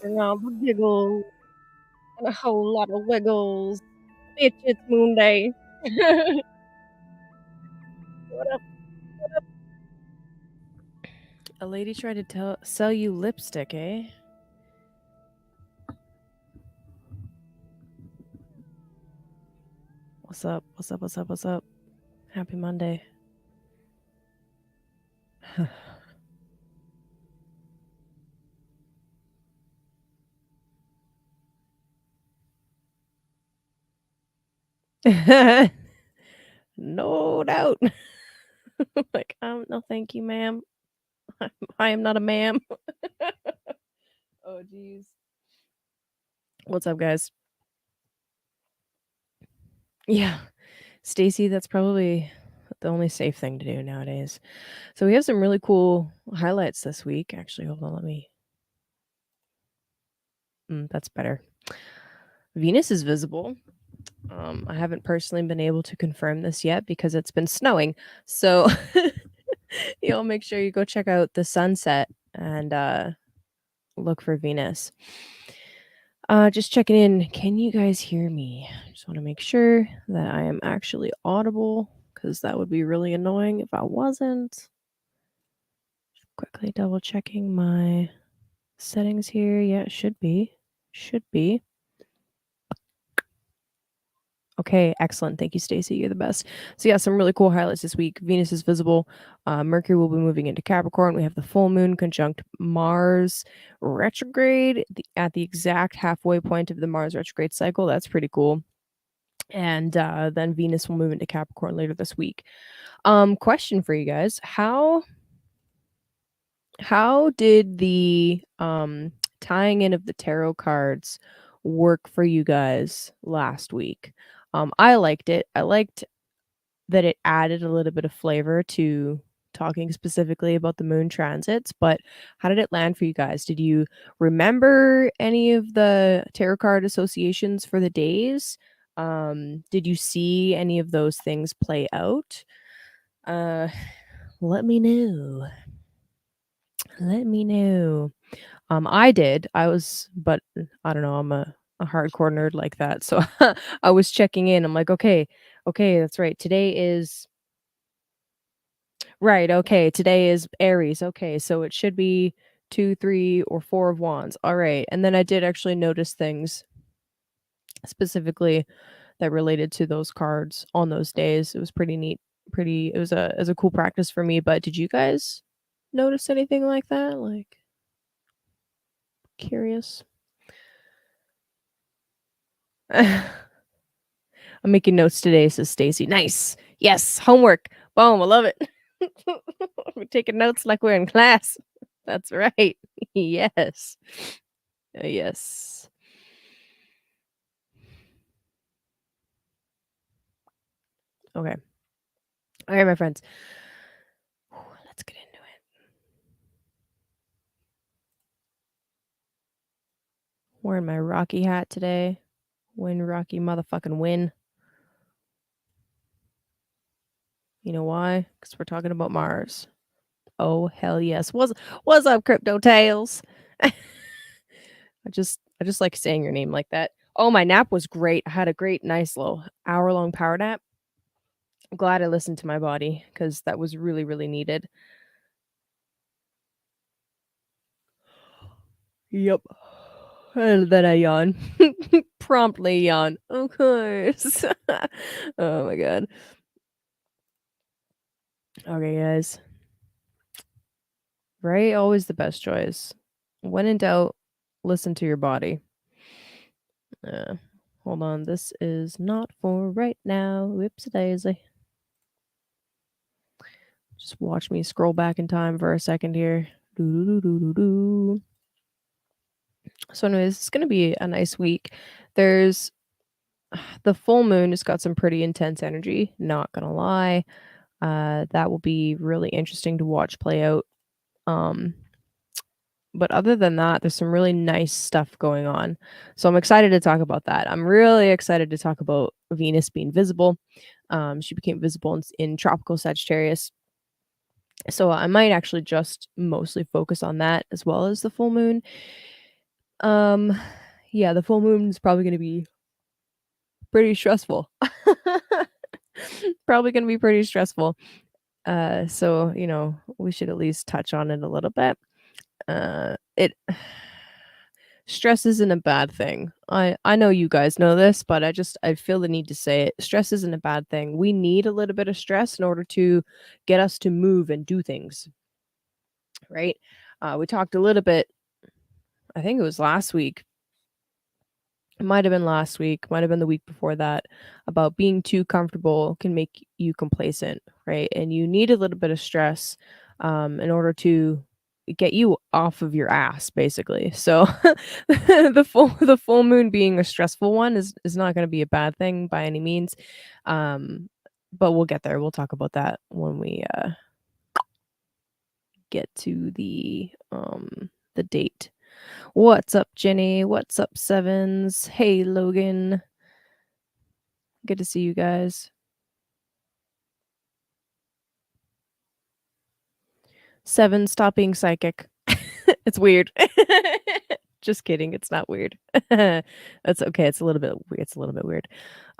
The giggles and a whole lot of wiggles. Bitch, it's Moonday. What up? What up? A lady tried to sell you lipstick, eh? What's up? What's up? What's up? What's up? Happy Monday. No doubt. Like, no, thank you, ma'am. I am not a ma'am. Oh, jeez. What's up, guys? Yeah, Stacy, that's probably the only safe thing to do nowadays. So we have some really cool highlights this week. Actually, hold on, let me. That's better. Venus is visible. I haven't personally been able to confirm this yet because it's been snowing. So you'll make sure you go check out the sunset and look for Venus. Just checking in. Can you guys hear me? I just want to make sure that I am actually audible because that would be really annoying if I wasn't. Just quickly double checking my settings here. Yeah, it should be. Should be. Okay, excellent. Thank you, Stacy. You're the best. So yeah, some really cool highlights this week. Venus is visible. Mercury will be moving into Capricorn. We have the full moon conjunct Mars retrograde at the exact halfway point of the Mars retrograde cycle. That's pretty cool. And then Venus will move into Capricorn later this week. Question for you guys: How did the tying in of the tarot cards work for you guys last week? I liked it. I liked that it added a little bit of flavor to talking specifically about the moon transits, but how did it land for you guys? Did you remember any of the tarot card associations for the days? Did you see any of those things play out? Let me know. Let me know. I did. But I don't know. I'm a hardcore nerd like that. So I was checking in. I'm like, okay, that's right. Today is right. Okay, today is Aries. Okay, so it should be 2, 3, or 4 of wands. All right. And then I did actually notice things specifically that related to those cards on those days. It was pretty neat. It was a cool practice for me. But did you guys notice anything like that? Like, curious. I'm making notes today, says Stacy. Nice. Yes, homework. Boom, I love it. We're taking notes like we're in class. That's right. Yes. Yes. Okay. All right, my friends. Let's get into it. Wearing my Rocky hat today. Win, Rocky, motherfucking win. You know why? Because we're talking about Mars. Oh hell yes. What's up, Crypto Tales? I just like saying your name like that. Oh, my nap was great. I had a great, nice little hour-long power nap. I'm glad I listened to my body because that was really, really needed. Yep. And then I yawn. Promptly yawn. Of course. Oh my god. Okay, guys. Right? Always the best choice. When in doubt, listen to your body. Hold on. This is not for right now. Whoops daisy. Just watch me scroll back in time for a second here. Doo-doo-doo-doo-doo. So, anyways, it's going to be a nice week. There's the full moon has got some pretty intense energy, not going to lie. That will be really interesting to watch play out. But other than that, there's some really nice stuff going on. So I'm excited to talk about that. I'm really excited to talk about Venus being visible. She became visible in tropical Sagittarius. So I might actually just mostly focus on that as well as the full moon. Um, yeah, the full moon is probably gonna be pretty stressful. Probably gonna be pretty stressful. So, we should at least touch on it a little bit. It stress isn't a bad thing. I know you guys know this, but I feel the need to say it. Stress isn't a bad thing. We need a little bit of stress in order to get us to move and do things, right? We talked a little bit, I think it was last week. It might have been last week, might have been the week before that, about being too comfortable can make you complacent, right? And you need a little bit of stress in order to get you off of your ass, basically. So the full moon being a stressful one is not going to be a bad thing by any means. Um, but we'll get there. We'll talk about that when we get to the date. What's up, Jenny? What's up, Sevens? Hey, Logan. Good to see you guys. Seven, stop being psychic. It's weird. Just kidding. It's not weird. That's okay. It's a little bit weird. It's a little bit weird.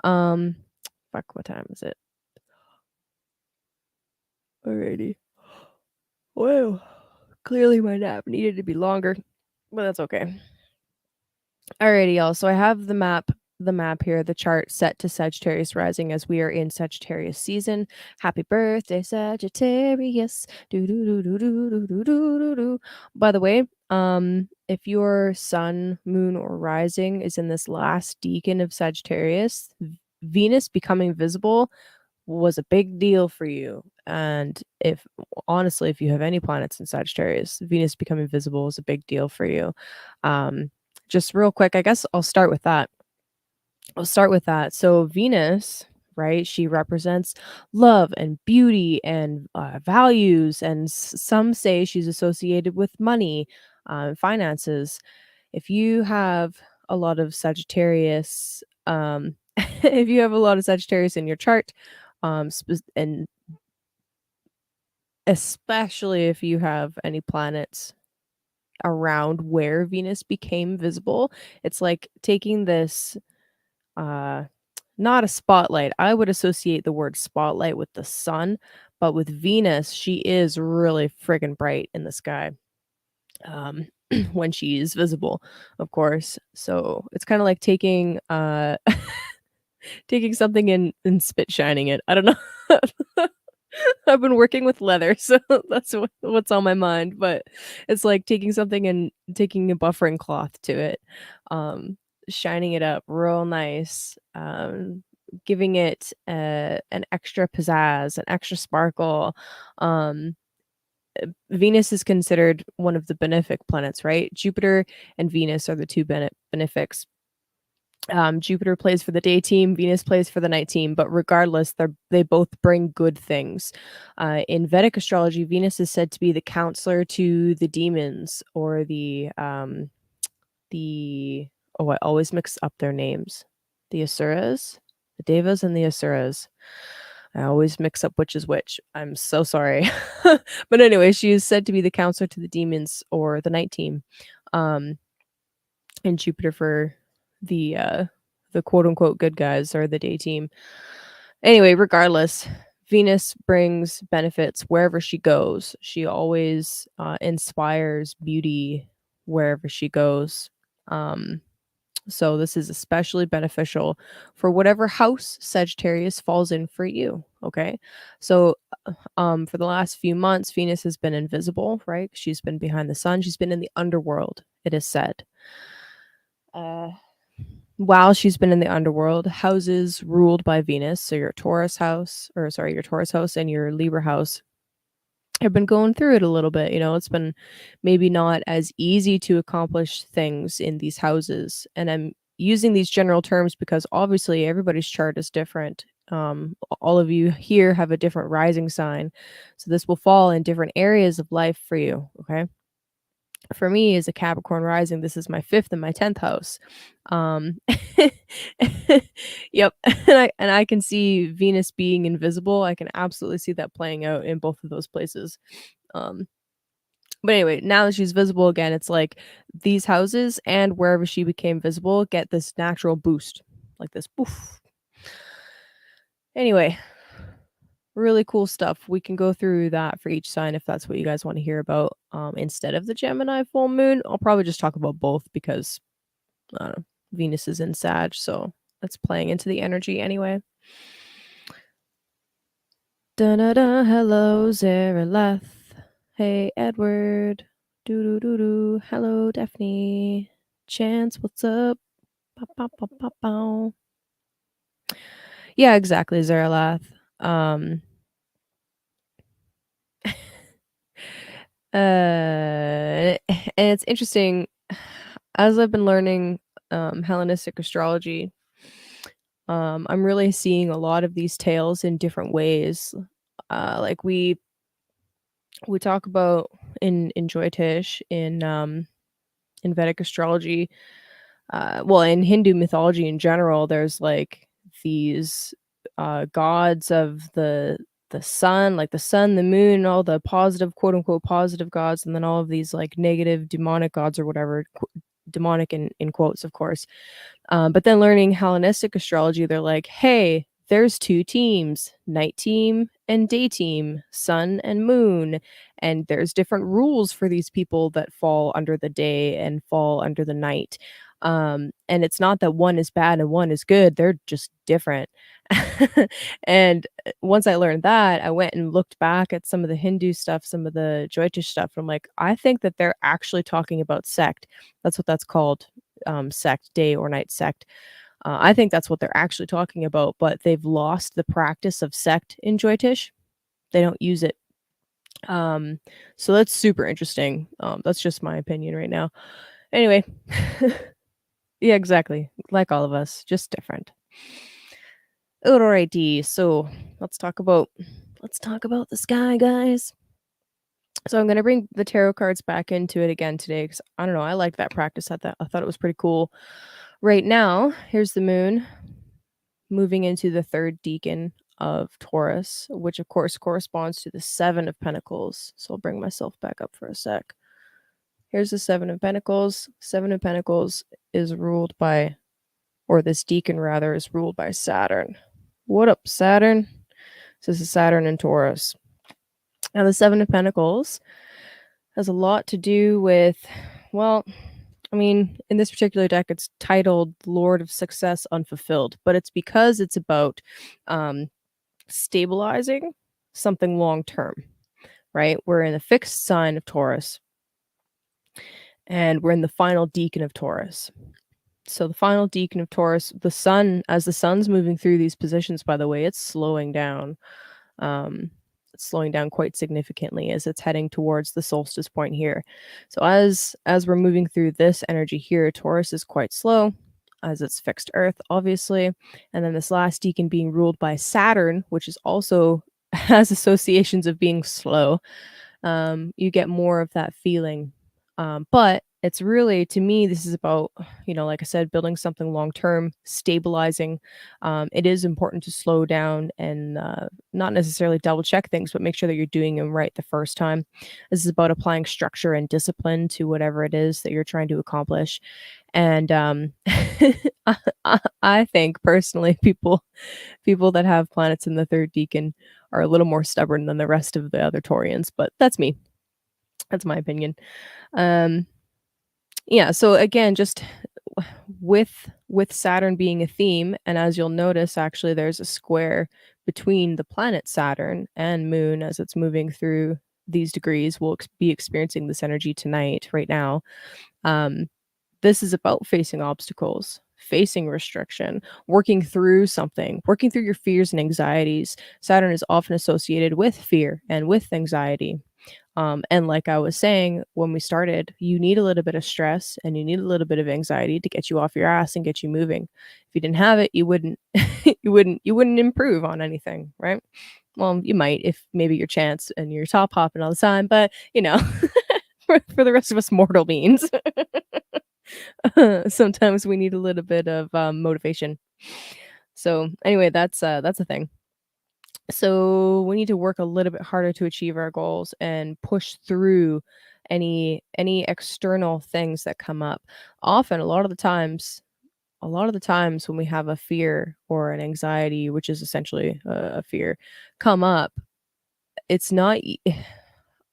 Um, fuck. What time is it? Alrighty. Whoa. Clearly, my nap needed to be longer, but that's okay. Alrighty, y'all. So I have the map here, the chart set to Sagittarius rising as we are in Sagittarius season. Happy birthday, Sagittarius. Do do do do do do do do do do. By the way, if your sun, moon, or rising is in this last decan of Sagittarius, Venus becoming visible was a big deal for you. And if honestly, if you have any planets in Sagittarius, Venus becoming visible is a big deal for you. Just real quick, I guess I'll start with that. So Venus, right? She represents love and beauty and values, and some say she's associated with money, finances. If you have a lot of Sagittarius, if you have a lot of Sagittarius in your chart, and especially if you have any planets around where Venus became visible, it's like taking this uh not a spotlight. I would associate the word spotlight with the sun, but with Venus, she is really friggin' bright in the sky. Um when she is visible, of course. So it's kind of like taking taking something and spit shining it. I don't know. I've been working with leather, so that's what's on my mind, but it's like taking something and taking a buffering cloth to it, um, shining it up real nice, giving it an extra pizzazz, an extra sparkle. Um, Venus is considered one of the benefic planets, right? Jupiter and Venus are the two benefics. Jupiter plays for the day team, Venus plays for the night team, but regardless, they both bring good things. In Vedic astrology, Venus is said to be the counselor to the demons or the oh, I always mix up their names. The Asuras, the Devas, and the Asuras. I always mix up which is which. I'm so sorry. But anyway, she is said to be the counselor to the demons or the night team. Um, and Jupiter for the quote unquote good guys or the day team. Anyway, regardless, Venus brings benefits wherever she goes. She always inspires beauty wherever she goes. Um, so this is especially beneficial for whatever house Sagittarius falls in for you. Okay. So for the last few months, Venus has been invisible, right? She's been behind the sun. She's been in the underworld, it is said. Uh, while she's been in the underworld, houses ruled by Venus, so your Taurus house, or sorry, your Taurus house and your Libra house have been going through it a little bit. It's been maybe not as easy to accomplish things in these houses. And I'm using these general terms because obviously everybody's chart is different. All of you here have a different rising sign. So this will fall in different areas of life for you. Okay. For me as a Capricorn rising, this is my 5th and my 10th house. Um, yep. And I can see Venus being invisible. I can absolutely see that playing out in both of those places. Um, But anyway, now that she's visible again, it's like these houses and wherever she became visible get this natural boost, like this poof. Anyway, really cool stuff. We can go through that for each sign if that's what you guys want to hear about. Instead of the Gemini full moon, I'll probably just talk about both because I don't know, Venus is in Sag, so that's playing into the energy anyway. Da da da, hello Zareleth. Hey Edward. Doo doo doo doo. Hello Daphne. Chance, what's up? Pow, pow, pow, pow, pow. Yeah, exactly, Zarelath. Um and it's interesting as I've been learning Hellenistic astrology, I'm really seeing a lot of these tales in different ways. Like we talk about in Jyotish in Vedic astrology, well, in Hindu mythology in general, there's like these gods of the sun, like the sun, the moon, all the positive, quote unquote, positive gods, and then all of these like negative demonic gods or whatever, demonic in quotes, of course. But then learning Hellenistic astrology, they're like, hey, there's two teams, night team and day team, sun and moon. And there's different rules for these people that fall under the day and fall under the night. And it's not that one is bad and one is good, they're just different. And once I learned that, I went and looked back at some of the Hindu stuff, some of the Jyotish stuff. I'm like, I think that they're actually talking about sect. That's what that's called, sect, day or night sect. I think that's what they're actually talking about, but they've lost the practice of sect in Jyotish. They don't use it. So that's super interesting. That's just my opinion right now. Anyway, yeah, exactly. Like all of us, just different. Alrighty, so let's talk about the sky, guys. So I'm gonna bring the tarot cards back into it again today because I don't know, I liked that practice. I thought it was pretty cool. Right now, here's the moon moving into the third decan of Taurus, which of course corresponds to the Seven of Pentacles. So I'll bring myself back up for a sec. Here's the Seven of Pentacles. Seven of Pentacles is ruled by, or this decan rather, is ruled by Saturn. What up, Saturn? So this is Saturn in Taurus. Now, the Seven of Pentacles has a lot to do with, well, I mean, in this particular deck, it's titled Lord of Success Unfulfilled, but it's because it's about um, stabilizing something long term, right? We're in the fixed sign of Taurus, and we're in the final decan of Taurus. So the final decan of Taurus, the sun, as the sun's moving through these positions, by the way, it's slowing down. It's slowing down quite significantly as it's heading towards the solstice point here. So as we're moving through this energy here, Taurus is quite slow as it's fixed Earth, obviously. And then this last decan being ruled by Saturn, which is also has associations of being slow. You get more of that feeling. But it's really, to me, this is about, like I said, building something long term, stabilizing. It is important to slow down and not necessarily double check things, but make sure that you're doing them right the first time. This is about applying structure and discipline to whatever it is that you're trying to accomplish. And I think personally, people that have planets in the third decan are a little more stubborn than the rest of the other Taurians, but that's me. That's my opinion. Um, yeah, so again, just with Saturn being a theme, and as you'll notice, actually, there's a square between the planet Saturn and Moon as it's moving through these degrees. We'll be experiencing this energy tonight, right now. Um, this is about facing obstacles, facing restriction, working through something, working through your fears and anxieties. Saturn is often associated with fear and with anxiety. And like I was saying when we started, you need a little bit of stress and you need a little bit of anxiety to get you off your ass and get you moving. If you didn't have it, you wouldn't you wouldn't improve on anything, right? Well, you might if maybe your chance and you're top hopping all the time, but for the rest of us mortal beings, sometimes we need a little bit of motivation. So anyway, that's a thing. So we need to work a little bit harder to achieve our goals and push through any external things that come up. Often, a lot of the times when we have a fear or an anxiety, which is essentially a fear, come up, it's not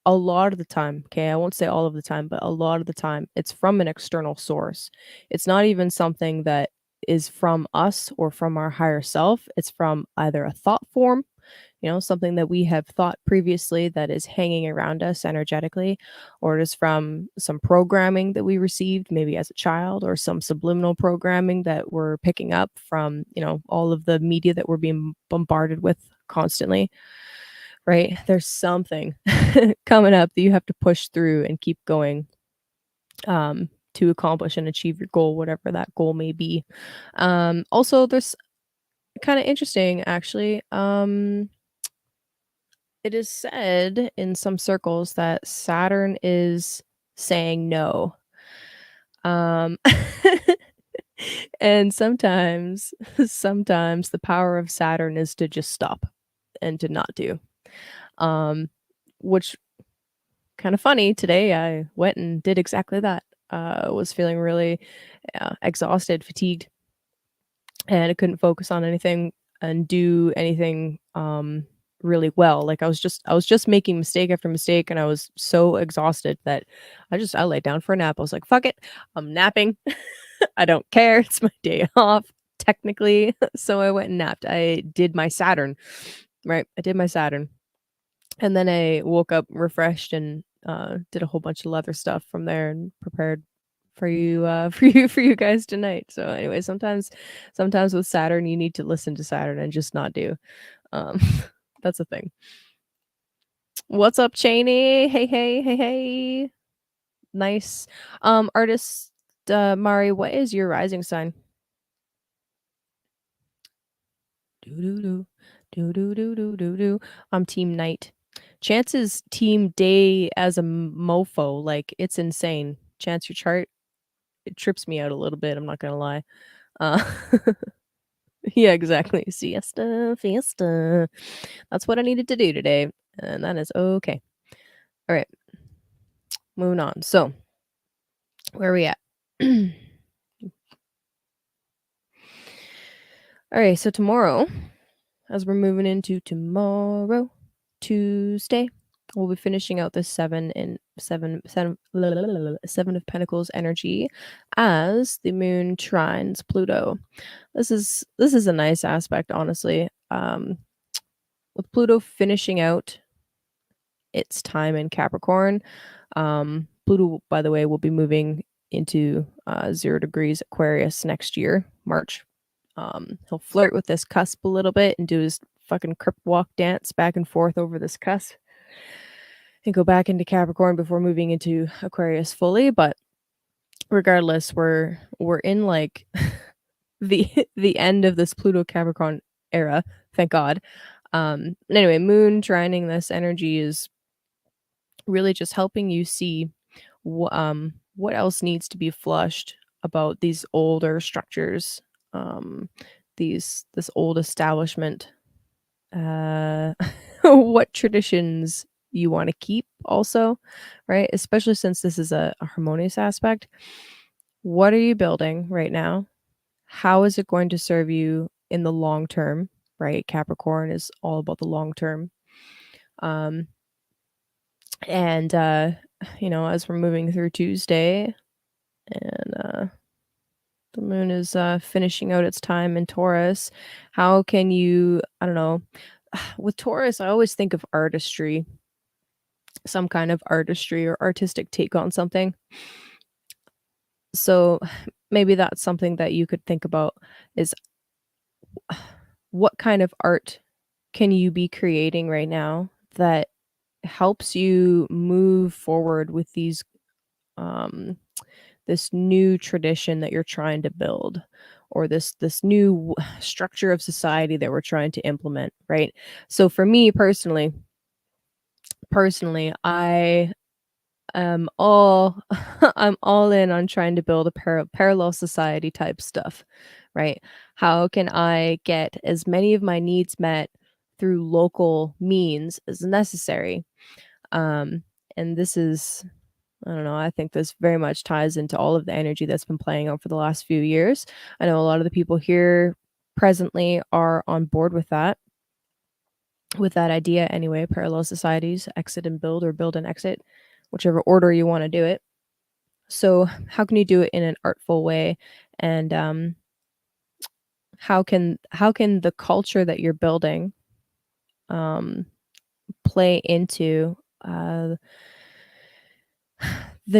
a lot of the time, okay, I won't say all of the time, but a lot of the time, it's from an external source. It's not even something that is from us or from our higher self. It's from either a thought form, something that we have thought previously that is hanging around us energetically, or it is from some programming that we received maybe as a child, or some subliminal programming that we're picking up from, all of the media that we're being bombarded with constantly, right? There's something coming up that you have to push through and keep going to accomplish and achieve your goal, whatever that goal may be. Also, there's kind of interesting actually. It is said in some circles that Saturn is saying no. Um, and sometimes, sometimes the power of Saturn is to just stop and to not do. Which kind of funny. Today, I went and did exactly that. Was feeling really exhausted, fatigued, and I couldn't focus on anything and do anything really well. Like I was just making mistake after mistake, and I was so exhausted that I laid down for a nap. I was like, fuck it, I'm napping. I don't care. It's my day off technically. So I went and napped. I did my Saturn, right? I did my Saturn. And then I woke up refreshed and did a whole bunch of leather stuff from there and prepared for you for you guys tonight. So anyway, sometimes with Saturn you need to listen to Saturn and just not do. Um that's a thing. What's up, Cheney? Hey, hey, hey, hey. Nice. Artist Mari, what is your rising sign? Do do do do do do do do do. I'm team night. Chance is team day as a mofo. Like it's insane. Chance, your chart, it trips me out a little bit. I'm not gonna lie. Uh, yeah, exactly. Siesta, fiesta. That's what I needed to do today, and that is okay. All right, moving on. So, where are we at? All right, so tomorrow, as we're moving into tomorrow, Tuesday, we'll be finishing out this seven of Pentacles energy as the moon trines Pluto. This is a nice aspect, honestly. With Pluto finishing out its time in Capricorn, Pluto, by the way, will be moving into 0 degrees Aquarius next year, March. He'll flirt with this cusp a little bit and do his fucking crip walk dance back and forth over this cusp and go back into Capricorn before moving into Aquarius fully. But regardless, we're in like the the end of this Pluto Capricorn era, thank God. Anyway, moon trining this energy is really just helping you see what else needs to be flushed about these older structures, um, this old establishment, uh, what traditions you want to keep also, right? Especially since this is a harmonious aspect. What are you building right now? How is it going to serve you in the long term, right? Capricorn is all about the long term. Um, and as we're moving through Tuesday and the moon is finishing out its time in Taurus, how can you, I don't know, with Taurus, I always think of artistry, some kind of artistry or artistic take on something. So maybe that's something that you could think about is what kind of art can you be creating right now that helps you move forward with um this new tradition that you're trying to build, or this new structure of society that we're trying to implement, right? So for me personally, I am all I'm all in on trying to build a parallel society type stuff, right? How can I get as many of my needs met through local means as necessary? Um, and this is I don't know, I think this very much ties into all of the energy that's been playing out for the last few years. I know a lot of the people here presently are on board with that idea anyway, parallel societies, exit and build or build and exit, whichever order you wanna do it. So, how can you do it in an artful way? And, how can the culture that you're building, um, play into, the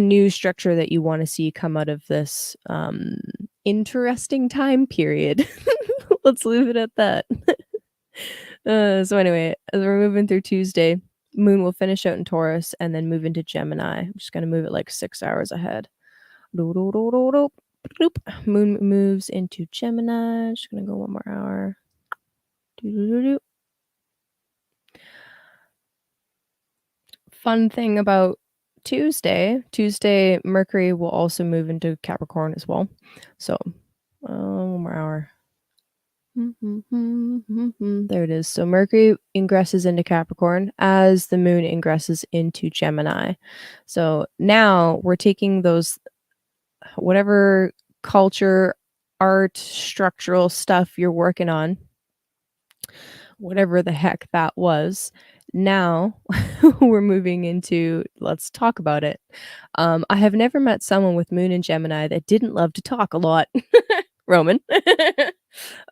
new structure that you wanna see come out of this, interesting time period? Let's leave it at that. So anyway, as we're moving through Tuesday, Moon will finish out in Taurus and then move into Gemini. I'm just gonna move it like 6 hours ahead. Do, do, do, do, do, bloop. Moon moves into Gemini. Just gonna go 1 more hour. Do, do, do, do. Fun thing about Tuesday, Mercury will also move into Capricorn as well. So, 1 more hour. There it is. So Mercury ingresses into Capricorn as the moon ingresses into Gemini. So now we're taking those whatever culture, art, structural stuff you're working on, whatever the heck that was. Now we're moving into let's talk about it. I have never met someone with moon in Gemini that didn't love to talk a lot. Roman.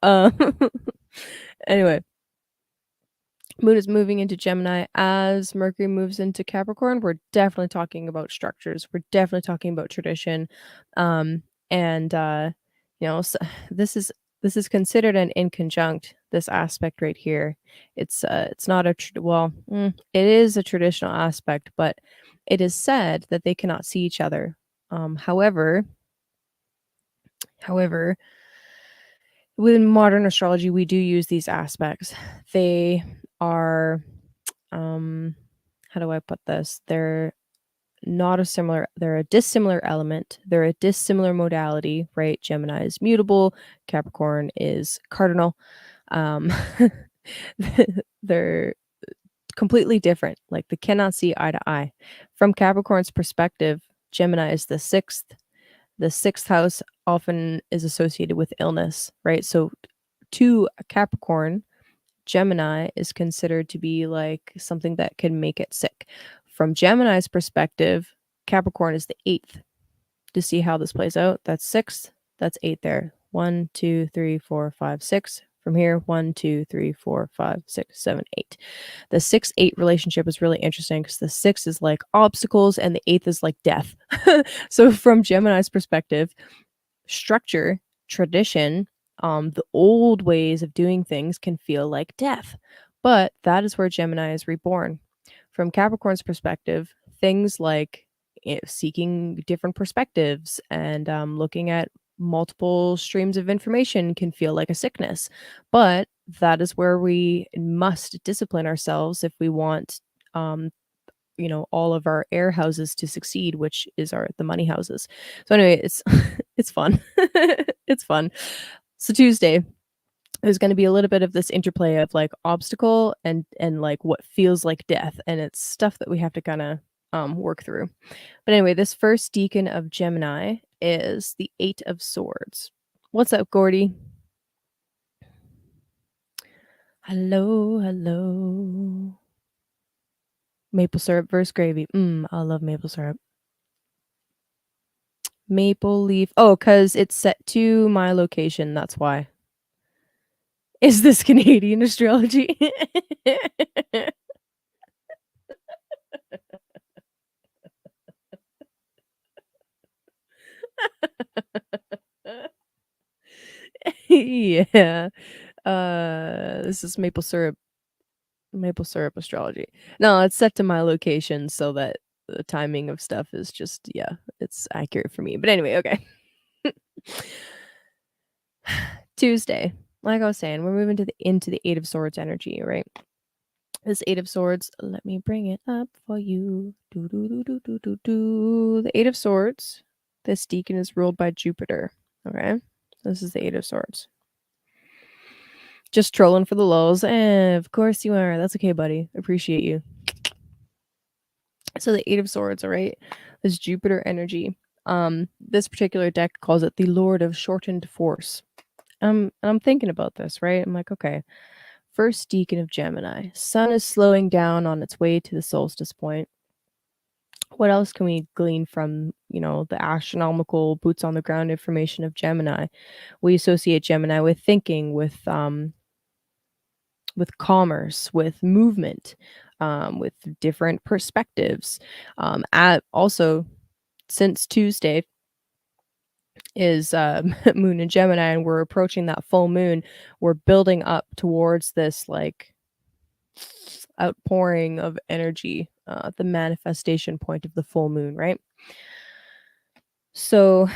um, anyway, Moon is moving into Gemini as Mercury moves into Capricorn. We're definitely talking about structures. We're definitely talking about tradition. And you know, this is considered an in conjunct, this aspect right here. It's not it is a traditional aspect, but it is said that they cannot see each other. However, within modern astrology, we do use these aspects. They are, um, how do I put this? They're a dissimilar element. They're a dissimilar modality, right? Gemini is mutable, Capricorn is cardinal. Um, they're completely different. Like they cannot see eye to eye. From Capricorn's perspective, Gemini is the sixth. The sixth house often is associated with illness, right? So to a Capricorn, Gemini is considered to be like something that can make it sick. From Gemini's perspective, Capricorn is the eighth. To see how this plays out, that's sixth, that's eight there. 1, 2, 3, 4, 5, 6. From here, 1, 2, 3, 4, 5, 6, 7, 8. The 6-8 relationship is really interesting because the 6 is like obstacles and the 8th is like death. So, from Gemini's perspective, structure, tradition, the old ways of doing things can feel like death. But that is where Gemini is reborn. From Capricorn's perspective, things like seeking different perspectives and looking at multiple streams of information can feel like a sickness. But that is where we must discipline ourselves if we want all of our air houses to succeed, which is the money houses. So anyway, it's it's fun. It's fun. So Tuesday, there's going to be a little bit of this interplay of like obstacle and like what feels like death, and it's stuff that we have to kind of work through. But anyway, this first deacon of Gemini is the 8 of Swords. What's up, Gordy? Hello, hello. Maple syrup versus gravy. I love maple syrup. Maple leaf. Oh, because it's set to my location. That's why. Is this Canadian astrology? Yeah. This is maple syrup astrology. No, it's set to my location so that the timing of stuff is just yeah, it's accurate for me. But anyway, okay. Tuesday. Like I was saying, we're moving into the 8 of Swords energy, right? This 8 of Swords, let me bring it up for you. Do, do, do, do, do, do, do. The 8 of Swords, this deacon is ruled by Jupiter. Okay. This is the 8 of Swords. Just trolling for the lulz. Of course you are. That's okay, buddy. Appreciate you. So the 8 of Swords, all right? This Jupiter energy. This particular deck calls it the Lord of Shortened Force. And I'm thinking about this, right? I'm like, okay, first deacon of Gemini. Sun is slowing down on its way to the solstice point. What else can we glean from, the astronomical boots on the ground information of Gemini? We associate Gemini with thinking, with commerce, with movement, with different perspectives. At also since Tuesday is Moon in Gemini, and we're approaching that full moon. We're building up towards this like outpouring of energy, the manifestation point of the full moon, right? So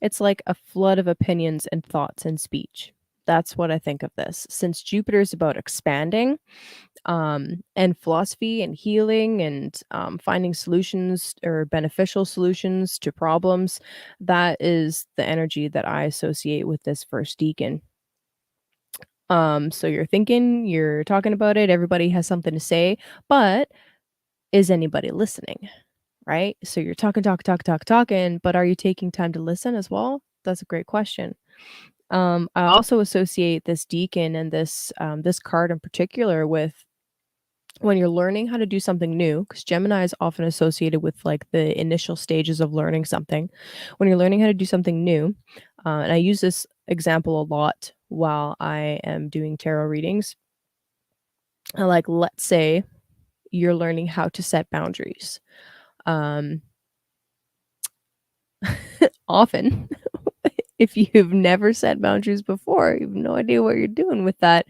it's like a flood of opinions and thoughts and speech. That's what I think of this. Since Jupiter is about expanding, and philosophy and healing and finding solutions or beneficial solutions to problems, that is the energy that I associate with this first deacon. So you're thinking, you're talking about it, everybody has something to say, but is anybody listening? Right? So you're talking, but are you taking time to listen as well? That's a great question. I also associate this deacon and this card in particular with when you're learning how to do something new, because Gemini is often associated with like the initial stages of learning something. When you're learning how to do something new, and I use this example a lot while I am doing tarot readings. Like, let's say you're learning how to set boundaries. Um, Often, if you've never set boundaries before, you have no idea what you're doing with that.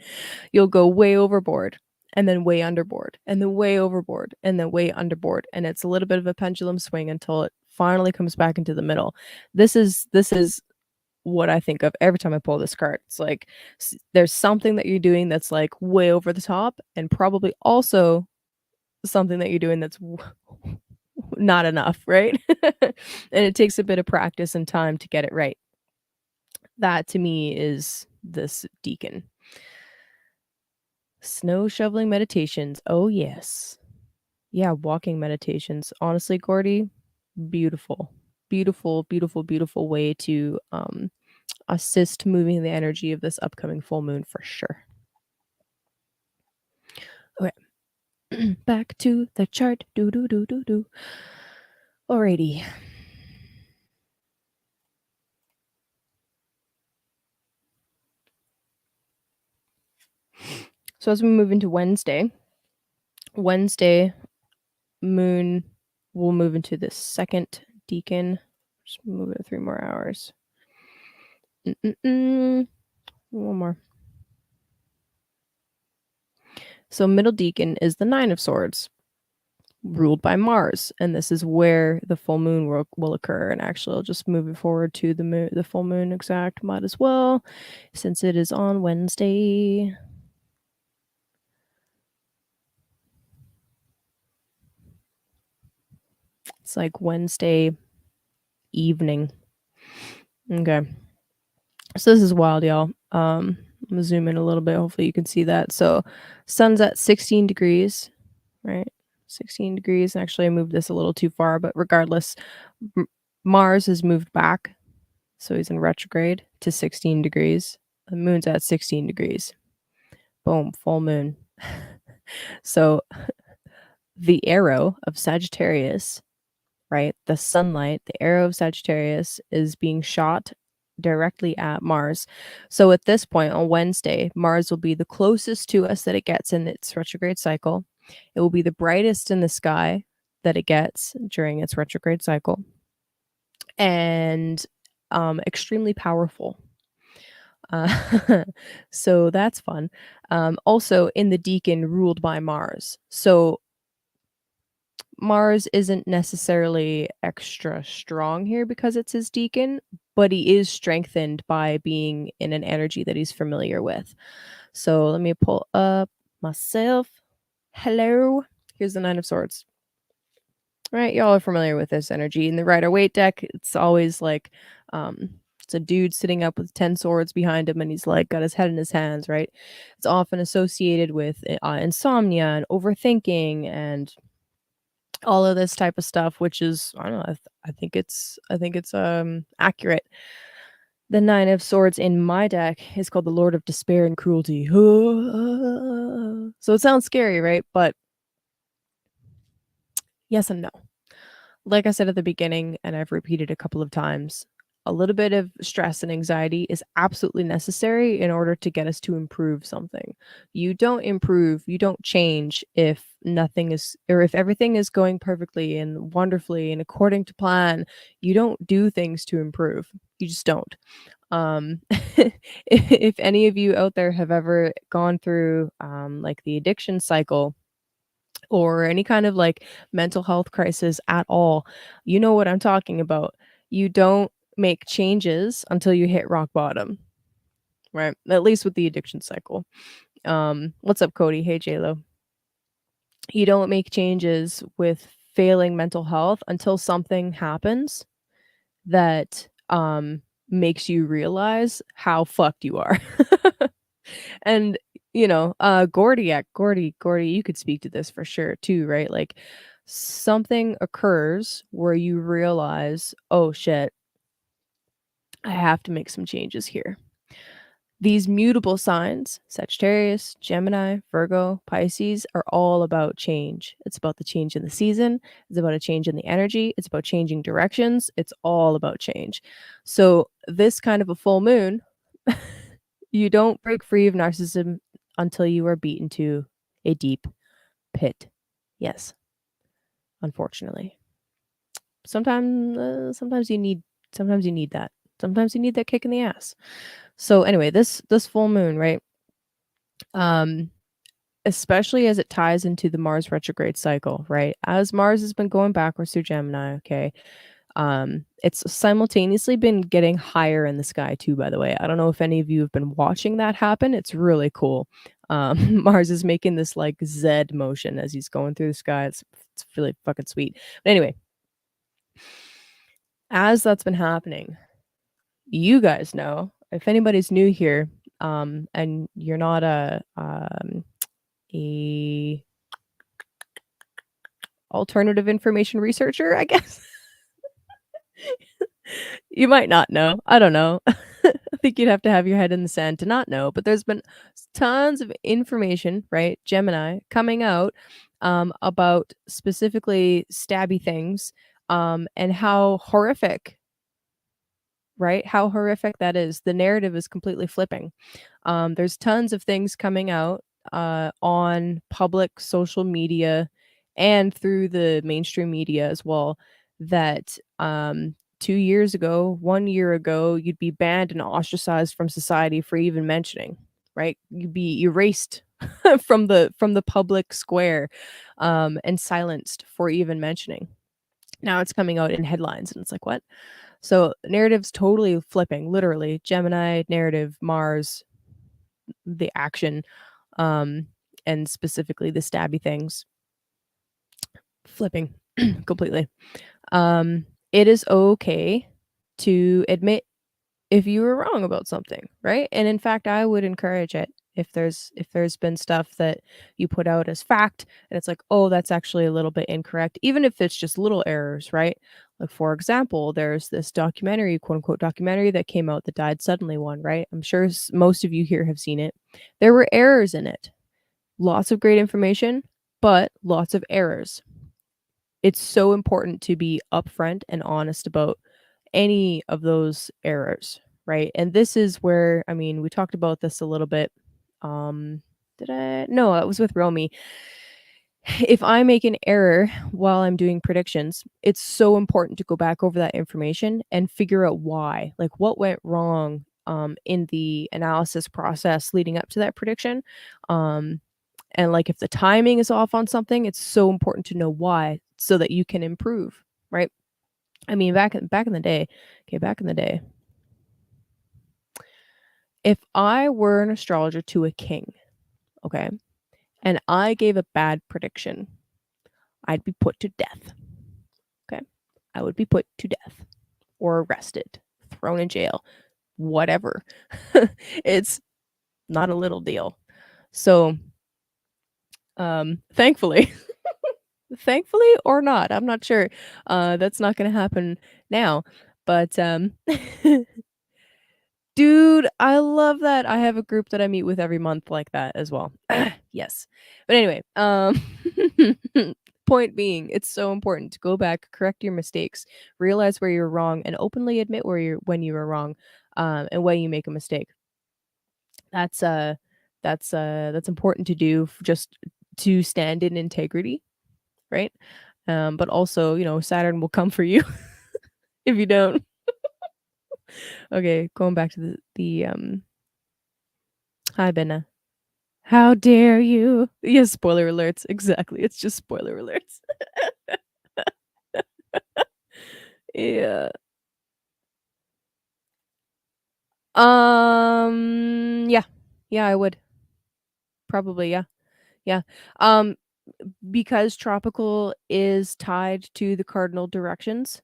You'll go way overboard and then way underboard and then way overboard and then way underboard. And it's a little bit of a pendulum swing until it finally comes back into the middle. This is what I think of every time I pull this card. It's like there's something that you're doing that's like way over the top, and probably also something that you're doing that's not enough, right? And it takes a bit of practice and time to get it right. That to me is this deacon. Snow shoveling meditations. Oh, yes. Yeah, walking meditations. Honestly, Gordy, beautiful. Beautiful, beautiful, beautiful way to assist moving the energy of this upcoming full moon for sure. Okay. Back to the chart. Do do do do do. Alrighty. So as we move into Wednesday, moon will move into the second deacon. Just move it 3 more hours. One more. So middle deacon is the 9 of swords, ruled by Mars, and this is where the full moon will occur. And actually, I'll just move it forward to the full moon exact. Might as well, since it is on Wednesday. It's like Wednesday evening. Okay. So this is wild, y'all. I'm gonna zoom in a little bit. Hopefully you can see that. So sun's at 16 degrees, right? 16 degrees. Actually, I moved this a little too far, but regardless, Mars has moved back. So he's in retrograde to 16 degrees. The moon's at 16 degrees. Boom, full moon. So the arrow of Sagittarius, right? The sunlight, the arrow of Sagittarius is being shot directly at Mars. So at this point on Wednesday, Mars will be the closest to us that it gets in its retrograde cycle. It will be the brightest in the sky that it gets during its retrograde cycle, and extremely powerful. So that's fun. Also in the deacon ruled by Mars. So Mars isn't necessarily extra strong here because it's his deacon, but he is strengthened by being in an energy that he's familiar with. So let me pull up myself. Hello. Here's the 9 of Swords. Right, y'all are familiar with this energy. In the Rider-Waite deck, it's always like it's a dude sitting up with 10 swords behind him and he's like got his head in his hands, right? It's often associated with insomnia and overthinking and all of this type of stuff, which is I don't know, I think it's accurate. The 9 of swords in my deck is called the Lord of Despair and Cruelty. So it sounds scary, right? But yes and no. Like I said at the beginning, and I've repeated a couple of times, a little bit of stress and anxiety is absolutely necessary in order to get us to improve something. You don't improve, you don't change if nothing is, or if everything is going perfectly and wonderfully and according to plan. You don't do things to improve. You just don't. If any of you out there have ever gone through like the addiction cycle or any kind of like mental health crisis at all, you know what I'm talking about. You don't make changes until you hit rock bottom, right? At least with the addiction cycle. What's up, Cody? Hey, JLo. You don't make changes with failing mental health until something happens that makes you realize how fucked you are. And Gordy, you could speak to this for sure too, right? Like something occurs where you realize, oh shit, I have to make some changes here. These mutable signs, Sagittarius, Gemini, Virgo, Pisces, are all about change. It's about the change in the season. It's about a change in the energy. It's about changing directions. It's all about change. So, this kind of a full moon, you don't break free of narcissism until you are beaten to a deep pit. Yes, unfortunately. Sometimes you need that. Sometimes you need that kick in the ass. So anyway, this full moon, right? Um, especially as it ties into the Mars retrograde cycle, right? As Mars has been going backwards through Gemini, okay. It's simultaneously been getting higher in the sky too, by the way. I don't know if any of you have been watching that happen. It's really cool. Mars is making this like Z motion as he's going through the sky. It's really fucking sweet. But anyway, as that's been happening, you guys know if anybody's new here, and you're not a alternative information researcher, I guess. You might not know. I don't know. I think you'd have to have your head in the sand to not know, but there's been tons of information, right? Gemini coming out about specifically stabby things and how horrific, right? How horrific that is. The narrative is completely flipping. There's tons of things coming out on public social media and through the mainstream media as well that 2 years ago, 1 year ago, you'd be banned and ostracized from society for even mentioning, right? You'd be erased from the public square and silenced for even mentioning. Now it's coming out in headlines, and it's like, what? So narrative's totally flipping, literally. Gemini narrative, Mars, the action, um, and specifically the stabby things, flipping completely. It is okay to admit if you were wrong about something, right? And in fact, I would encourage it if there's been stuff that you put out as fact and it's like, "Oh, that's actually a little bit incorrect," even if it's just little errors, right? Like for example, there's this documentary, quote unquote documentary that came out, that died suddenly one, right? I'm sure most of you here have seen it. There were errors in it. Lots of great information, but lots of errors. It's so important to be upfront and honest about any of those errors, right? And this is where, I mean, we talked about this a little bit. Did I? No, it was with Romy. If I make an error while I'm doing predictions, it's so important to go back over that information and figure out why, like what went wrong in the analysis process leading up to that prediction. Um, and like if the timing is off on something, it's so important to know why so that you can improve, right? I mean, back in the day, okay, back in the day, if I were an astrologer to a king, okay, and I gave a bad prediction, I'd be put to death. Okay. I would be put to death or arrested, thrown in jail, whatever. It's not a little deal. So, thankfully, Thankfully or not, I'm not sure. That's not gonna happen now, but, dude, I love that. I have a group that I meet with every month like that as well. Yes. But anyway, point being, it's so important to go back, correct your mistakes, realize where you're wrong, and openly admit where you're when you were wrong, and when you make a mistake. That's, that's important to do just to stand in integrity, right? But also, Saturn will come for you if you don't. Okay, going back to hi, Benna. How dare you? Yes, spoiler alerts. Exactly. It's just spoiler alerts. Yeah. Yeah. Yeah, I would. Probably, yeah. Yeah. Um, because tropical is tied to the cardinal directions.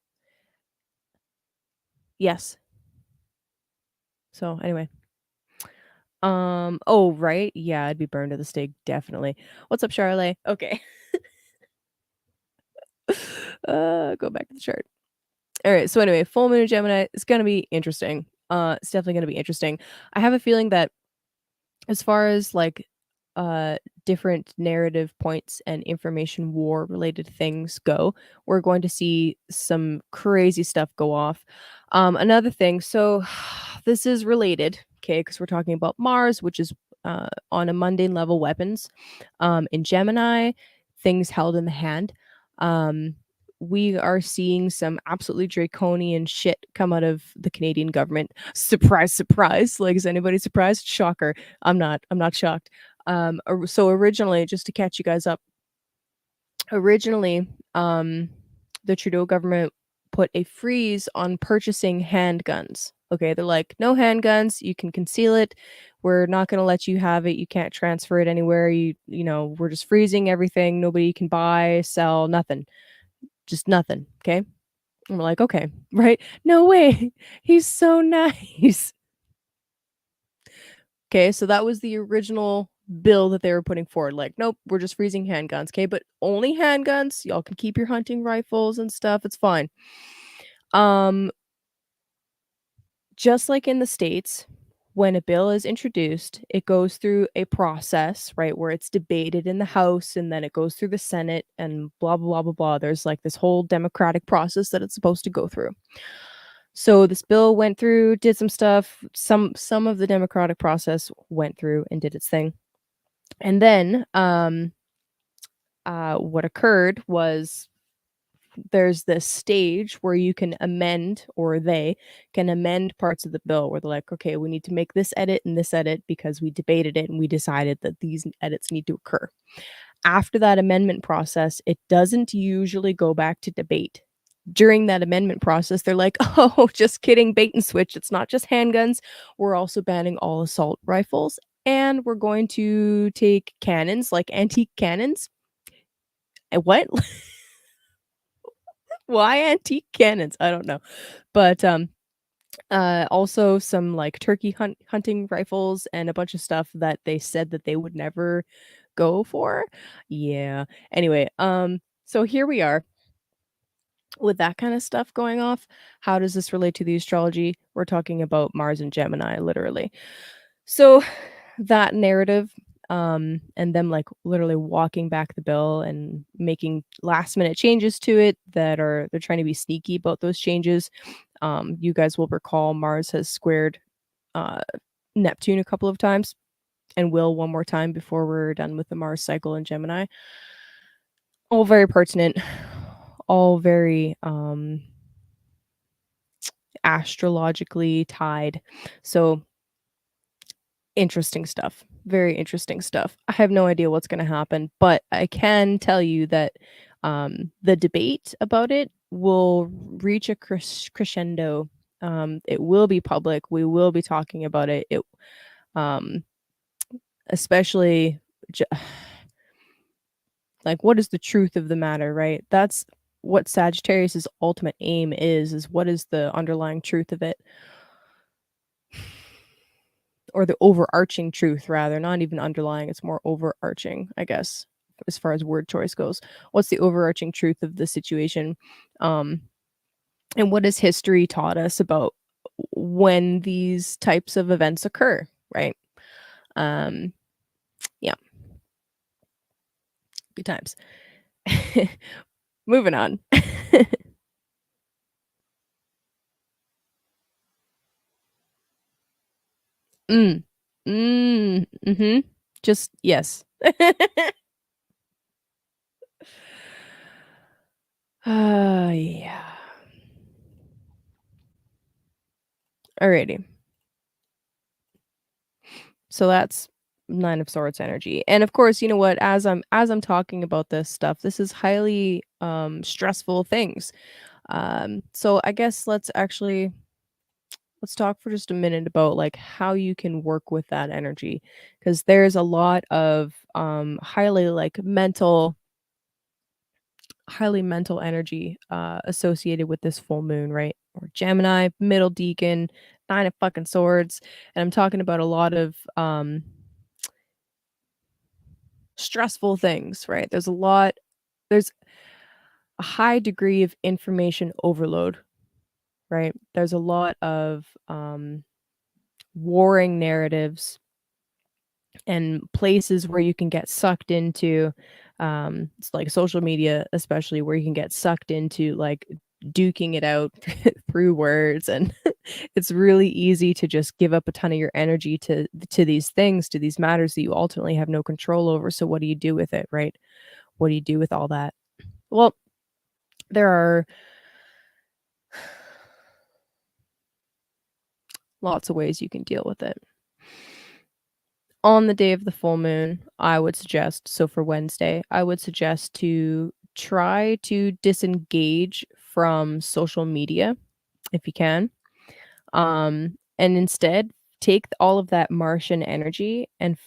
Yes. So anyway. Oh, right. Yeah, I'd be burned at the stake, definitely. What's up, Charlotte? Okay. Go back to the chart. All right. So anyway, full moon in Gemini is gonna be interesting. It's definitely gonna be interesting. I have a feeling that as far as like different narrative points and information war related things go, we're going to see some crazy stuff go off. Another thing, so this is related, okay, because we're talking about Mars, which is on a mundane level weapons. In Gemini, things held in the hand. Um, we are seeing some absolutely draconian shit come out of the Canadian government. Surprise, surprise. Like, is anybody surprised? Shocker. I'm not shocked. So originally, just to catch you guys up, originally, the Trudeau government put a freeze on purchasing handguns. Okay, they're like, no handguns, you can conceal it. We're not going to let you have it. You can't transfer it anywhere. We're just freezing everything. Nobody can buy, sell, nothing. Just nothing. Okay. And we're like, okay, right? No way. He's so nice. Okay, so that was the original bill that they were putting forward. Like, nope, we're just freezing handguns. Okay, but only handguns. Y'all can keep your hunting rifles and stuff. It's fine. Um, just like in the States, when a bill is introduced, it goes through a process, right, where it's debated in the House and then it goes through the Senate and blah, blah, blah, blah, blah. There's like this whole democratic process that it's supposed to go through. So this bill went through, did some stuff. Some of the democratic process went through and did its thing. And then what occurred was there's this stage where you can amend, or they can amend parts of the bill where they're like, okay, we need to make this edit and this edit because we debated it and we decided that these edits need to occur. After that amendment process, it doesn't usually go back to debate. During that amendment process, they're like, oh, just kidding, bait and switch. It's not just handguns. We're also banning all assault rifles. And we're going to take cannons, like antique cannons. And what? Why antique cannons? I don't know. But also some like turkey hunting rifles and a bunch of stuff that they said that they would never go for. Yeah. Anyway, so here we are with that kind of stuff going off. How does this relate to the astrology? We're talking about Mars and Gemini, literally. So that narrative, and them like literally walking back the bill and making last minute changes to it they're trying to be sneaky about those changes. You guys will recall Mars has squared uh, Neptune a couple of times and will one more time before we're done with the Mars cycle in Gemini. All very pertinent, all very astrologically tied. So interesting stuff. Very interesting stuff. I have no idea what's going to happen, but I can tell you that the debate about it will reach a crescendo. It will be public. We will be talking about it. Um, especially j- like, what is the truth of the matter, right? That's what Sagittarius's ultimate aim is what is the underlying truth of it, or the overarching truth rather, not even underlying, it's more overarching, I guess. as far as word choice goes. What's the overarching truth of the situation? Um, and what has history taught us about when these types of events occur, right? Um, yeah, good times. Moving on. Mm. Mhm. Just yes. Yeah. Alrighty. So that's 9 of Swords energy. And of course, you know what, as I'm talking about this stuff, this is highly, stressful things. So I guess let's talk for just a minute about, like, how you can work with that energy, because there's a lot of, highly, like, highly mental energy, associated with this full moon, right? Or Gemini, middle deacon, 9 of fucking swords, and I'm talking about a lot of, stressful things, right? There's a high degree of information overload, right? There's a lot of, warring narratives and places where you can get sucked into, it's like social media, especially where you can get sucked into, like, duking it out through words, and it's really easy to just give up a ton of your energy to these things, to these matters that you ultimately have no control over. So what do you do with it, right? What do you do with all that? Well, there are lots of ways you can deal with it. On the day of the full moon, I would suggest, so for Wednesday, I would suggest to try to disengage from social media if you can. And instead take all of that Martian energy and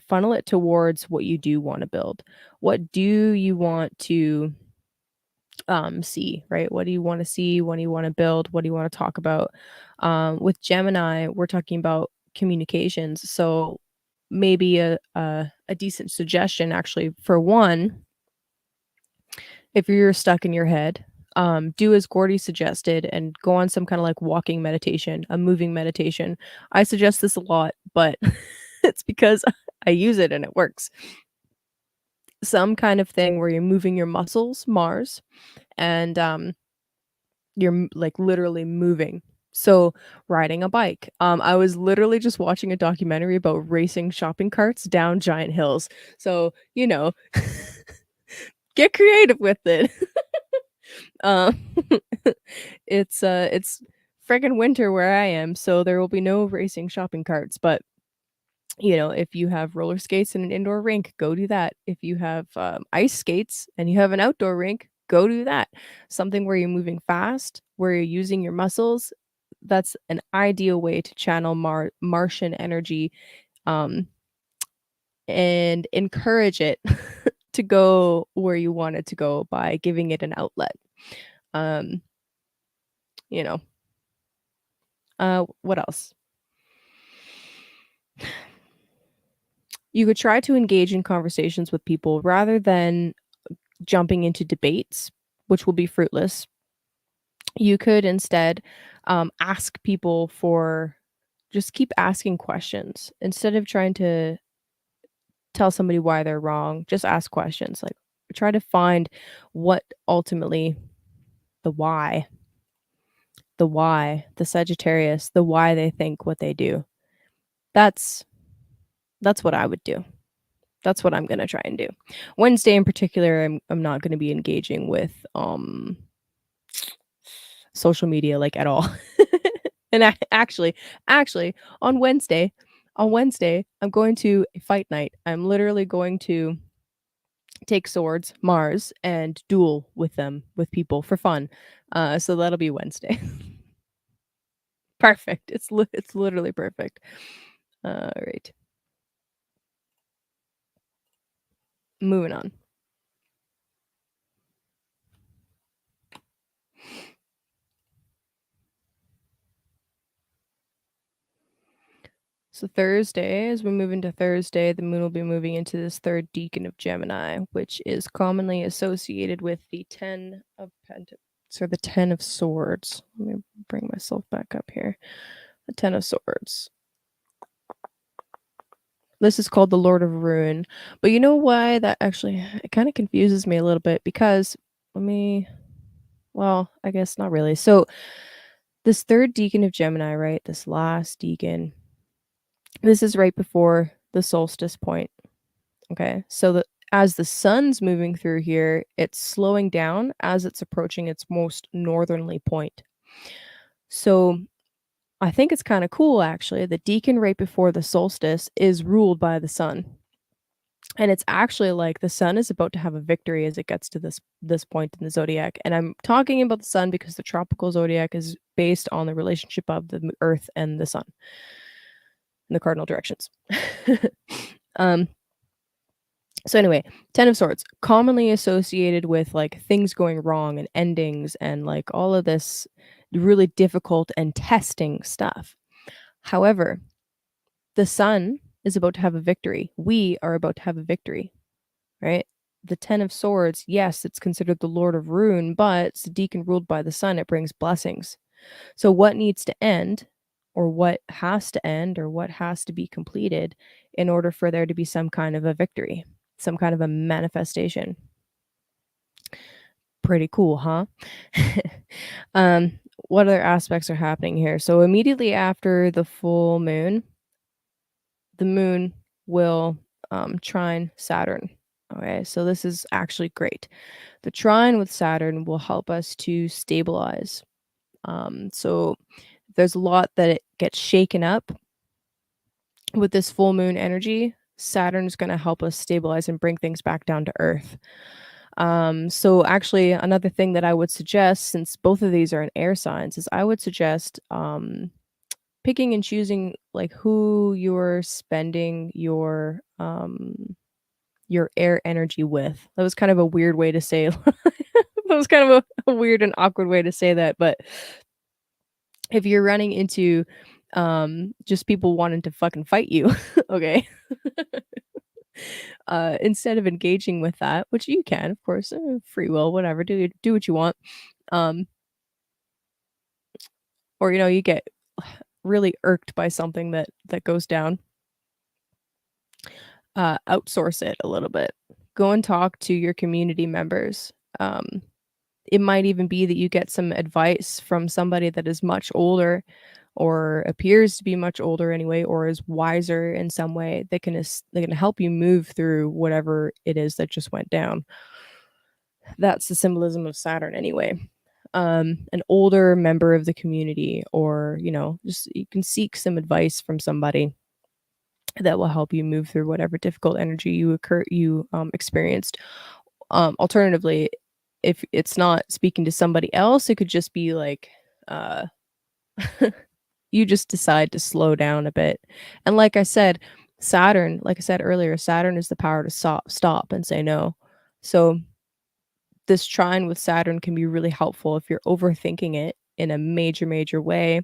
funnel it towards what you do want to build. What do you want to see, right? What do you want to see? What do you want to build? What do you want to talk about? With Gemini, we're talking about communications. So maybe a decent suggestion actually for one, if you're stuck in your head, do as Gordy suggested and go on some kind of like walking meditation, a moving meditation. I suggest this a lot, but it's because I use it and it works. Some kind of thing where you're moving your muscles, Mars, and like literally moving. So riding a bike. I was literally just watching a documentary about racing shopping carts down giant hills. So, get creative with it. Um, it's friggin' winter where I am, so there will be no racing shopping carts, but, if you have roller skates and an indoor rink, go do that. If you have, ice skates and you have an outdoor rink, go do that. Something where you're moving fast, where you're using your muscles, that's an ideal way to channel Martian energy, um, and encourage it to go where you want it to go by giving it an outlet. Um, you know, what else? You could try to engage in conversations with people rather than jumping into debates, which will be fruitless. You could instead ask people for just keep asking questions instead of trying to tell somebody why they're wrong. Just ask questions. Like, try to find what ultimately the why, the Sagittarius, the why they think what they do. That's that's what I would do. That's what I'm gonna try and do. Wednesday in particular, I'm not gonna be engaging with, social media, like, at all. And actually, on Wednesday, I'm going to a fight night. I'm literally going to take swords, Mars, and duel with them, with people for fun. So that'll be Wednesday. Perfect. It's literally perfect. Alright, moving on. So Thursday, as we move into Thursday, the moon will be moving into this third decan of Gemini, which is commonly associated with the 10 of Pentacles, or the 10 of Swords. Let me bring myself back up here. The 10 of Swords. This is called the Lord of Ruin. But you know why that actually, it kind of confuses me a little bit because, well, I guess not really. So this third decan of Gemini, right? This last decan, this is right before the solstice point. Okay. So as the sun's moving through here, it's slowing down as it's approaching its most northerly point. So I think it's kind of cool actually. The decan right before the solstice is ruled by the sun. And it's actually like the sun is about to have a victory as it gets to this point in the zodiac. And I'm talking about the sun because the tropical zodiac is based on the relationship of the earth and the sun in the cardinal directions. um So anyway, 10 of Swords, commonly associated with like things going wrong and endings and like all of this really difficult and testing stuff. However, the sun is about to have a victory. We are about to have a victory, right? The 10 of Swords, yes, it's considered the Lord of Ruin, but it's a deacon ruled by the sun. It brings blessings. So what needs to end, or what has to end, or what has to be completed in order for there to be some kind of a victory, some kind of a manifestation? Pretty cool, huh? What other aspects are happening here? So immediately after the full moon, the moon will trine Saturn. Okay, so this is actually great. The trine with Saturn will help us to stabilize. So there's a lot that it gets shaken up with this full moon energy. Saturn's going to help us stabilize and bring things back down to earth. So actually another thing that I would suggest, since both of these are in air signs, is I would suggest picking and choosing like who you're spending your air energy with. That was kind of a weird way to say that was kind of a weird and awkward way to say that, but if you're running into just people wanting to fucking fight you, okay, instead of engaging with that, which you can, of course, free will, whatever, do what you want, um, or you get really irked by something that goes down, outsource it a little bit. Go and talk to your community members. It might even be that you get some advice from somebody that is much older or appears to be much older anyway, or is wiser in some way. They can help you move through whatever it is that just went down. That's the symbolism of Saturn anyway. An older member of the community, or just you can seek some advice from somebody that will help you move through whatever difficult energy you experienced. Alternatively, if it's not speaking to somebody else, it could just be like uh you just decide to slow down a bit. And like I said, Saturn, like I said earlier, Saturn is the power to stop and say no. So this trine with Saturn can be really helpful if you're overthinking it in a major way.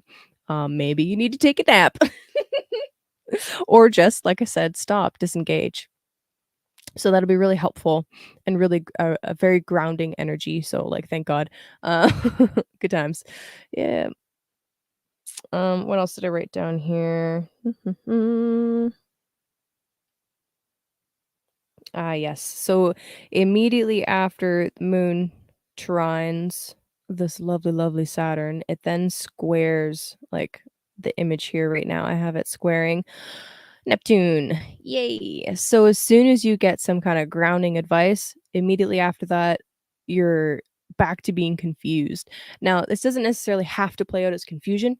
Maybe you need to take a nap. Or just like I said, stop, disengage. So that'll be really helpful and really a very grounding energy. So like, thank God. Uh, good times. Yeah. What else did I write down here? Yes. So immediately after the moon trines this lovely Saturn, it then squares like the image here right now. I have it squaring Neptune. Yay. So as soon as you get some kind of grounding advice, immediately after that, you're back to being confused. Now, this doesn't necessarily have to play out as confusion.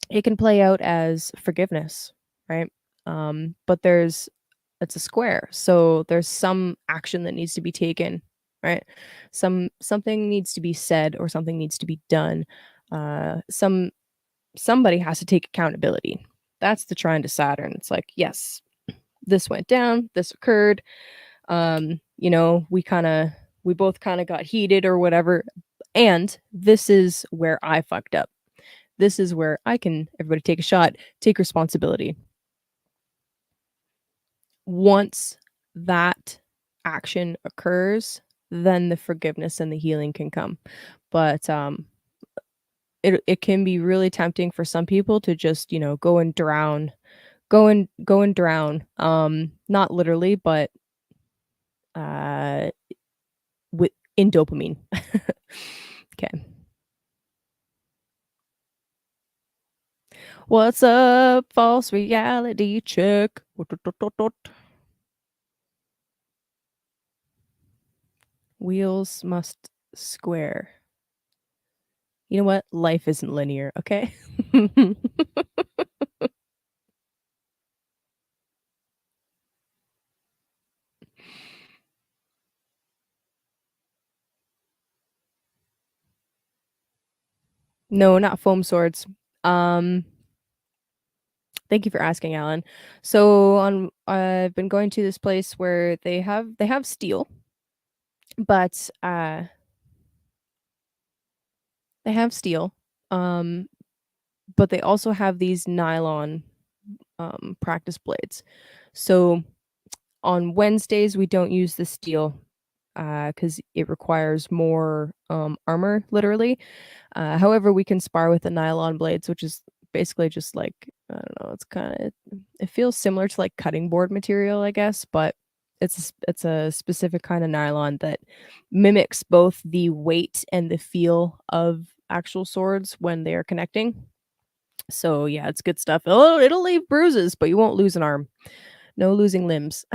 It can play out as forgiveness, right? But it's a square. So there's some action that needs to be taken, right? Something needs to be said or something needs to be done. Somebody has to take accountability. That's the trine to Saturn. It's like, yes, this went down, this occurred. We both kind of got heated or whatever. And this is where I fucked up. This is where everybody take a shot, take responsibility. once that action occurs, then the forgiveness and the healing can come. But, it can be really tempting for some people to just, go and drown, go and drown, not literally, but, uh, with in dopamine. Okay. What's up? False reality check. Wheels must square. You know what? Life isn't linear, okay? No, not foam swords. Um, Thank you for asking, Alan. So I've been going to this place where they have steel, but they have steel, um, but they also have these nylon practice blades. So on Wednesdays we don't use the steel because it requires more armor, literally. However, we can spar with the nylon blades, which is basically just like, I don't know, it feels similar to like cutting board material, I guess, but it's a specific kind of nylon that mimics both the weight and the feel of actual swords when they are connecting. So yeah, it's good stuff. It'll leave bruises, but you won't lose an arm. No losing limbs.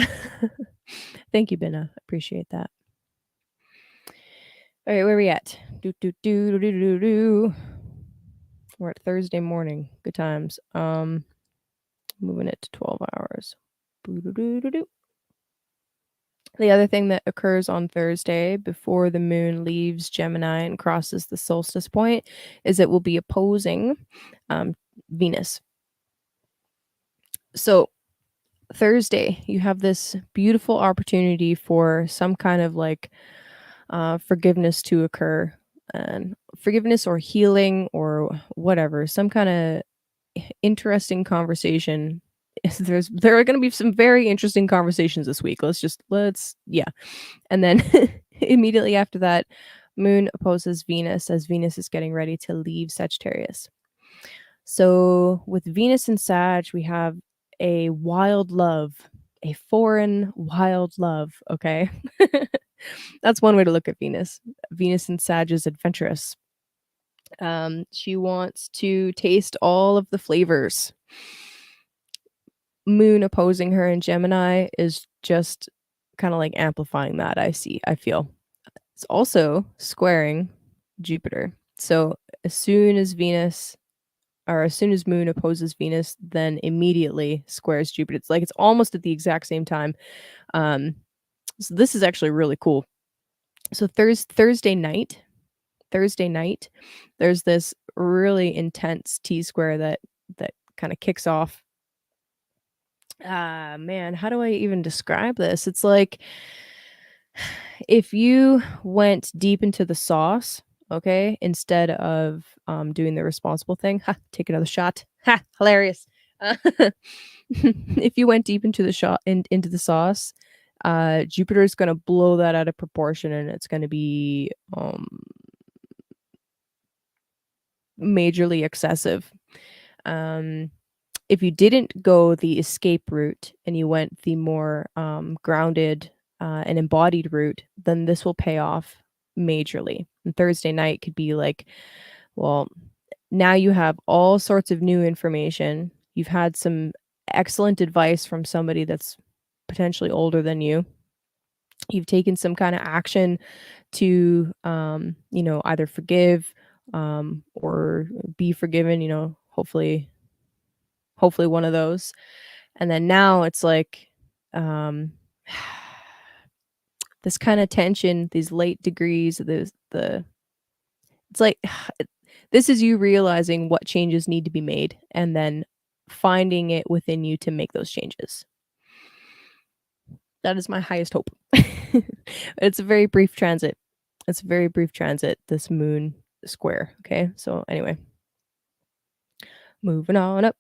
Thank you, Binna. Appreciate that. All right, where we at? Do do do do do do do. We're at Thursday morning. Good times. Moving it to 12 hours. Boo-doo-doo-doo-doo. The other thing that occurs on Thursday before the moon leaves Gemini and crosses the solstice point is it will be opposing um, Venus. So Thursday, you have this beautiful opportunity for some kind of like forgiveness to occur, and forgiveness or healing or whatever, some kind of interesting conversation. There are going to be some very interesting conversations this week. Let's yeah. And then immediately after that, Moon opposes Venus as Venus is getting ready to leave Sagittarius. So with Venus and Sag, we have a wild love, a foreign wild love, okay? That's one way to look at Venus. Venus and Sag is adventurous. She wants to taste all of the flavors. Moon opposing her in Gemini is just kind of like amplifying that. I feel. It's also squaring Jupiter. So as soon as Venus or as soon as Moon opposes Venus, then immediately squares Jupiter. It's like it's almost at the exact same time. Um, so this is actually really cool. So Thursday night, there's this really intense T square that kind of kicks off. Ah, man, how do I even describe this? It's like if you went deep into the sauce, okay, instead of doing the responsible thing. Ha, take another shot. Ha, hilarious. Uh, if you went deep into the into the sauce, Jupiter is going to blow that out of proportion, and it's going to be majorly excessive. Um, if you didn't go the escape route and you went the more grounded and embodied route, then this will pay off majorly. And Thursday night could be like, well, now you have all sorts of new information. You've had some excellent advice from somebody that's potentially older than you. You've taken some kind of action to, either forgive or be forgiven. Hopefully one of those. And then now it's like um this kind of tension, these late degrees, the it's like this is you realizing what changes need to be made and then finding it within you to make those changes. That is my highest hope. It's a very brief transit. It's a very brief transit, this moon square. Okay. So anyway, moving on up.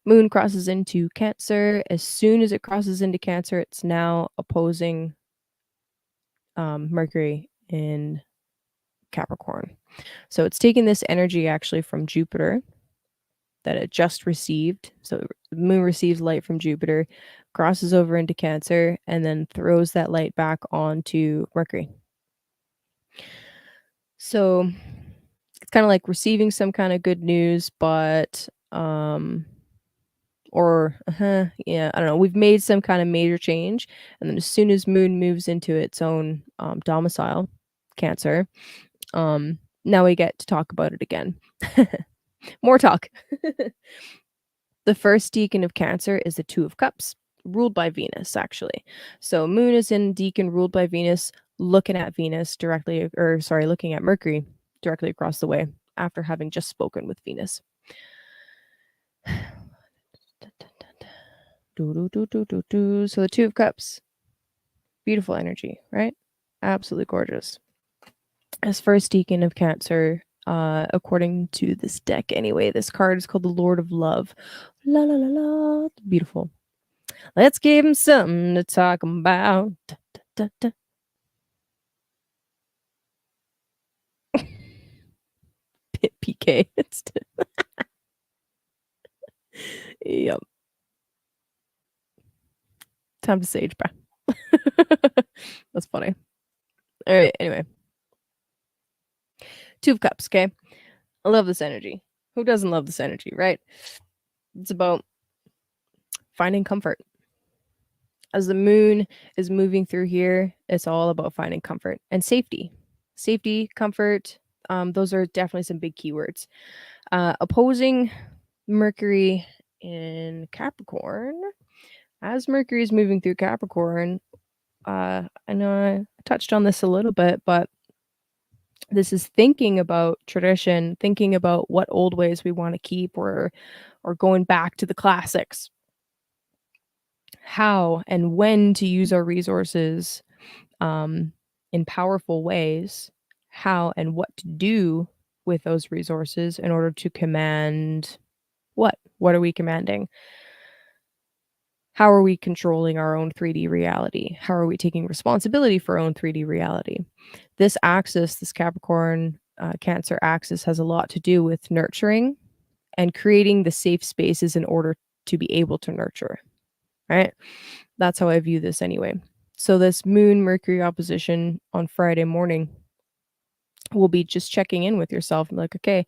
Moon crosses into Cancer. As soon as it crosses into Cancer, it's now opposing Mercury in Capricorn. So it's taking this energy actually from Jupiter that it just received. So the moon receives light from Jupiter, crosses over into Cancer, and then throws that light back onto Mercury. So it's kind of like receiving some kind of good news, but yeah, I don't know. We've made some kind of major change, and then as soon as Moon moves into its own domicile, Cancer, now we get to talk about it again. More talk. The first deacon of Cancer is the Two of Cups, ruled by Venus, actually. So Moon is in deacon ruled by Venus, looking at Venus directly, or sorry, looking at Mercury directly across the way after having just spoken with Venus. So the Two of Cups, beautiful energy, right? Absolutely gorgeous. As first deacon of Cancer, according to this deck anyway, this card is called the Lord of Love. La la la la. Beautiful. Let's give him something to talk about. Da, da, da, da. PK. Yep. Time to sage, bruh. That's funny. All right. Anyway, Two of Cups. Okay. I love this energy. Who doesn't love this energy, right? It's about finding comfort. As the moon is moving through here, it's all about finding comfort and safety. Safety, comfort, those are definitely some big keywords. Opposing Mercury in Capricorn, as Mercury is moving through Capricorn, I know I touched on this a little bit, but this is thinking about tradition, thinking about what old ways we want to keep or going back to the classics. How and when to use our resources in powerful ways, how and what to do with those resources in order to command what? What are we commanding? How are we controlling our own 3D reality? How are we taking responsibility for our own 3D reality? This axis, this Capricorn Cancer axis, has a lot to do with nurturing and creating the safe spaces in order to be able to nurture, right? That's how I view this anyway. So, this Moon Mercury opposition on Friday morning will be just checking in with yourself and like, okay,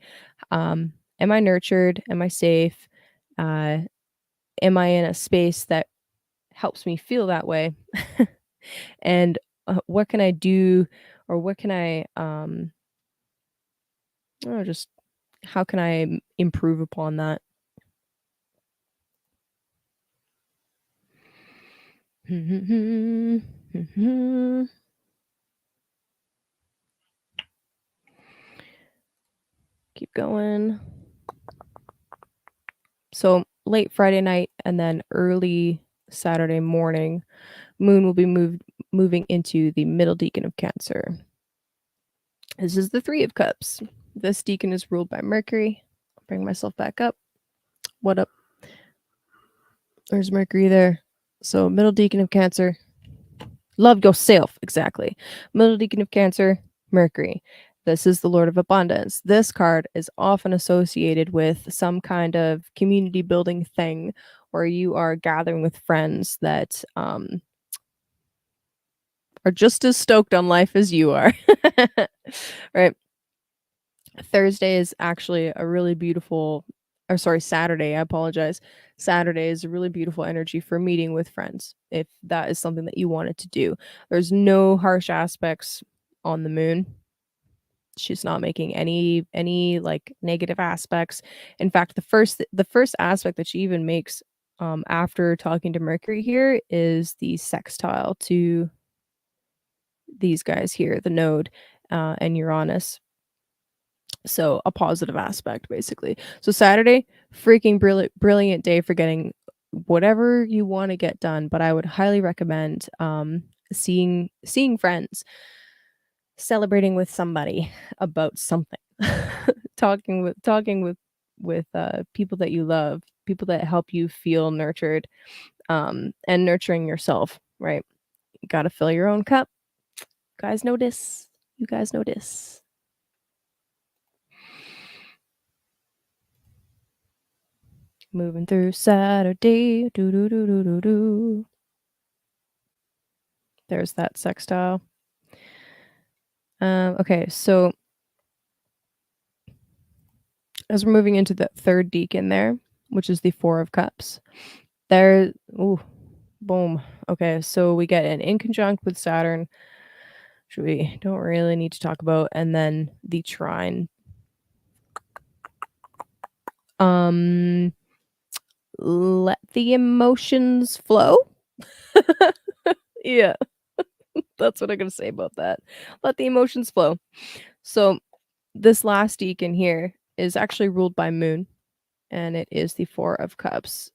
am I nurtured? Am I safe? Am I in a space that helps me feel that way? And what can I do, or what can I, just how can I improve upon that? Keep going. So late Friday night and then early Saturday morning, Moon will be moving into the middle decan of Cancer. This is the Three of Cups. This decan is ruled by Mercury. I'll bring myself back up. What up? There's Mercury there. So middle decan of Cancer. Love yourself, exactly. Middle decan of Cancer, Mercury. This is the Lord of Abundance. This card is often associated with some kind of community building thing where you are gathering with friends that are just as stoked on life as you are. Right. Thursday is actually a really beautiful, or sorry, Saturday, I apologize. Saturday is a really beautiful energy for meeting with friends if that is something that you wanted to do. There's no harsh aspects on the moon. She's not making any like negative aspects. In fact, the first aspect that she even makes after talking to Mercury here is the sextile to these guys here, the node and Uranus. So a positive aspect, basically. So Saturday, freaking brilliant day for getting whatever you want to get done. But I would highly recommend seeing friends, celebrating with somebody about something, talking with people that you love. people that help you feel nurtured, and nurturing yourself, right? You gotta fill your own cup. Guys notice. You guys notice. Moving through Saturday. Do do do do do do. There's that sextile. Okay, so as we're moving into the third deacon there, which is the Four of Cups, there, ooh, boom. Okay, so we get an in conjunct with Saturn, which we don't really need to talk about, and then the trine. Um, let the emotions flow. Yeah, that's what I'm gonna say about that. Let the emotions flow. So this last deacon here is actually ruled by Moon, and it is the Four of Cups.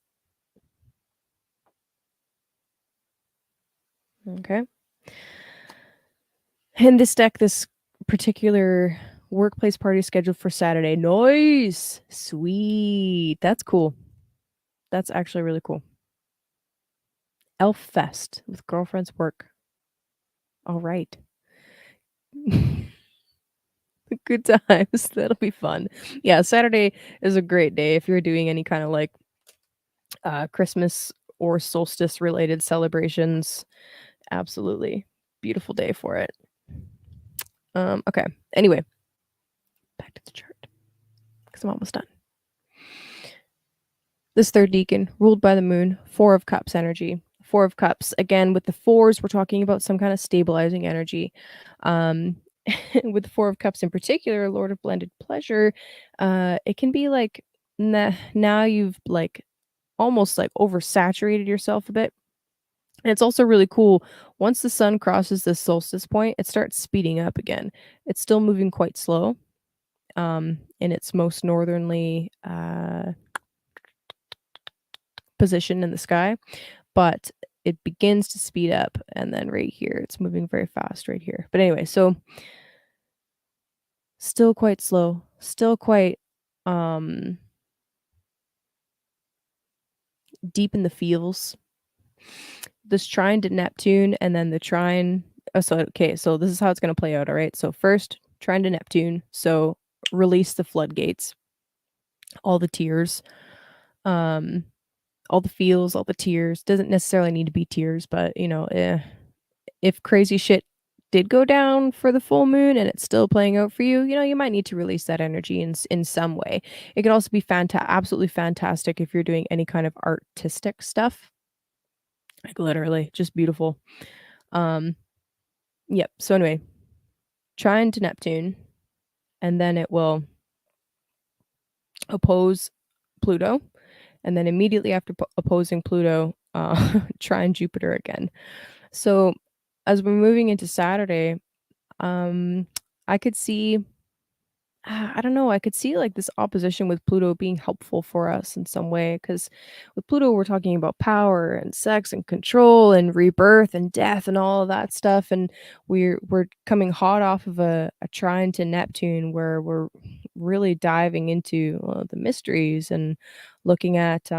Okay. In this deck, this particular workplace party scheduled for Saturday. Nice. Sweet. That's cool. That's actually really cool. Elf Fest with girlfriends work. All right. Good times. That'll be fun. Yeah, Saturday is a great day if you're doing any kind of like Christmas or solstice related celebrations. Absolutely. Beautiful day for it. Okay. Anyway, back to the chart because I'm almost done. This third deacon, ruled by the moon, Four of Cups energy. Four of Cups, again, with the fours, we're talking about some kind of stabilizing energy. Um, with the Four of Cups in particular, Lord of Blended Pleasure, it can be like now you've like almost like oversaturated yourself a bit. And it's also really cool. Once the sun crosses the solstice point, it starts speeding up again. It's still moving quite slow in its most northernly position in the sky, but it begins to speed up, and then right here, it's moving very fast right here. But anyway, so still quite slow, still quite um deep in the feels. This trine to Neptune and then the trine. Oh, so okay, so this is how it's gonna play out, all right? So first, trine to Neptune, so release the floodgates, all the tears, um, all the feels, all the tears. Doesn't necessarily need to be tears, but if crazy shit did go down for the full moon and it's still playing out for you, you might need to release that energy in some way. It could also be absolutely fantastic if you're doing any kind of artistic stuff. Like literally just beautiful. Um yep. So anyway, trine to Neptune and then it will oppose Pluto and then immediately after opposing Pluto, trine Jupiter again. So as we're moving into Saturday, I could see I don't know, I could see, like, this opposition with Pluto being helpful for us in some way. Because with Pluto, we're talking about power and sex and control and rebirth and death and all of that stuff, and we're coming hot off of a trine to Neptune where we're really diving into, the mysteries and looking at,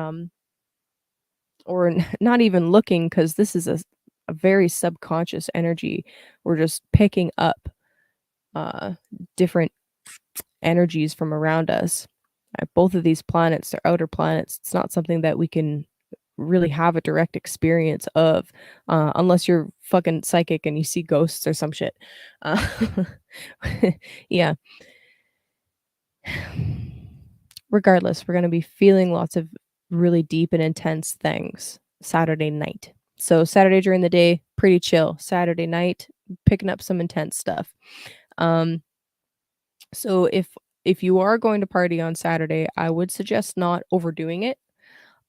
or not even looking, because this is a very subconscious energy. We're just picking up, uh, different energies from around us. Both of these planets, they're outer planets. It's not something that we can really have a direct experience of, unless you're fucking psychic and you see ghosts or some shit. Uh, yeah. Regardless, we're going to be feeling lots of really deep and intense things Saturday night. So, Saturday during the day, pretty chill. Saturday night, picking up some intense stuff. Um, So if you are going to party on Saturday, I would suggest not overdoing it.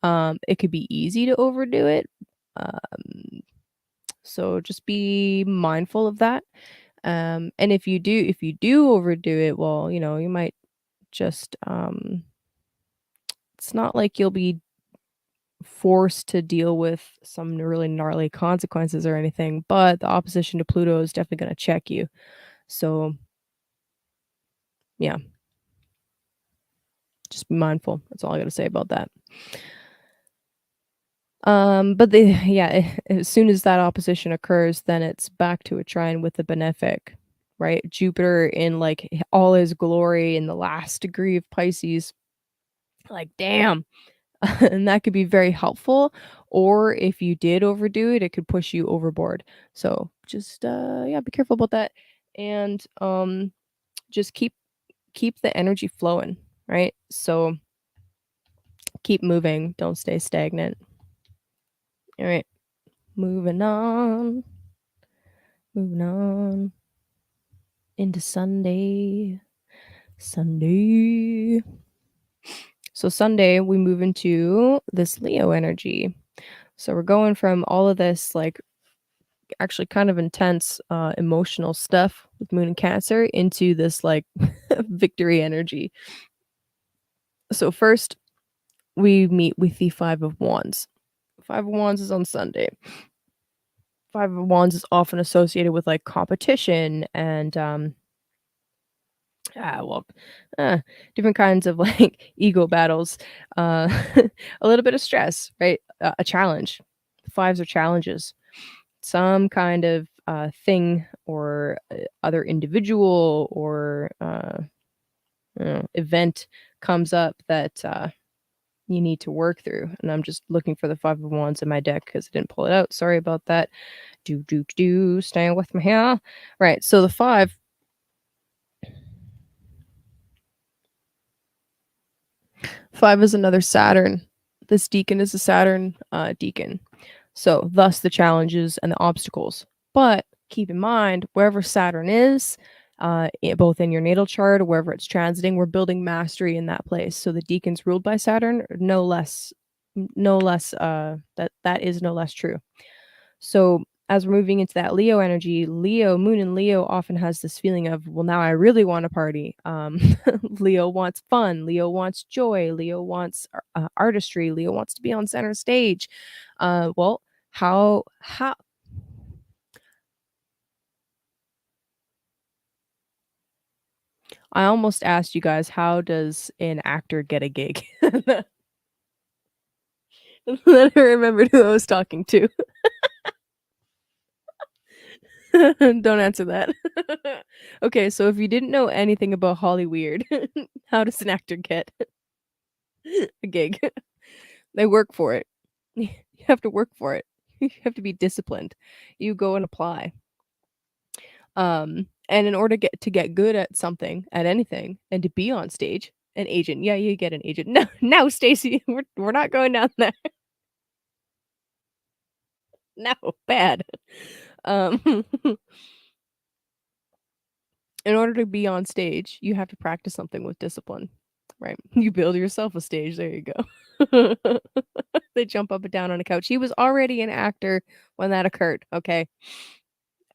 It could be easy to overdo it. Um, so just be mindful of that. And if you do overdo it, well, you might just it's not like you'll be forced to deal with some really gnarly consequences or anything, but the opposition to Pluto is definitely going to check you. So, yeah, just be mindful. That's all I gotta say about that. But yeah, as soon as that opposition occurs, then it's back to a trine with the benefic, right? Jupiter in like all his glory in the last degree of Pisces. Like, damn. And that could be very helpful. Or if you did overdo it, it could push you overboard. So just yeah, be careful about that. And just keep the energy flowing, right? So keep moving, don't stay stagnant. All right, moving on. Moving on into Sunday. Sunday. So Sunday we move into this Leo energy. So we're going from all of this like actually kind of intense emotional stuff with Moon and Cancer into this like victory energy. So first we meet with the 5 of Wands. 5 of Wands is on Sunday. 5 of Wands is often associated with like competition and well, uh, different kinds of like ego battles, uh, a little bit of stress, right? A challenge. Fives are challenges. Some kind of thing or other individual or event comes up that you need to work through. And I'm just looking for the 5 of Wands in my deck because I didn't pull it out. Sorry about that. Staying with me here. Right. So the 5 is another Saturn. This deacon is a Saturn deacon. So, thus the challenges and the obstacles. But keep in mind, wherever Saturn is, both in your natal chart or wherever it's transiting, we're building mastery in that place. So the deacons ruled by Saturn, no less, that is no less true. So as we're moving into that Leo energy, Moon in Leo often has this feeling of, well, now I really want to party. Leo wants fun. Leo wants joy. Leo wants artistry. Leo wants to be on center stage. Well, how I almost asked you guys, how does an actor get a gig? Then I remembered who I was talking to. Don't answer that. Okay, so if you didn't know anything about Hollyweird, how does an actor get a gig? They work for it. You have to work for it. You have to be disciplined. You go and apply. And in order to get good at something, at anything, and to be on stage, an agent. Yeah, you get an agent. No, no, Stacy, we're not going down there. No, bad. Um, in order to be on stage, you have to practice something with discipline, right? You build yourself a stage. There you go. They jump up and down on a couch. He was already an actor when that occurred. Okay.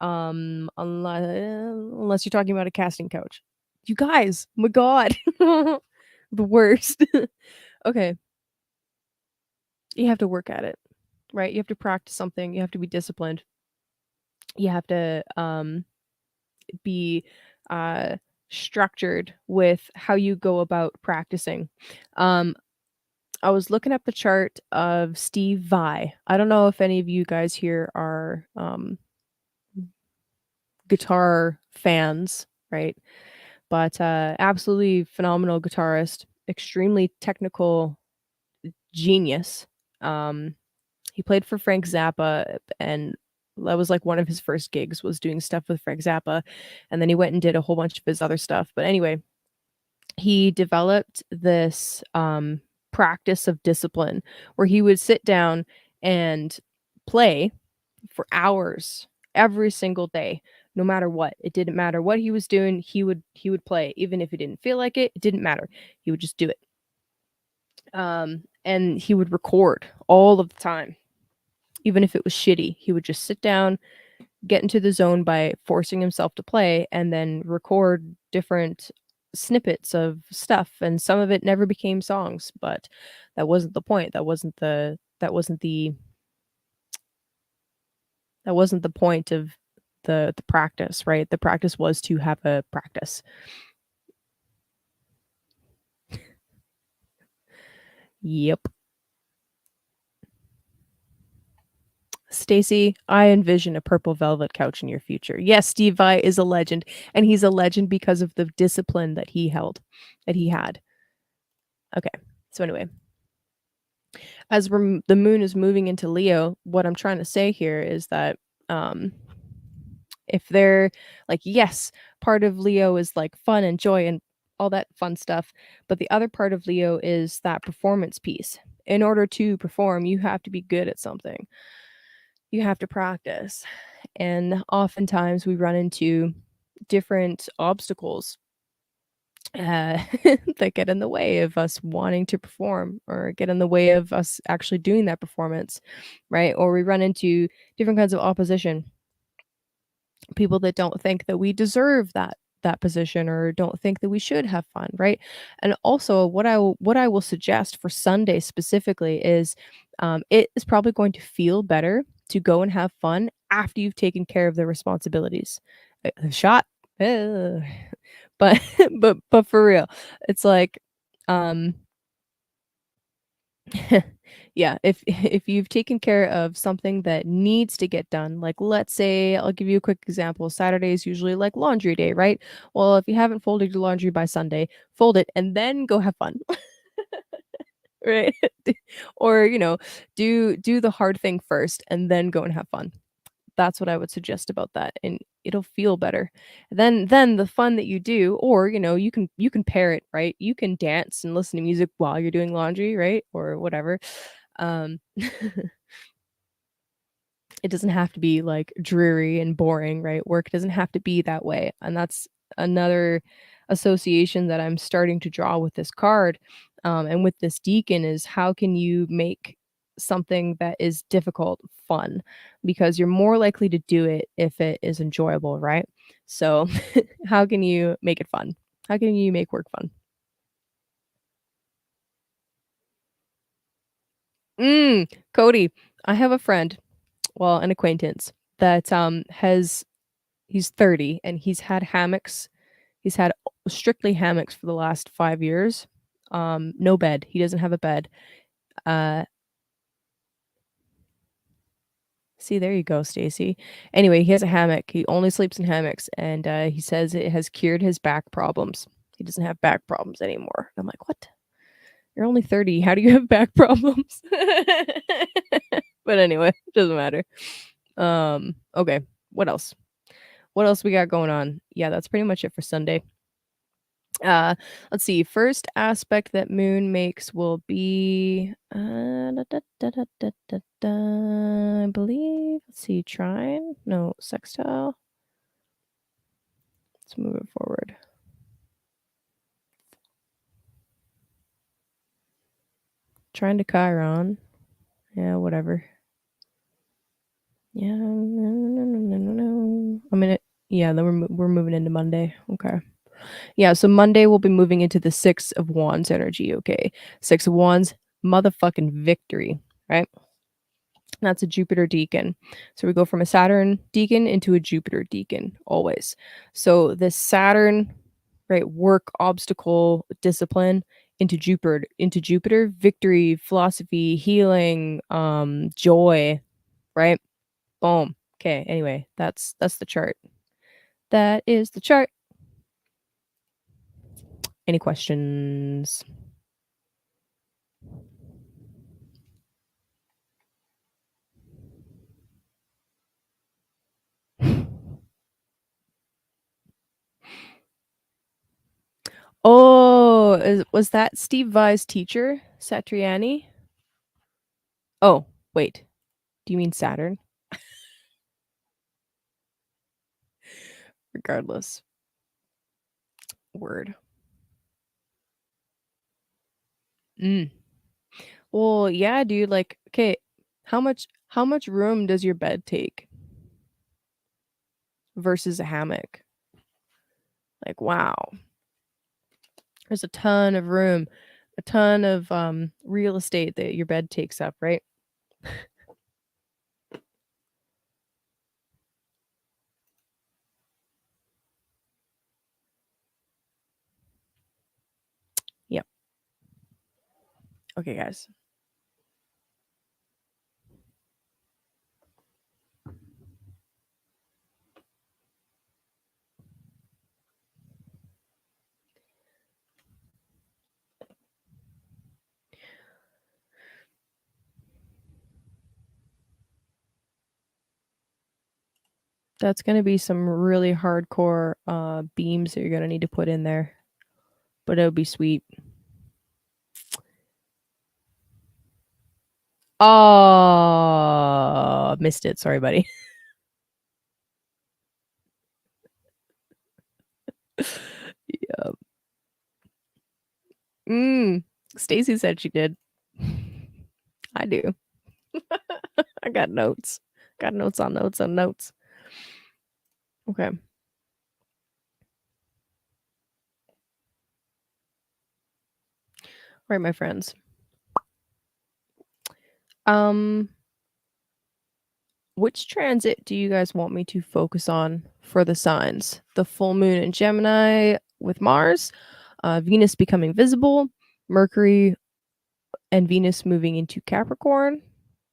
Unless you're talking about a casting couch. You guys, my God, the worst. Okay, you have to work at it, right? You have to practice something. You have to be disciplined. You have to be uh structured with how you go about practicing. Um I was looking up the chart of Steve Vai. I don't know if any of you guys here are guitar fans, right? But absolutely phenomenal guitarist, extremely technical genius. Um he played for Frank Zappa, and that was like one of his first gigs was doing stuff with Frank Zappa, and then he went and did a whole bunch of his other stuff. But anyway, he developed this practice of discipline where he would sit down and play for hours every single day, no matter what. It didn't matter what he was doing, he would play even if he didn't feel like it. It didn't matter. He would just do it. And he would record all of the time. Even if it was shitty, he would just sit down, get into the zone by forcing himself to play, and then record different snippets of stuff. And some of it never became songs, but that wasn't the point. That wasn't the point of the practice, right? The practice was to have a practice. Yep. Stacy, I envision a purple velvet couch in your future. Yes, Steve Vai is a legend, and he's a legend because of the discipline that he held, that he had. Okay. So anyway, as the moon is moving into Leo, what I'm trying to say here is that um if they're like, yes, part of Leo is like fun and joy and all that fun stuff, but the other part of Leo is that performance piece. In order to perform, you have to be good at something. You have to practice. And oftentimes we run into different obstacles that get in the way of us wanting to perform or get in the way of us actually doing that performance, right? Or we run into different kinds of opposition, people that don't think that we deserve that position or don't think that we should have fun, right? And also what I will suggest for Sunday specifically is it is probably going to feel better to go and have fun after you've taken care of the responsibilities. Shot. Ugh. But but for real, it's like um yeah, if you've taken care of something that needs to get done, like let's say, I'll give you a quick example. Saturday is usually like laundry day, right? Well, if you haven't folded your laundry by Sunday, fold it and then go have fun, right? Or, do the hard thing first and then go and have fun. That's what I would suggest about that, and it'll feel better. Then the fun that you do, or, you can pair it, right? You can dance and listen to music while you're doing laundry, right? Or whatever. Um, it doesn't have to be, like, dreary and boring, right? Work doesn't have to be that way, and that's another association that I'm starting to draw with this card, and with this deacon is how can you make something that is difficult fun? Because you're more likely to do it if it is enjoyable, right? So, how can you make it fun? How can you make work fun? Cody, I have a friend, well, an acquaintance that, has he's 30 and he's had hammocks. He's had strictly hammocks for the last 5 years. No bed. He doesn't have a bed. Uh, See, there you go, Stacy. Anyway, he has a hammock. He only sleeps in hammocks, and, he says it has cured his back problems. He doesn't have back problems anymore. I'm like, "What? You're only 30. How do you have back problems?" But anyway, doesn't matter. Okay, what else? What else we got going on? Yeah, that's pretty much it for Sunday. Uh, let's see. First aspect that moon makes will be I believe. Let's see, trine. No, sextile. Let's move it forward. Trine to Chiron. Yeah, whatever. Yeah, no. I mean, yeah. Then we're moving into Monday. Okay. Yeah, so Monday we'll be moving into the 6 of Wands energy, okay? 6 of Wands, motherfucking victory, right? That's a Jupiter deacon. So we go from a Saturn deacon into a Jupiter deacon always. So this Saturn, right, work, obstacle, discipline into Jupiter, victory, philosophy, healing, joy, right? Boom. Okay, anyway, that's the chart. That is the chart. Any questions? Oh, was that Steve Vai's teacher, Satriani? Oh, wait. Do you mean Saturn? Regardless. Word. Mm. Well, yeah, dude, like, okay, how much room does your bed take versus a hammock? Like, wow. There's a ton of room, a ton of real estate that your bed takes up, right? Yep. Okay, guys. That's gonna be some really hardcore beams that you're gonna need to put in there. But it would be sweet. Oh, missed it. Sorry, buddy. Yep. Stacy said she did. I do. I got notes. Got notes on notes on notes. Okay. All right, my friends. Which transit do you guys want me to focus on for the signs? The full moon in Gemini with Mars, Venus becoming visible, Mercury and Venus moving into Capricorn,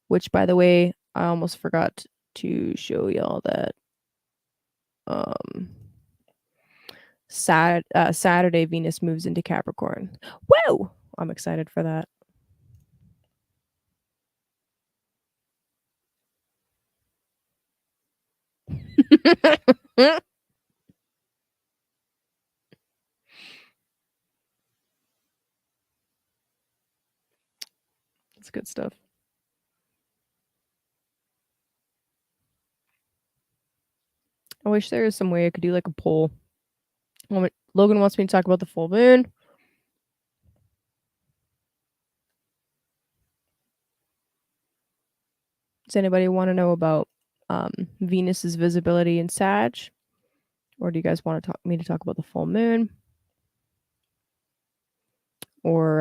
which, by the way, I almost forgot to show y'all that Saturday Venus moves into Capricorn. Whoa! I'm excited for that. That's good stuff. I wish there was some way I could do like a poll. Logan wants me to talk about the full moon. Does anybody want to know about Venus's visibility in Sag? Or do you guys want me to talk about the full moon? Or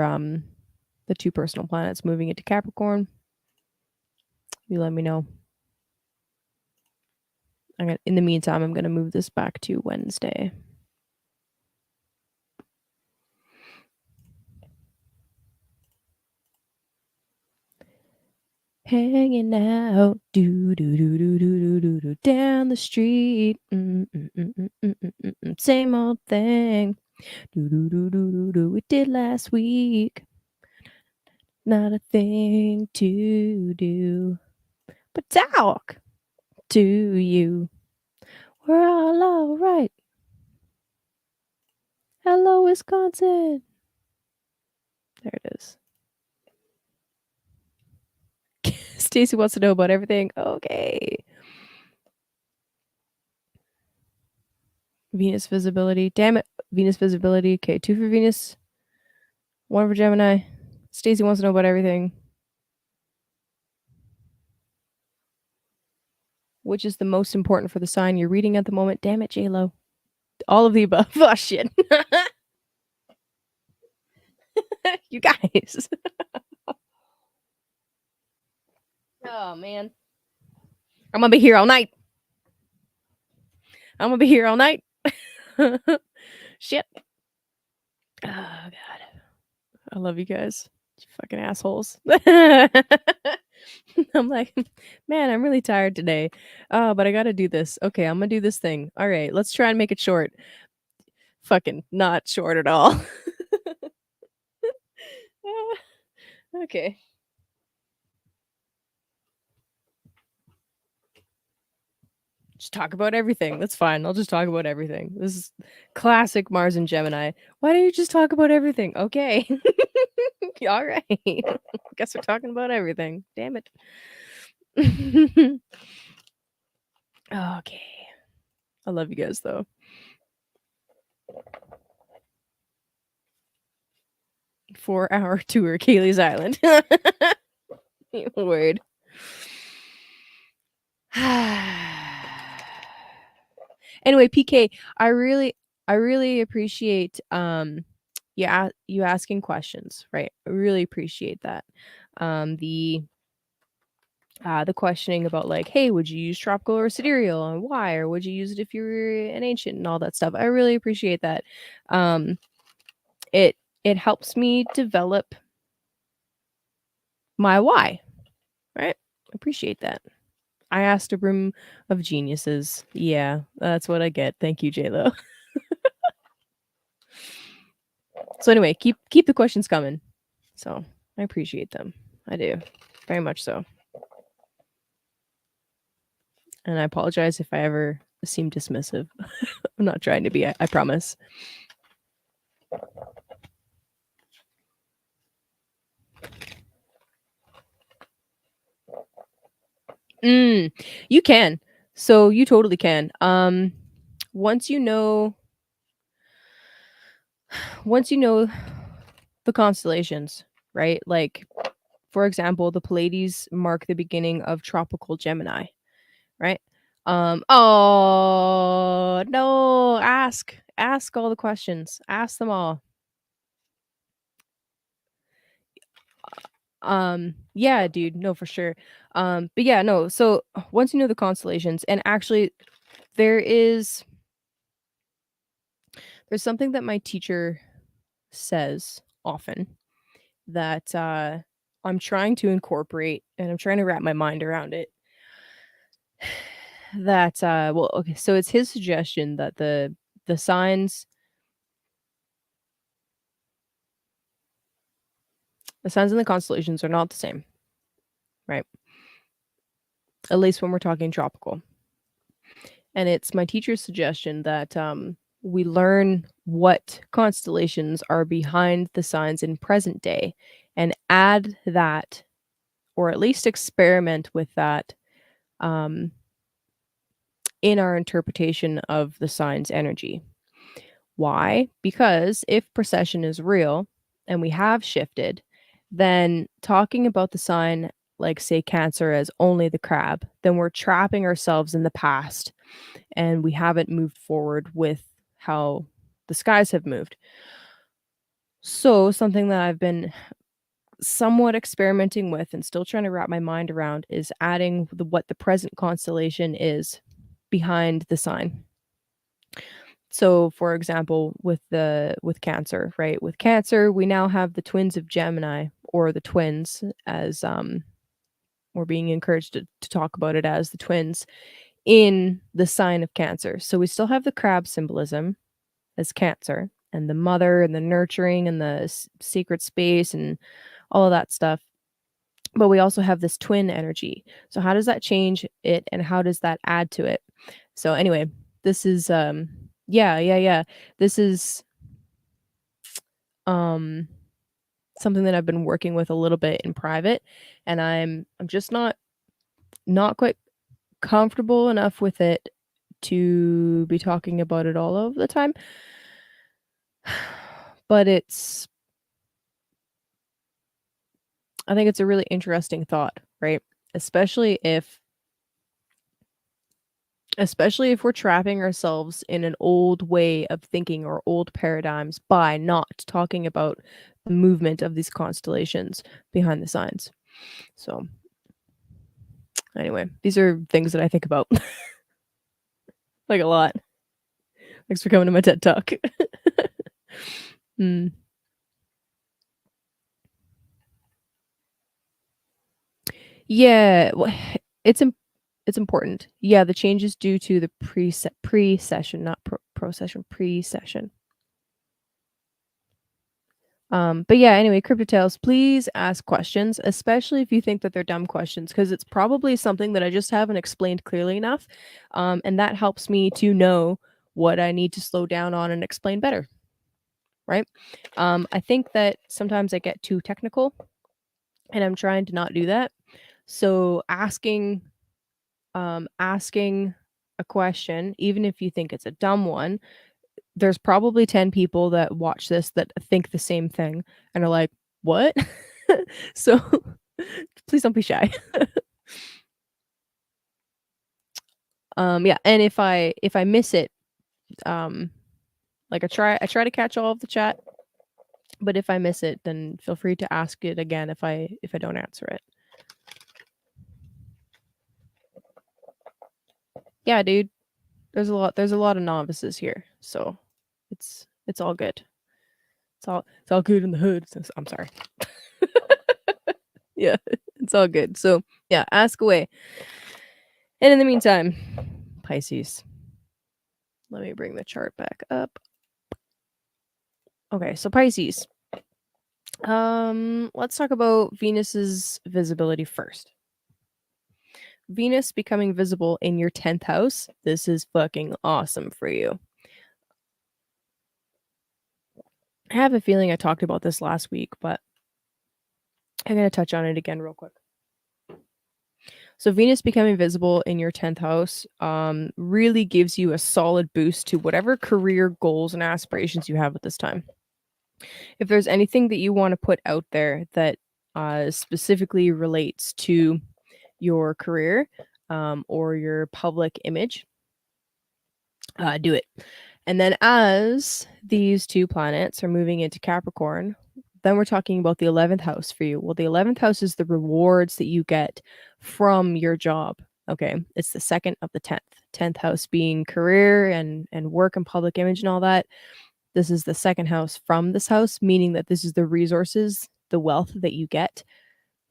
the two personal planets moving into Capricorn? You let me know. In the meantime, I'm going to move this back to Wednesday. Hanging out, do do do do do do do down the street, same old thing, do do do do do do we did last week. Not a thing to do, but talk to you. We're all right. Hello, Wisconsin. There it is. Stacy wants to know about everything. Okay. Venus visibility. Damn it. Venus visibility. Okay, 2 for Venus, 1 for Gemini. Stacy wants to know about everything. Which is the most important for the sign you're reading at the moment? Damn it, J-Lo. All of the above. Oh, shit. You guys. Oh, man. I'm going to be here all night. Shit. Oh, God. I love you guys. You fucking assholes. I'm like, man, I'm really tired today. But I gotta do this. Okay, I'm gonna do this thing. All right, let's try and make it short. Fucking not short at all. Okay. Just talk about everything. That's fine. I'll just talk about everything. This is classic Mars and Gemini. Why don't you just talk about everything? Okay. All right. Guess we're talking about everything. Damn it. Okay. I love you guys though. Four-hour tour, Kaylee's Island. Word. Anyway, PK, I really appreciate you asking questions, right? I really appreciate that. The questioning about like, hey, would you use tropical or sidereal and why, or would you use it if you were an ancient and all that stuff. I really appreciate that. It helps me develop my why, right? Appreciate that. I asked a room of geniuses. Yeah, that's what I get. Thank you, JLo. So anyway, keep the questions coming. So I appreciate them. I do. Very much so. And I apologize if I ever seem dismissive. I'm not trying to be, I promise. You can. So you totally can. Once you know once you know the constellations, right? Like for example, the Pleiades mark the beginning of tropical Gemini, right? Oh no, ask all the questions. Ask them all. Yeah, dude, no, for sure. But yeah, no, so once you know the constellations, and actually there is there's something that my teacher says often that I'm trying to incorporate and I'm trying to wrap my mind around it. That well, okay, so it's his suggestion that the signs the signs in the constellations are not the same, right? At least when we're talking tropical. And it's my teacher's suggestion that we learn what constellations are behind the signs in present day and add that, or at least experiment with that um, in our interpretation of the sign's energy. Why? Because if precession is real and we have shifted, then talking about the sign, like say Cancer, as only the crab, then we're trapping ourselves in the past and we haven't moved forward with how the skies have moved. So, something that I've been somewhat experimenting with and still trying to wrap my mind around is adding what the present constellation is behind the sign. So, for example, with Cancer, right? With Cancer, we now have the twins of Gemini, or the twins, as we're being encouraged to talk about it as the twins in the sign of Cancer. So we still have the crab symbolism as Cancer, and the mother and the nurturing and the secret space and all of that stuff. But we also have this twin energy. So how does that change it and how does that add to it? So anyway, this is yeah. This is um something that I've been working with a little bit in private, and I'm just not quite comfortable enough with it to be talking about it all of the time. But I think it's a really interesting thought, right? Especially if especially if we're trapping ourselves in an old way of thinking or old paradigms by not talking about the movement of these constellations behind the signs. So, anyway, these are things that I think about like a lot. Thanks for coming to my TED Talk. Mm. Yeah, it's it's important. Yeah, the change is due to the pre-session, not pro-session, pre-session. But yeah, anyway, Crypto Tales, please ask questions, especially if you think that they're dumb questions, because it's probably something that I just haven't explained clearly enough. And that helps me to know what I need to slow down on and explain better, right? I think that sometimes I get too technical and I'm trying to not do that. So asking a question, even if you think it's a dumb one, there's probably 10 people that watch this that think the same thing and are like, "What?" So, please don't be shy. Yeah, and if I miss it, um, like I try to catch all of the chat, but if I miss it, then feel free to ask it again if I don't answer it. Yeah, dude, there's a lot of novices here, so it's all good. It's all good in the hood. I'm sorry. Yeah, it's all good. So, yeah, ask away. And in the meantime, Pisces. Let me bring the chart back up. Okay, so Pisces. Let's talk about Venus's visibility first. Venus becoming visible in your 10th house. This is fucking awesome for you. I have a feeling I talked about this last week, but I'm going to touch on it again real quick. So Venus becoming visible in your 10th house really gives you a solid boost to whatever career goals and aspirations you have at this time. If there's anything that you want to put out there that specifically relates to your career or your public image, do it. And then as these two planets are moving into Capricorn, then we're talking about the 11th house for you. Well, the 11th house is the rewards that you get from your job. Okay. It's the second of the 10th. 10th house being career and work and public image and all that. This is the second house from this house, meaning that this is the resources, the wealth that you get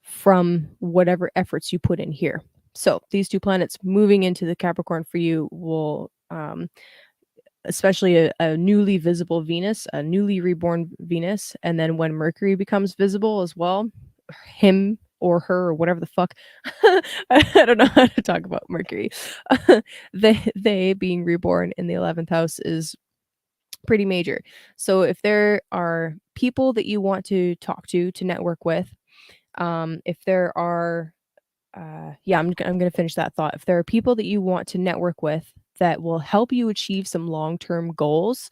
from whatever efforts you put in here. So these two planets moving into the Capricorn for you will especially a newly visible Venus, a newly reborn Venus, and then when Mercury becomes visible as well, him or her or whatever the fuck, I don't know how to talk about Mercury. They being reborn in the 11th house is pretty major. So if there are people that you want to talk to network with, if there are yeah, I'm going to finish that thought. If there are people that you want to network with that will help you achieve some long-term goals,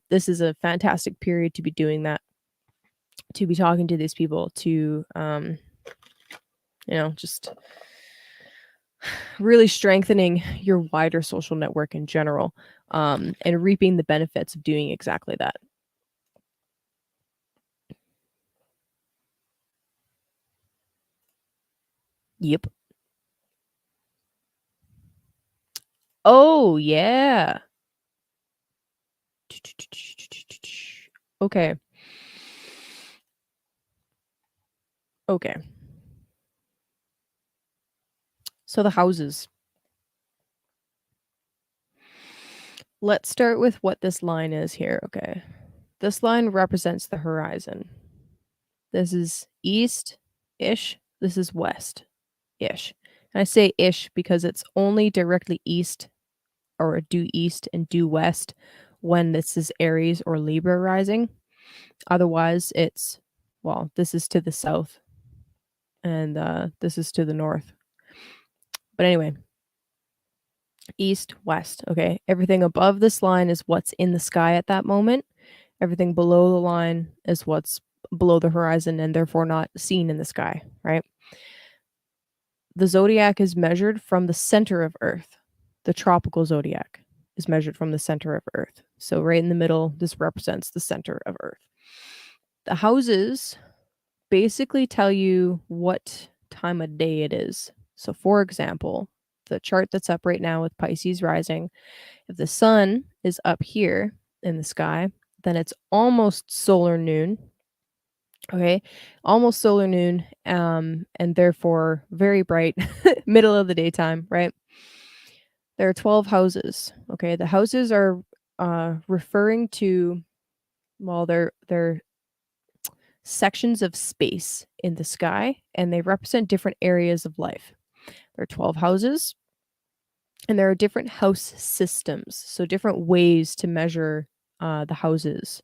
this is a fantastic period to be doing that, to be talking to these people, to just really strengthening your wider social network in general, and reaping the benefits of doing exactly that. Yep. Oh, yeah. Okay. Okay. So the houses. Let's start with what this line is here. Okay. This line represents the horizon. This is east-ish. This is west-ish. And I say ish because it's only directly east or due east and due west when this is Aries or Libra rising. Otherwise, this is to the south and this is to the north. But anyway, east, west. Okay. Everything above this line is what's in the sky at that moment. Everything below the line is what's below the horizon and therefore not seen in the sky, right? The zodiac is measured from the center of Earth. The tropical zodiac is measured from the center of Earth. So right in the middle, this represents the center of Earth. The houses basically tell you what time of day it is. So for example, the chart that's up right now with Pisces rising, if the sun is up here in the sky, then it's almost solar noon. Okay, almost solar noon, and therefore very bright, middle of the daytime, right? There are 12 houses. Okay, the houses are referring to, well, they're sections of space in the sky, and they represent different areas of life. There are 12 houses, and there are different house systems, so different ways to measure the houses.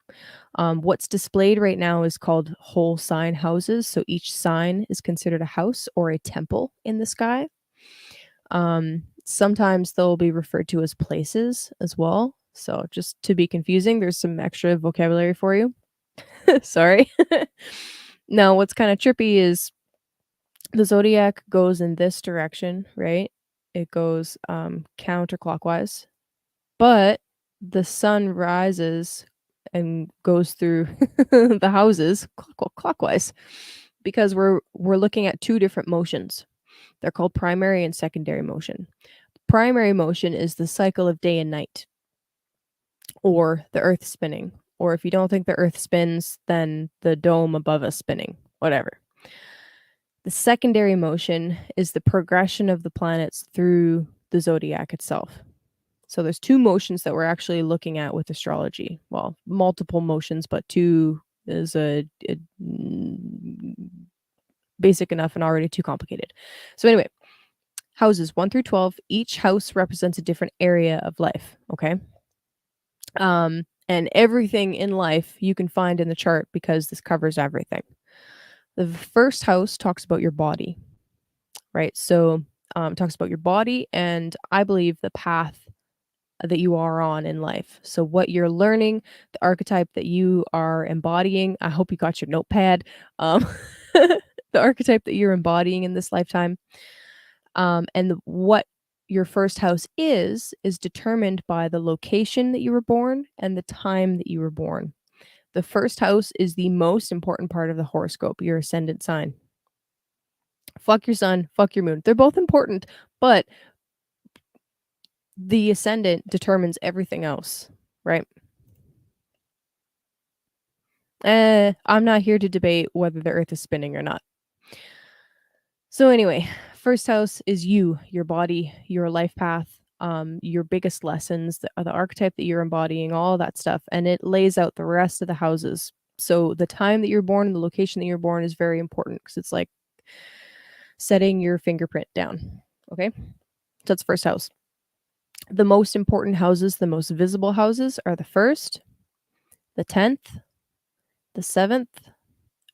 What's displayed right now is called whole sign houses. So each sign is considered a house or a temple in the sky. Sometimes they'll be referred to as places as well. So just to be confusing, there's some extra vocabulary for you. Sorry. Now, what's kind of trippy is the zodiac goes in this direction, right? It goes counterclockwise, but the sun rises and goes through the houses clockwise because we're looking at two different motions. They're called primary and secondary motion. Primary motion is the cycle of day and night, or the earth spinning, or if you don't think the earth spins, then the dome above us spinning, whatever. The secondary motion is the progression of the planets through the zodiac itself. So there's two motions that we're actually looking at with astrology. Well, multiple motions, but two is basic enough and already too complicated. So anyway, houses 1 through 12, each house represents a different area of life, okay? And everything in life you can find in the chart because this covers everything. The first house talks about your body, right? So talks about your body and I believe the path that you are on in life. So what you're learning, the archetype that you are embodying. I hope you got your notepad. The archetype that you're embodying in this lifetime, and what your first house is determined by the location that you were born and the time that you were born. The first house is the most important part of the horoscope, your ascendant sign. Fuck your sun, fuck your moon. They're both important, but the ascendant determines everything else, right? I'm not here to debate whether the earth is spinning or not. So anyway, first house is you, your body, your life path, your biggest lessons, the archetype that you're embodying, all that stuff, and it lays out the rest of the houses. So the time that you're born and the location that you're born is very important because it's like setting your fingerprint down. Okay, so that's first house. The most important houses, the most visible houses, are the first, the 10th, the 7th,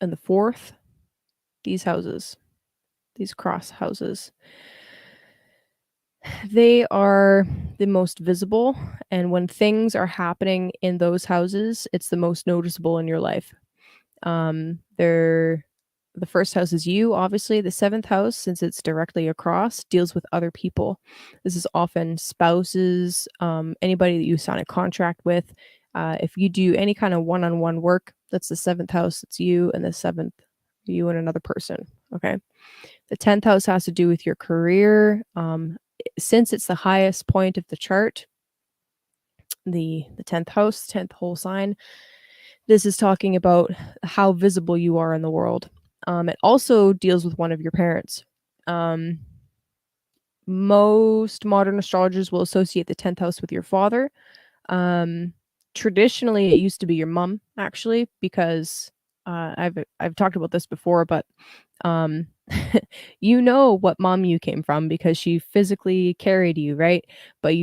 and the 4th. These houses, these cross houses. They are the most visible, and when things are happening in those houses, it's the most noticeable in your life. They're the first house is you, obviously. The seventh house, since it's directly across, deals with other people. This is often spouses, anybody that you sign a contract with. If you do any kind of one-on-one work, that's the seventh house. It's you, and the seventh, you and another person. Okay. The 10th house has to do with your career. Since it's the highest point of the chart, the 10th house, 10th whole sign, this is talking about how visible you are in the world. It also deals with one of your parents. Most modern astrologers will associate the 10th house with your father. Traditionally, it used to be your mom, actually, because I've talked about this before, but um, you know what mom you came from because she physically carried you, right? But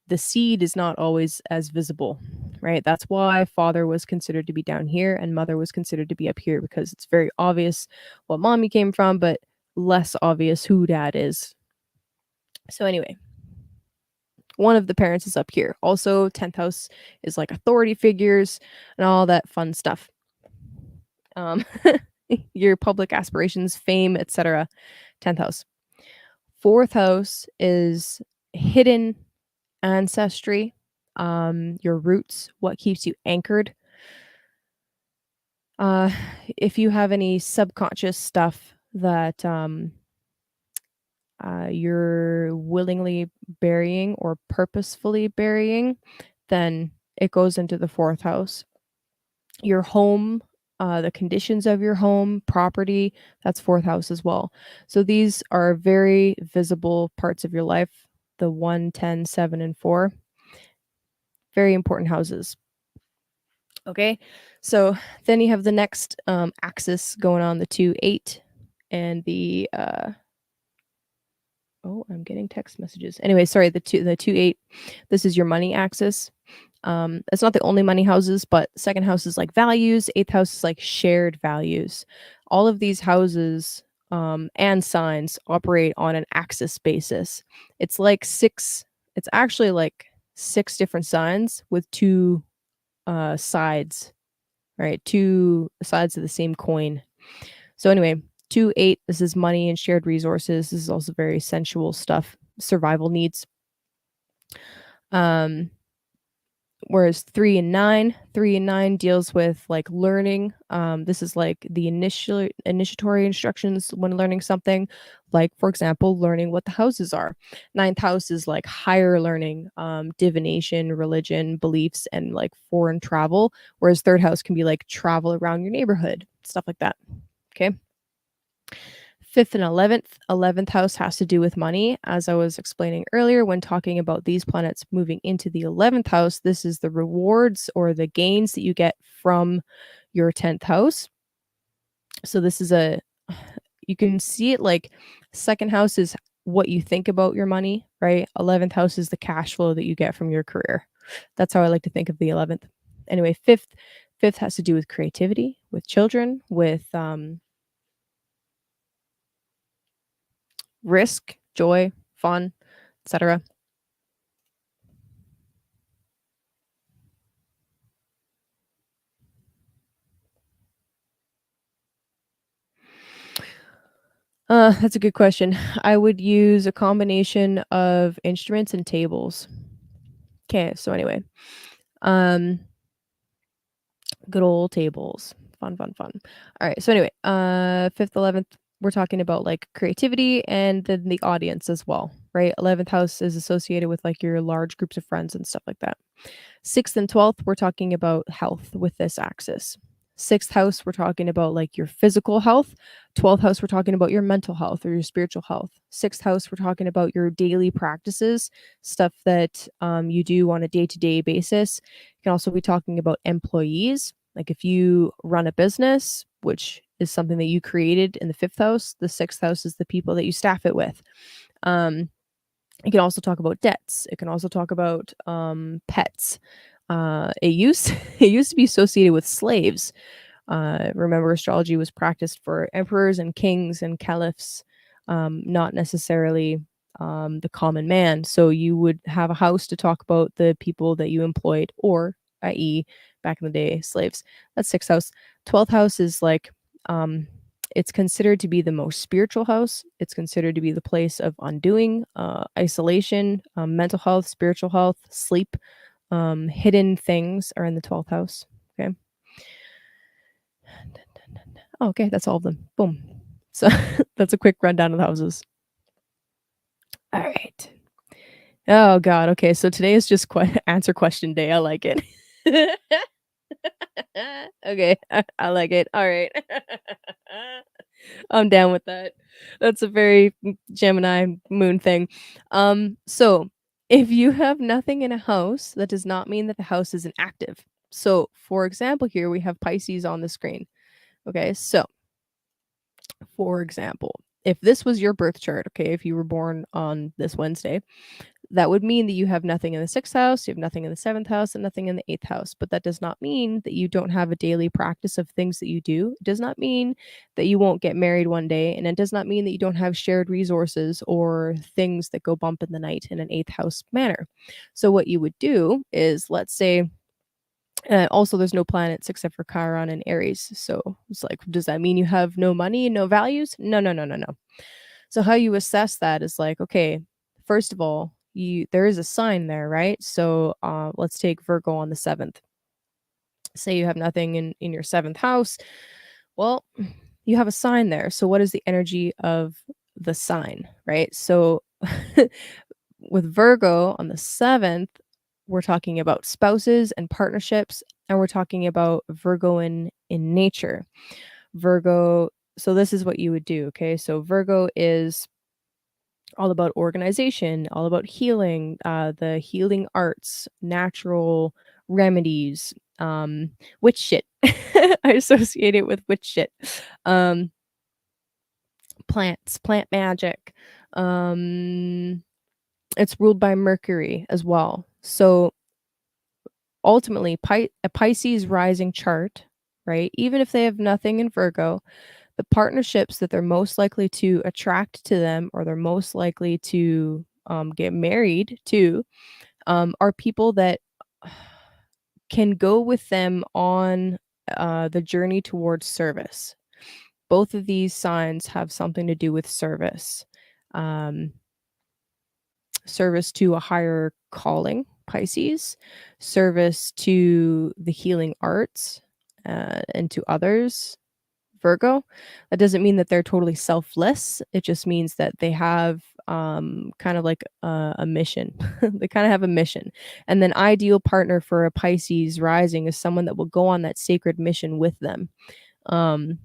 the seed is not always as visible, right? That's why father was considered to be down here and mother was considered to be up here because it's very obvious what mom you came from, but less obvious who dad is. So anyway, one of the parents is up here. Also, 10th house is like authority figures and all that fun stuff. Your public aspirations, fame, etc. 10th house. 4th house is hidden ancestry, your roots, what keeps you anchored. Uh, if you have any subconscious stuff that you're willingly burying or purposefully burying, then it goes into the 4th house. Your home, the conditions of your home, property, that's 4th house as well. So these are very visible parts of your life, the 1, 10, 7, and 4. Very important houses. Okay, so then you have the next axis going on, the 2, 8, and the oh, I'm getting text messages. Anyway, sorry, the 2, 8. This is your money axis. It's not the only money houses, but second house is like values, eighth house is like shared values. All of these houses and signs operate on an axis basis. It's like it's actually like 6 different signs with 2 sides, right? 2 sides of the same coin. So anyway, 2, 8, this is money and shared resources. This is also very sensual stuff, survival needs. Whereas 3 and 9 deals with like learning. This is like the initiatory instructions when learning something, like for example, learning what the houses are. Ninth house is like higher learning, divination, religion, beliefs, and like foreign travel. Whereas third house can be like travel around your neighborhood, stuff like that. Okay. 5th and 11th. 11th house has to do with money. As I was explaining earlier, when talking about these planets moving into the 11th house, this is the rewards or the gains that you get from your 10th house. So this is a you can see it like second house is what you think about your money, right? 11th house is the cash flow that you get from your career. That's how I like to think of the 11th. Anyway, fifth has to do with creativity, with children, with risk, joy, fun, etc. That's a good question. I would use a combination of instruments and tables. Okay, so anyway, um, good old tables. Fun, fun, fun. All right. So anyway, 5th, 11th, we're talking about like creativity and then the audience as well, right? 11th house is associated with like your large groups of friends and stuff like that. 6th and 12th, we're talking about health with this axis. 6th house, we're talking about like your physical health. 12th house, we're talking about your mental health or your spiritual health. 6th house, we're talking about your daily practices, stuff that you do on a day to day basis. You can also be talking about employees. Like if you run a business, which is something that you created in the 5th house, the 6th house is the people that you staff it with. Um, it can also talk about debts. It can also talk about pets. It used it used to be associated with slaves. Remember, astrology was practiced for emperors and kings and caliphs, not necessarily the common man. So you would have a house to talk about the people that you employed, or i.e., back in the day, slaves. That's sixth house. 12th house is like um, it's considered to be the most spiritual house. It's considered to be the place of undoing, isolation, mental health, spiritual health, sleep. Hidden things are in the 12th house. Okay. Oh, okay, that's all of them. Boom. So that's a quick rundown of the houses. All right. Oh God. Okay, so today is just answer question day. I like it. Okay, I like it. All right. I'm down with that. That's a very Gemini moon thing. So if you have nothing in a house, that does not mean that the house isn't active. So, for example, here we have Pisces on the screen. Okay, so for example, if this was your birth chart, okay, if you were born on this Wednesday, that would mean that you have nothing in the sixth house, you have nothing in the seventh house, and nothing in the eighth house. But that does not mean that you don't have a daily practice of things that you do. It does not mean that you won't get married one day. And it does not mean that you don't have shared resources or things that go bump in the night in an eighth house manner. So, what you would do is, let's say, also, there's no planets except for Chiron and Aries. So it's like, does that mean you have no money and no values? No, no, no, no, no. So how you assess that is like, okay, first of all, you there is a sign there, right? So let's take Virgo on the seventh. Say you have nothing in your seventh house. Well, you have a sign there. So what is the energy of the sign, right? So with Virgo on the seventh, we're talking about spouses and partnerships, and we're talking about Virgo in nature. Virgo, so this is what you would do, okay? So Virgo is all about organization, all about healing, the healing arts, natural remedies, witch shit. I associate it with witch shit. Um, plants, plant magic. Um, it's ruled by Mercury as well. So ultimately, a Pisces rising chart, right? Even if they have nothing in Virgo, the partnerships that they're most likely to attract to them or they're most likely to get married to are people that can go with them on the journey towards service. Both of these signs have something to do with service. Um, Service to a higher calling, Pisces, service to the healing arts and to others, Virgo. That doesn't mean that they're totally selfless. It just means that they have kind of like a mission. They kind of have a mission. And then ideal partner for a Pisces rising is someone that will go on that sacred mission with them. Um,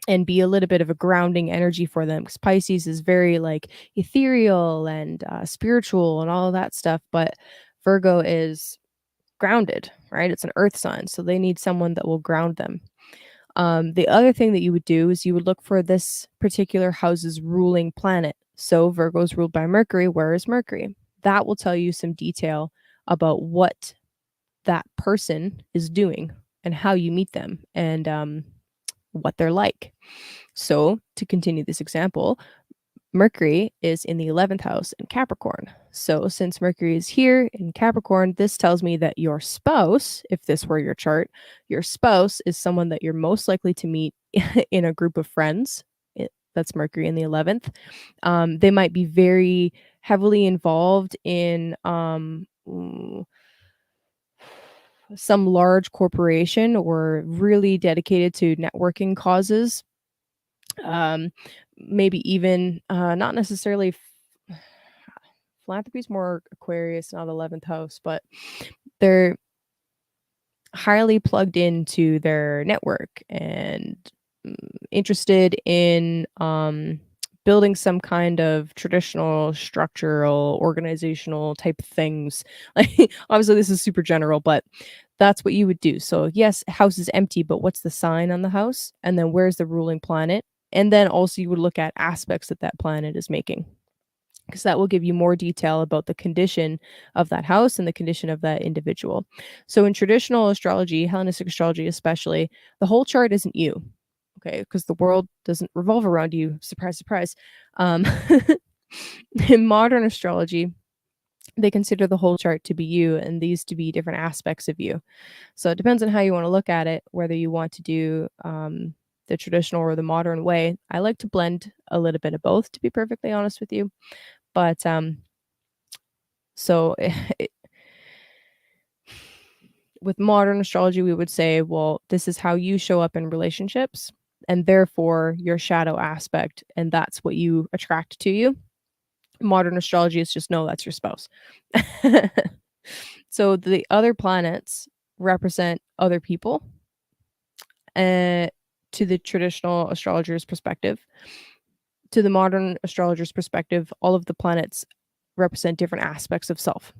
and be a little bit of a grounding energy for them, because Pisces is very like ethereal and spiritual and all of that stuff. But Virgo is grounded, right? It's an earth sign. So they need someone that will ground them. The other thing that you would do is you would look for this particular house's ruling planet. So Virgo's ruled by Mercury. Where is Mercury? That will tell you some detail about what that person is doing and how you meet them, and what they're like. So, to continue this example, Mercury is in the 11th house in Capricorn. So, since Mercury is here in Capricorn, this tells me that your spouse, if this were your chart, your spouse is someone that you're most likely to meet in a group of friends. That's Mercury in the 11th. They might be very heavily involved in some large corporation or really dedicated to networking causes. Um, Maybe even not necessarily philanthropy is more Aquarius, not 11th house, but they're highly plugged into their network and mm, interested in building some kind of traditional, structural, organizational type things. Like, obviously, this is super general, but that's what you would do. So, yes, house is empty, but what's the sign on the house? And then where's the ruling planet? And then also, you would look at aspects that that planet is making, because that will give you more detail about the condition of that house and the condition of that individual. So in traditional astrology, Hellenistic astrology especially, the whole chart isn't you. Okay, because the world doesn't revolve around you. Surprise, surprise. Um, in modern astrology, they consider the whole chart to be you and these to be different aspects of you. So it depends on how you want to look at it, whether you want to do the traditional or the modern way. I like to blend a little bit of both, to be perfectly honest with you. But so with modern astrology, we would say, well, this is how you show up in relationships, and therefore your shadow aspect, and that's what you attract to you. Modern astrology is just no, that's your spouse. So the other planets represent other people, uh, to the traditional astrologer's perspective. To the modern astrologer's perspective, all of the planets represent different aspects of self.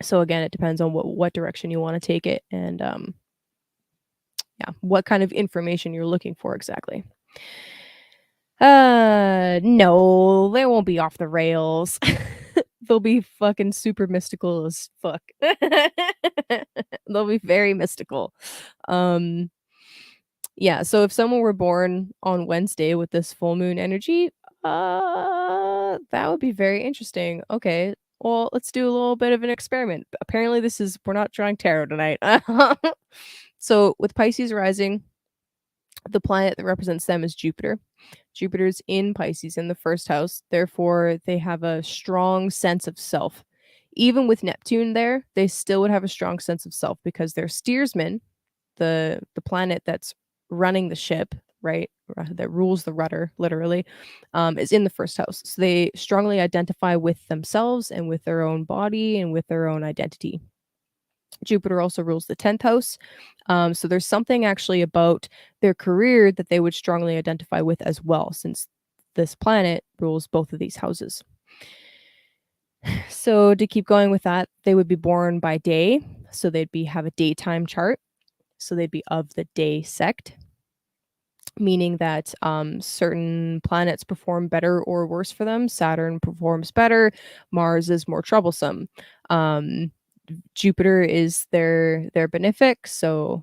So again, it depends on what direction you want to take it, and yeah, what kind of information you're looking for exactly. No, they won't be off the rails. They'll be fucking super mystical as fuck. They'll be very mystical. Um, yeah, so if someone were born on Wednesday with this full moon energy, that would be very interesting. Okay, well, let's do a little bit of an experiment. Apparently, we're not trying tarot tonight. So with Pisces rising, the planet that represents them is Jupiter. Jupiter's in Pisces in the first house. Therefore, they have a strong sense of self. Even with Neptune there, they still would have a strong sense of self because their steersman, the planet that's running the ship, right, that rules the rudder, literally, is in the first house. So they strongly identify with themselves and with their own body and with their own identity. Jupiter also rules the 10th house. So there's something actually about their career that they would strongly identify with as well, since this planet rules both of these houses. So to keep going with that, they would be born by day. So have a daytime chart. So they'd be of the day sect, meaning that certain planets perform better or worse for them. Saturn performs better. Mars is more troublesome. Jupiter is their benefic, so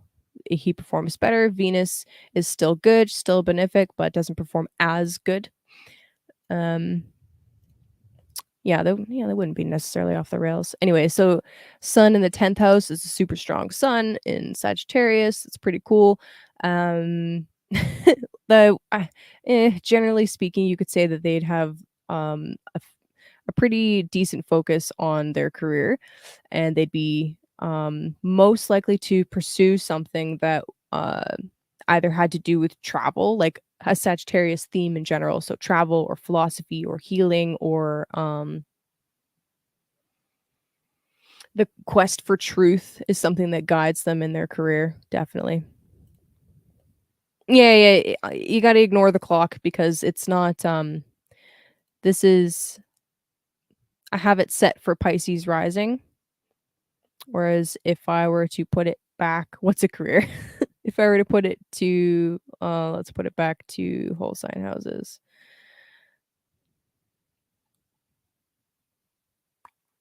he performs better. Venus is still good, still benefic, but doesn't perform as good. Um, they wouldn't be necessarily off the rails. Anyway, so Sun in the 10th house is a super strong Sun in Sagittarius. It's pretty cool. Um, generally speaking, you could say that they'd have a pretty decent focus on their career, and they'd be most likely to pursue something that either had to do with travel, like a Sagittarius theme in general. So travel or philosophy or healing or the quest for truth is something that guides them in their career, definitely. Yeah, yeah, you gotta ignore the clock because it's not, this is I have it set for Pisces rising, whereas if I were to put it back what's a career? If I were to put it to, let's put it back to whole sign houses.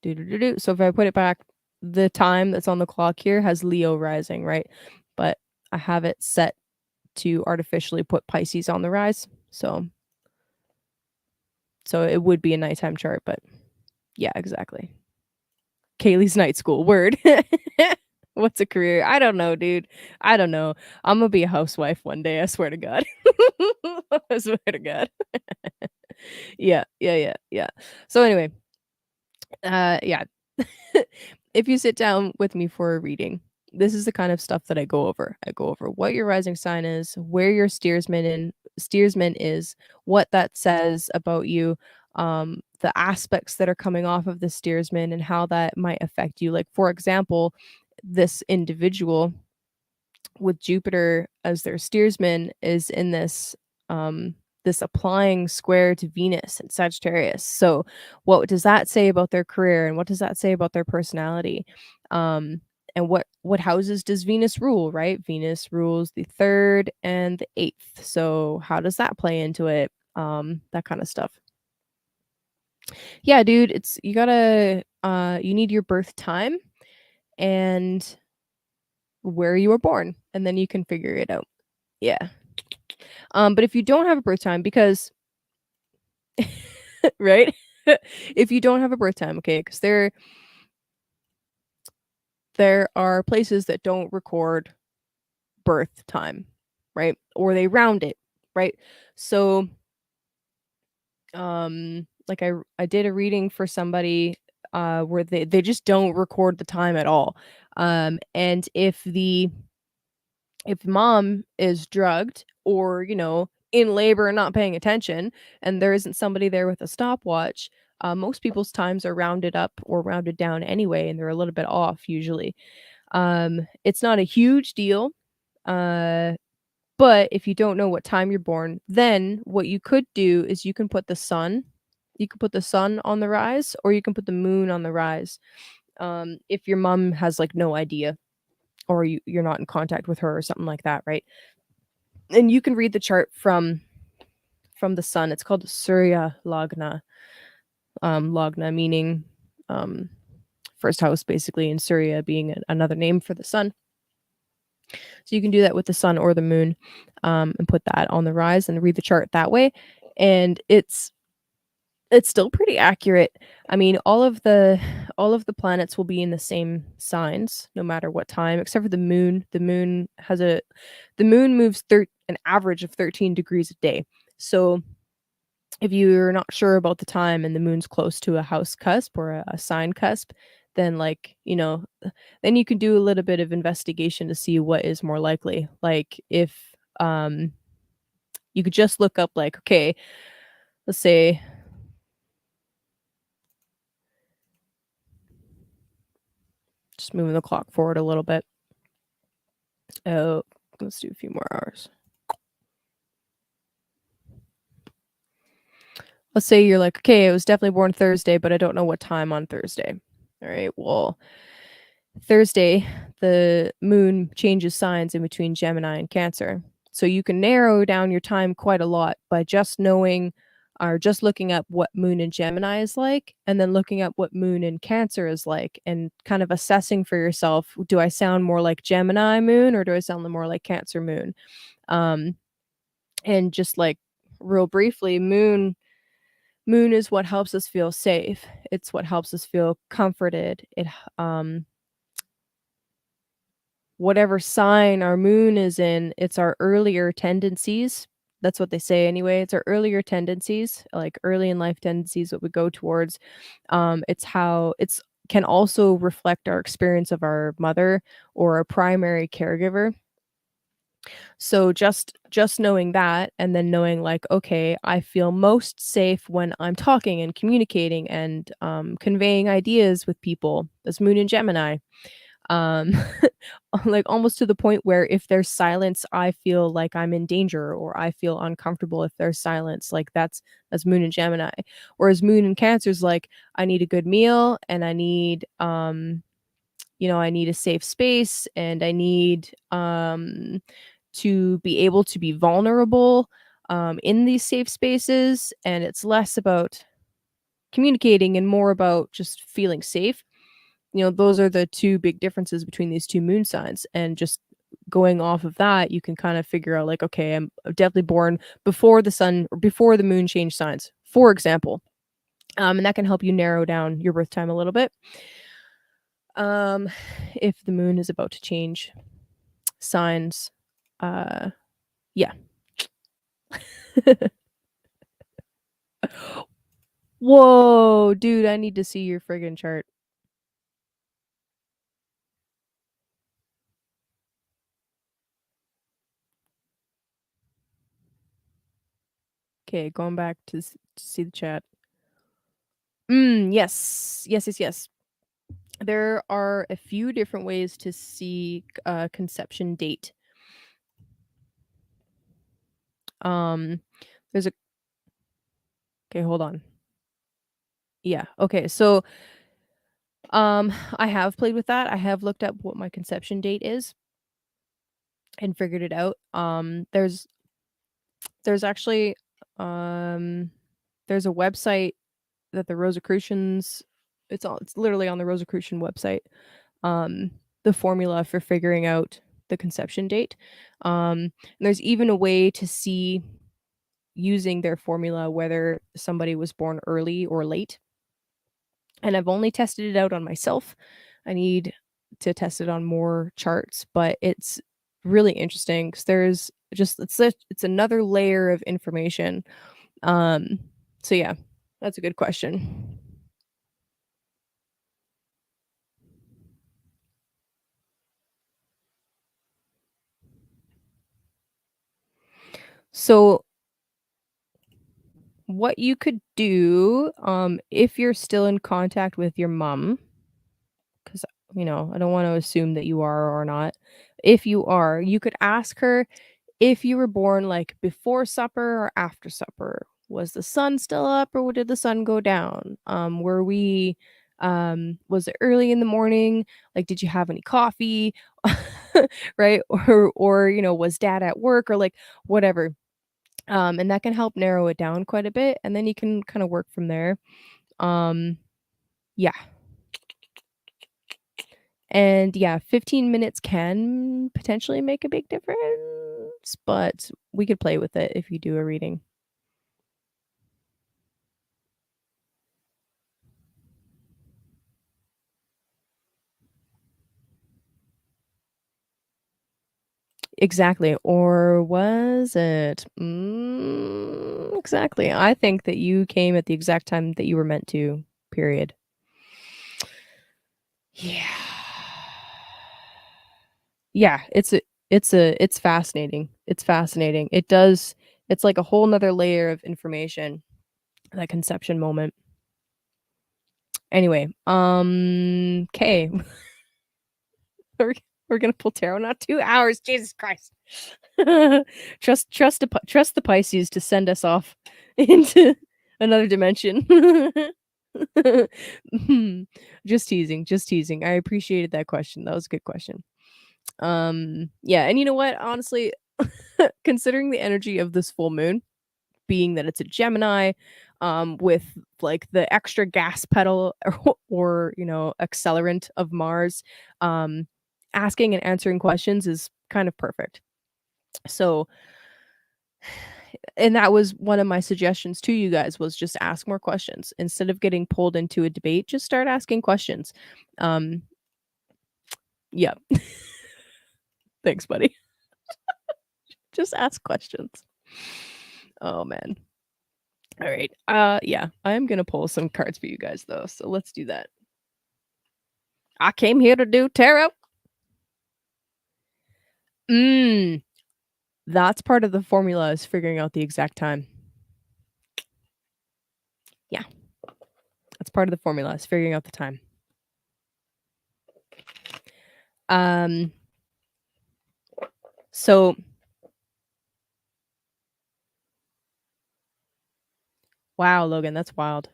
Do do do do. So if I put it back, the time that's on the clock here has Leo rising, right? But I have it set to artificially put Pisces on the rise. So it would be a nighttime chart, but yeah, exactly. Kaylee's night school. Word. What's a career? I don't know, dude. I don't know. I'm gonna be a housewife one day. I swear to God. I swear to God. Yeah, yeah, yeah, yeah. So anyway, yeah. If you sit down with me for a reading, this is the kind of stuff that I go over. I go over what your rising sign is, where your steersman is, what that says about you, the aspects that are coming off of the steersman and how that might affect you. Like for example, this individual with Jupiter as their steersman is in this applying square to Venus and Sagittarius. So what does that say about their career and what does that say about their personality? And what houses does Venus rule, right? Venus rules the 3rd and the 8th. So how does that play into it? That kind of stuff. Yeah, dude, it's you gotta you need your birth time and where you were born, and then you can figure it out. Yeah. But if you don't have a birth time because right? If you don't have a birth time, okay, because there are places that don't record birth time, right? Or they round it, right? So, like I did a reading for somebody, where they just don't record the time at all. And if mom is drugged or, in labor and not paying attention, and there isn't somebody there with a stopwatch, most people's times are rounded up or rounded down anyway, and they're a little bit off usually. It's not a huge deal. Uh, but if you don't know what time you're born, then what you could do is you can put the sun. You can put the sun on the rise, or you can put the moon on the rise. If your mom has like no idea, or you're not in contact with her or something like that, right? And you can read the chart from the sun. It's called Surya Lagna. Lagna meaning um, first house, basically, and Surya being another name for the sun. So you can do that with the sun or the moon, and put that on the rise and read the chart that way. And it's still pretty accurate. I mean, all of the planets will be in the same signs no matter what time, except for the moon. The moon moves an average of 13 degrees a day. So if you're not sure about the time and the moon's close to a house cusp or a sign cusp, then then you can do a little bit of investigation to see what is more likely. Like if um you could just look up like, okay, let's say just moving the clock forward a little bit. Oh, let's do a few more hours. Let's say you're like, okay, I was definitely born Thursday, but I don't know what time on Thursday. All right, well, Thursday, the moon changes signs in between Gemini and Cancer. So you can narrow down your time quite a lot by just knowing or just looking up what moon in Gemini is like and then looking up what moon in Cancer is like and kind of assessing for yourself, do I sound more like Gemini moon or do I sound more like Cancer moon? Um and just like real briefly, moon is what helps us feel safe. It's what helps us feel comforted. Um whatever sign our moon is in, it's our earlier tendencies. That's what they say anyway. It's our earlier tendencies, like early in life tendencies that we go towards. It's how it's can also reflect our experience of our mother or a primary caregiver. So just knowing that and then knowing like, okay, I feel most safe when I'm talking and communicating and conveying ideas with people. That's moon in Gemini. Um, like, almost to the point where if there's silence, I feel like I'm in danger or I feel uncomfortable if there's silence, like, that's Moon in Gemini. Whereas Moon in Cancer's like, I need a good meal and I need, I need a safe space and I need, to be able to be vulnerable, in these safe spaces, and it's less about communicating and more about just feeling safe. Those are the 2 big differences between these 2 moon signs, and just going off of that, you can kind of figure out like, okay, I'm definitely born before the sun or before the moon changed signs, for example. And that can help you narrow down your birth time a little bit. Um, if the moon is about to change signs, uh, yeah. Whoa, dude, I need to see your friggin' chart. Okay, going back to see the chat. Yes. Yes, yes, yes. There are a few different ways to see conception date. Um, there's a Okay, hold on. Yeah. Okay. So, I have played with that. I have looked up what my conception date is and figured it out. There's actually um there's a website that the Rosicrucians it's literally on the Rosicrucian website. Um the formula for figuring out the conception date. And there's even a way to see using their formula whether somebody was born early or late. And I've only tested it out on myself. I need to test it on more charts, but it's really interesting because there's just it's another layer of information. Um, so yeah, that's a good question. So what you could do, if you're still in contact with your mom, because I don't want to assume that you are or not. If you are, you could ask her if you were born, like, before supper or after supper. Was the sun still up or did the sun go down? Was it early in the morning? Like, did you have any coffee? Right? Or was dad at work or, like, whatever. And that can help narrow it down quite a bit, and then you can kinda work from there. Um, yeah. And yeah, 15 minutes can potentially make a big difference, but we could play with it if you do a reading. Exactly, or was it? Exactly. I think that you came at the exact time that you were meant to, period. Yeah. Yeah, it's fascinating. It's fascinating. It's like a whole 'nother layer of information, that conception moment. Anyway, 'kay. We're we're gonna pull tarot, not 2 hours, Jesus Christ. Trust the Pisces to send us off into another dimension. Just teasing, just teasing. I appreciated that question. That was a good question. Yeah, and you know what? Honestly, considering the energy of this full moon, being that it's a Gemini, with like the extra gas pedal or accelerant of Mars, um, asking and answering questions is kind of perfect. So, and that was one of my suggestions to you guys was just ask more questions instead of getting pulled into a debate. Just start asking questions. Um, yeah, thanks, buddy. Just ask questions. Oh man. All right. Yeah, I'm gonna pull some cards for you guys though. So let's do that. I came here to do tarot. Mm, that's part of the formula is figuring out the exact time. Yeah, that's part of the formula is figuring out the time. Um, so wow, Logan, that's wild.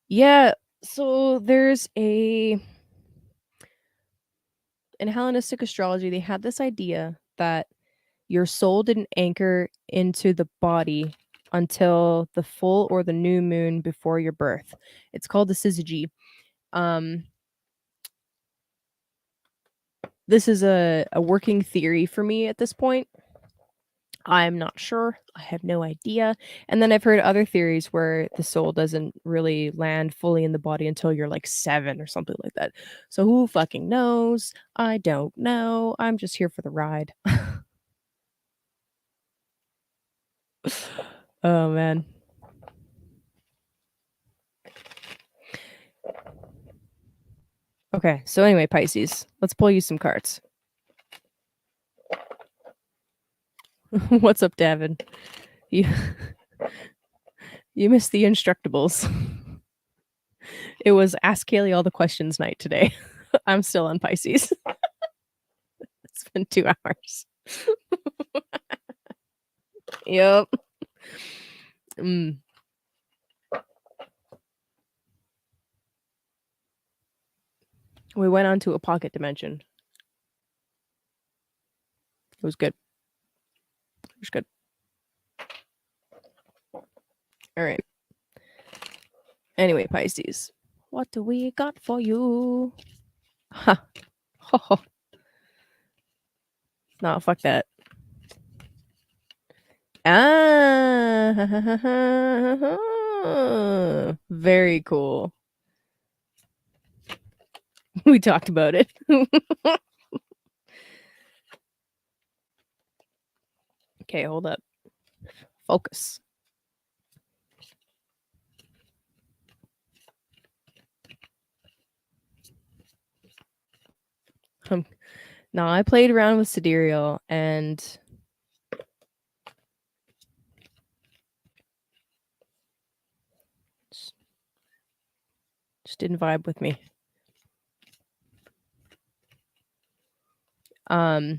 Yeah, so there's a in Hellenistic astrology, they had this idea that your soul didn't anchor into the body until the full or the new moon before your birth. It's called the syzygy. Um, this is a working theory for me at this point. I'm not sure. I have no idea. And then I've heard other theories where the soul doesn't really land fully in the body until you're like 7 or something like that. So who fucking knows? I don't know. I'm just here for the ride. Oh man. Okay, so anyway, Pisces, let's pull you some cards. What's up, Davin? You you missed the Instructables. It was Ask Kaylee all the questions night today. I'm still on Pisces. It's been 2 hours. Yep. Mm. We went on to a pocket dimension. It was good. It was good. All right. Anyway, Pisces, what do we got for you? Ha. Ho. No, fuck that. Ah, very cool. We talked about it. Okay, hold up. Focus. No, I played around with Sidereal and just didn't vibe with me. I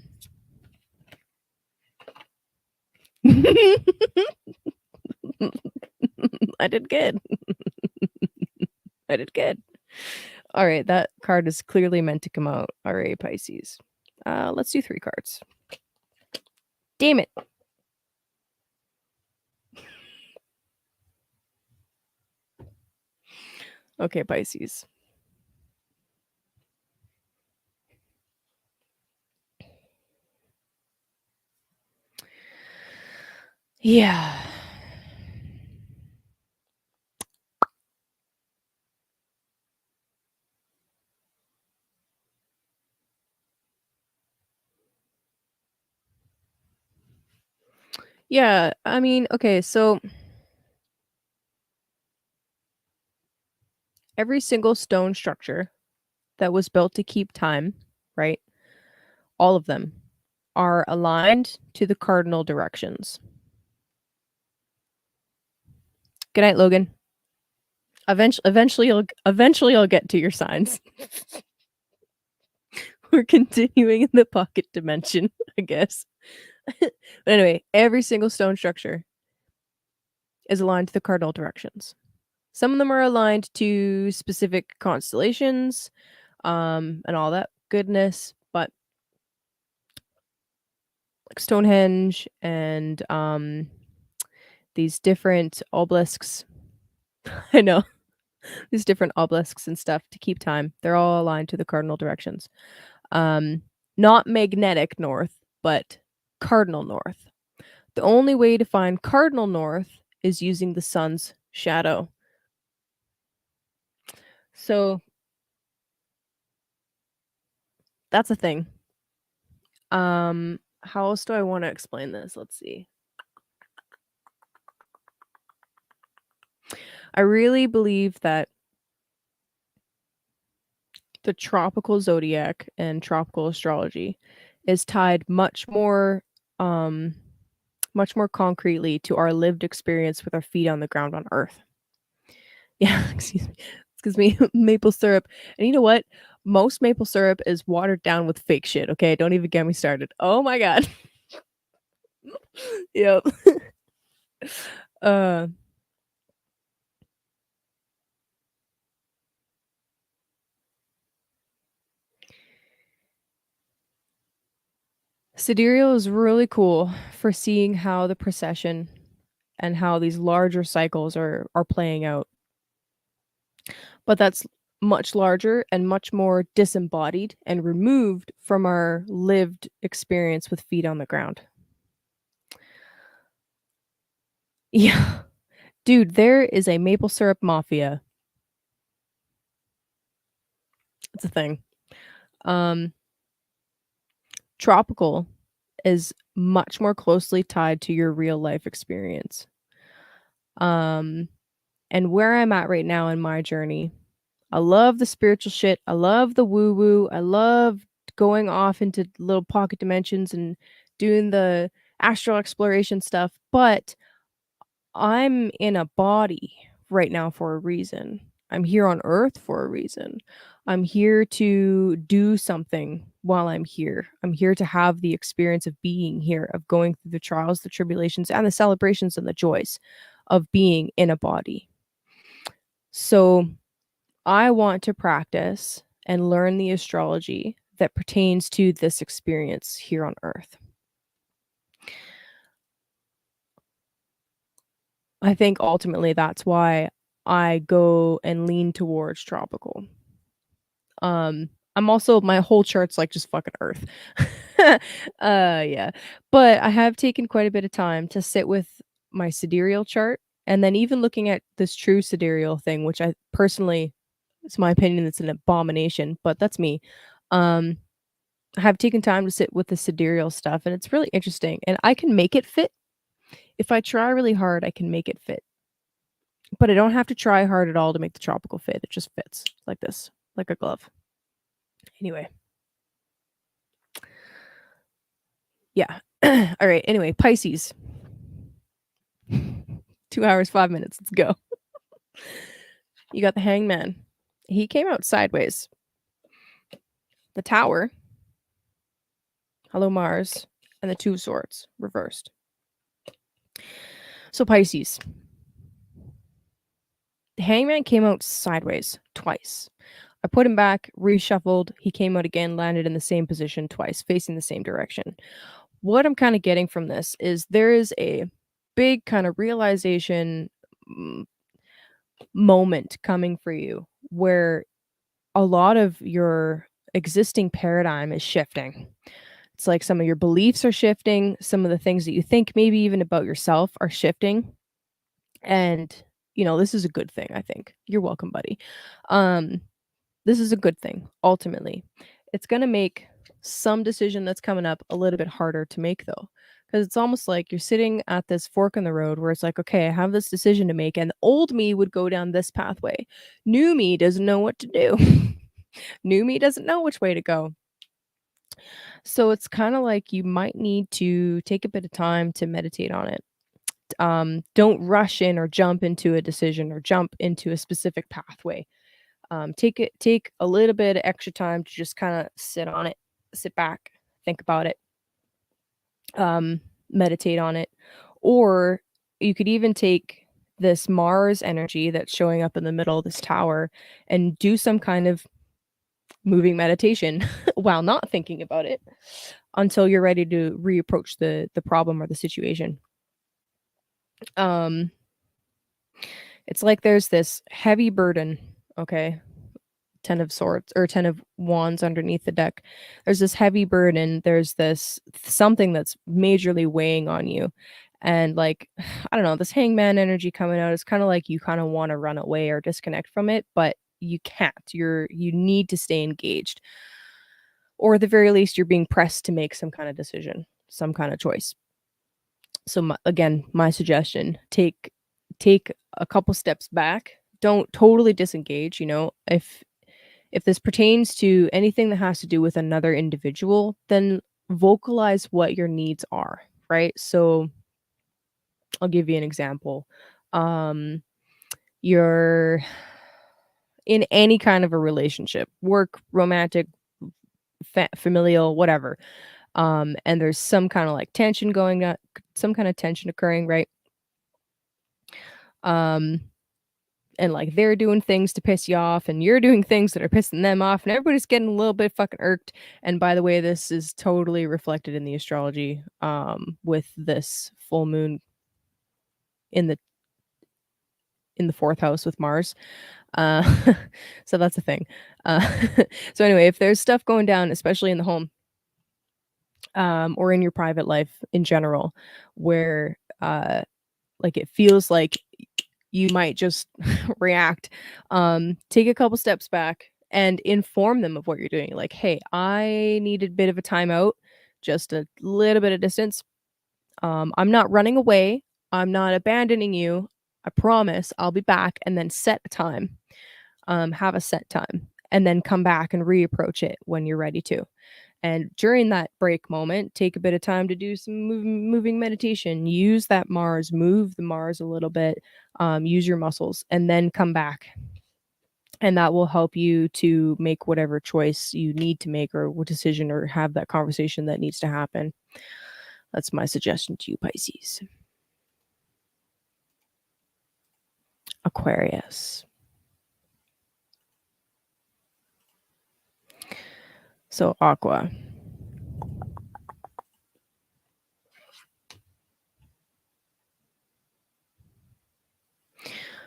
did good. I did good. All right, that card is clearly meant to come out. All right, Pisces. Let's do 3 cards. Damn it. Okay, Pisces. Yeah. Yeah, I mean, okay, so every single stone structure that was built to keep time, right? All of them are aligned to the cardinal directions. Good night, Logan. Eventually I'll get to your signs. We're continuing in the pocket dimension, I guess. But anyway, every single stone structure is aligned to the cardinal directions. Some of them are aligned to specific constellations, and all that goodness, but like Stonehenge and these different obelisks. I know. These different obelisks and stuff to keep time. They're all aligned to the cardinal directions. Not magnetic north, but cardinal north. The only way to find cardinal north is using the sun's shadow. So that's a thing. How else do I want to explain this? Let's see. I really believe that the tropical zodiac and tropical astrology is tied much more concretely to our lived experience with our feet on the ground on Earth. Yeah, excuse me. gives me maple syrup. And you know what? Most maple syrup is watered down with fake shit, okay? Don't even get me started. Oh my god. Yep. Uh, Sidereal is really cool for seeing how the procession and how these larger cycles are playing out. But that's much larger and much more disembodied and removed from our lived experience with feet on the ground. Yeah. Dude, there is a maple syrup mafia. It's a thing. Um, Tropical is much more closely tied to your real life experience. Um, and where I'm at right now in my journey, I love the spiritual shit. I love the woo woo. I love going off into little pocket dimensions and doing the astral exploration stuff. But I'm in a body right now for a reason. I'm here on earth for a reason. I'm here to do something while I'm here. I'm here to have the experience of being here, of going through the trials, the tribulations, and the celebrations and the joys of being in a body. So I want to practice and learn the astrology that pertains to this experience here on earth. I think ultimately that's why I go and lean towards tropical. I'm also my whole chart's like just fucking earth. Yeah. But I have taken quite a bit of time to sit with my sidereal chart and then even looking at this true sidereal thing, which I personally it's my opinion it's an abomination, but that's me. Um, I have taken time to sit with the sidereal stuff and it's really interesting and I can make it fit. If I try really hard, I can make it fit. But I don't have to try hard at all to make the tropical fit. It just fits like this, like a glove. Anyway, yeah. All right. Anyway, Pisces. 2 hours, 5 minutes. Let's go. You got the hangman. He came out sideways. The tower. Hello, Mars. And the two of swords reversed. So, Pisces. The hangman came out sideways twice. I put him back, reshuffled. He came out again, landed in the same position twice, facing the same direction. What I'm kind of getting from this is there is a big kind of realization moment coming for you where a lot of your existing paradigm is shifting. It's like some of your beliefs are shifting, some of the things that you think maybe even about yourself are shifting. And this is a good thing, I think. You're welcome, buddy. Um this is a good thing ultimately. It's going to make some decision that's coming up a little bit harder to make though. Because it's almost like you're sitting at this fork in the road where it's like, okay, I have this decision to make, and old me would go down this pathway. New me doesn't know what to do. New me doesn't know which way to go. So it's kind of like you might need to take a bit of time to meditate on it. Don't rush in or jump into a decision or jump into a specific pathway. Take a little bit of extra time to just kind of sit on it, sit back, think about it, meditate on it. Or you could even take this Mars energy that's showing up in the middle of this tower and do some kind of moving meditation while not thinking about it until you're ready to reapproach the problem or the situation. Um it's like there's this heavy burden, okay? 10 of swords or 10 of wands underneath the deck. There's this heavy burden, there's this something that's majorly weighing on you. And like, I don't know, this hangman energy coming out is kind of like you kind of want to run away or disconnect from it, but you can't. You need to stay engaged. Or at the very least, you're being pressed to make some kind of decision, some kind of choice. So again, my suggestion, take a couple steps back. Don't totally disengage, if this pertains to anything that has to do with another individual, then vocalize what your needs are, right? So I'll give you an example. Um, you're in any kind of a relationship, work, romantic, familial, whatever. And there's some kind of like tension going on, some kind of tension occurring, right? Um, and like they're doing things to piss you off, and you're doing things that are pissing them off, and everybody's getting a little bit fucking irked. And by the way, this is totally reflected in the astrology, with this full moon in the fourth house with Mars. Uh, so that's a thing. Uh, so anyway, if there's stuff going down, especially in the home, or in your private life in general, where like it feels like you might just react, take a couple steps back and inform them of what you're doing. Like, hey, I need a bit of a timeout, just a little bit of distance. I'm not running away. I'm not abandoning you. I promise I'll be back. And then set a time. Have a set time, and then come back and reapproach it when you're ready to. And during that break moment, take a bit of time to do some moving meditation. Use that Mars, move the Mars a little bit, use your muscles, and then come back. And that will help you to make whatever choice you need to make, or what decision, or have that conversation that needs to happen. That's my suggestion to you, Pisces. Aquarius. So, Aqua.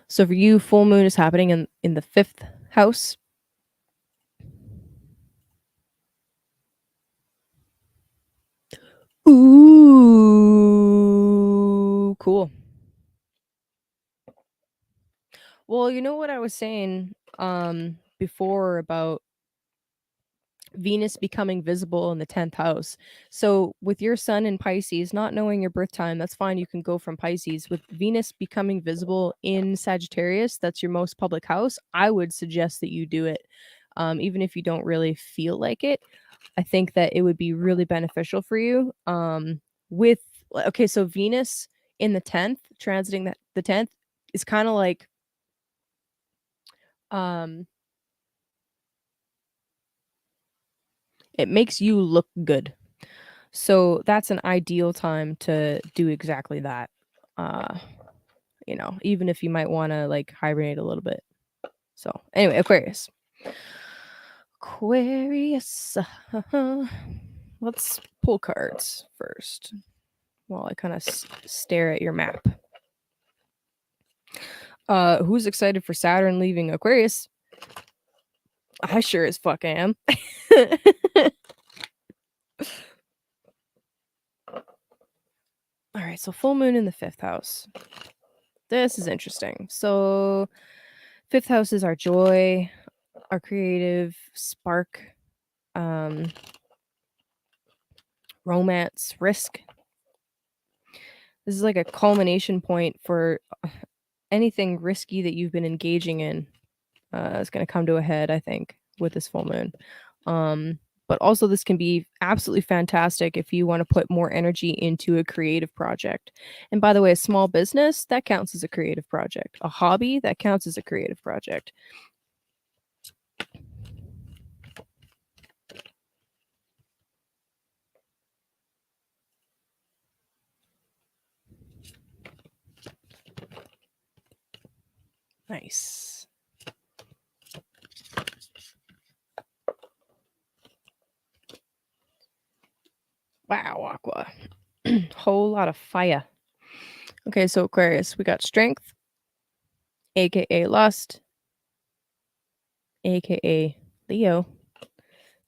So for you, full moon is happening in the fifth house. Ooh, cool. Well, you know what I was saying before about Venus becoming visible in the 10th house. So with your sun in Pisces, not knowing your birth time, that's fine. You can go from Pisces. With Venus becoming visible in Sagittarius, that's your most public house. I would suggest that you do it. Even if you don't really feel like it, I think that it would be really beneficial for you. With okay, so Venus in the 10th, transiting the 10th, is kind of like um it makes you look good. So that's an ideal time to do exactly that. Uh, even if you might want to like hibernate a little bit. So anyway, Aquarius. Aquarius. Let's pull cards first while I kind of stare at your map. Who's excited for Saturn leaving Aquarius? I sure as fuck am. All right, so full moon in the fifth house. This is interesting. So, fifth house is our joy, our creative spark, romance, risk. This is like a culmination point for anything risky that you've been engaging in. Is going to come to a head, I think, with this full moon. But also, this can be absolutely fantastic if you want to put more energy into a creative project. And by the way, a small business, that counts as a creative project. A hobby, that counts as a creative project. Nice. Wow, Aqua. Whole lot of fire. Okay, so Aquarius, we got strength, aka lust, aka Leo.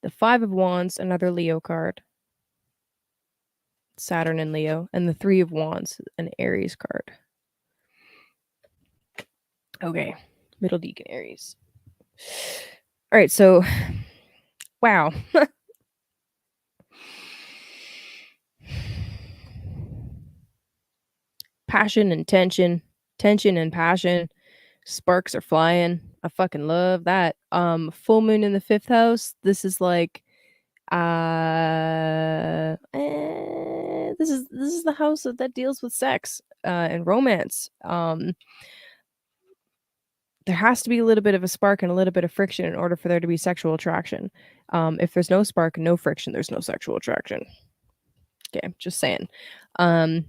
The Five of Wands, another Leo card. Saturn and Leo. And the Three of Wands, an Aries card. Okay, Middle Deacon Aries. All right, so wow. Passion and tension, tension and passion. Sparks are flying. I fucking love that. Full moon in the fifth house. This is like this is the house that, deals with sex and romance. there has to be a little bit of a spark and a little bit of friction in order for there to be sexual attraction. If there's no spark and no friction, there's no sexual attraction. Okay, just saying. Um,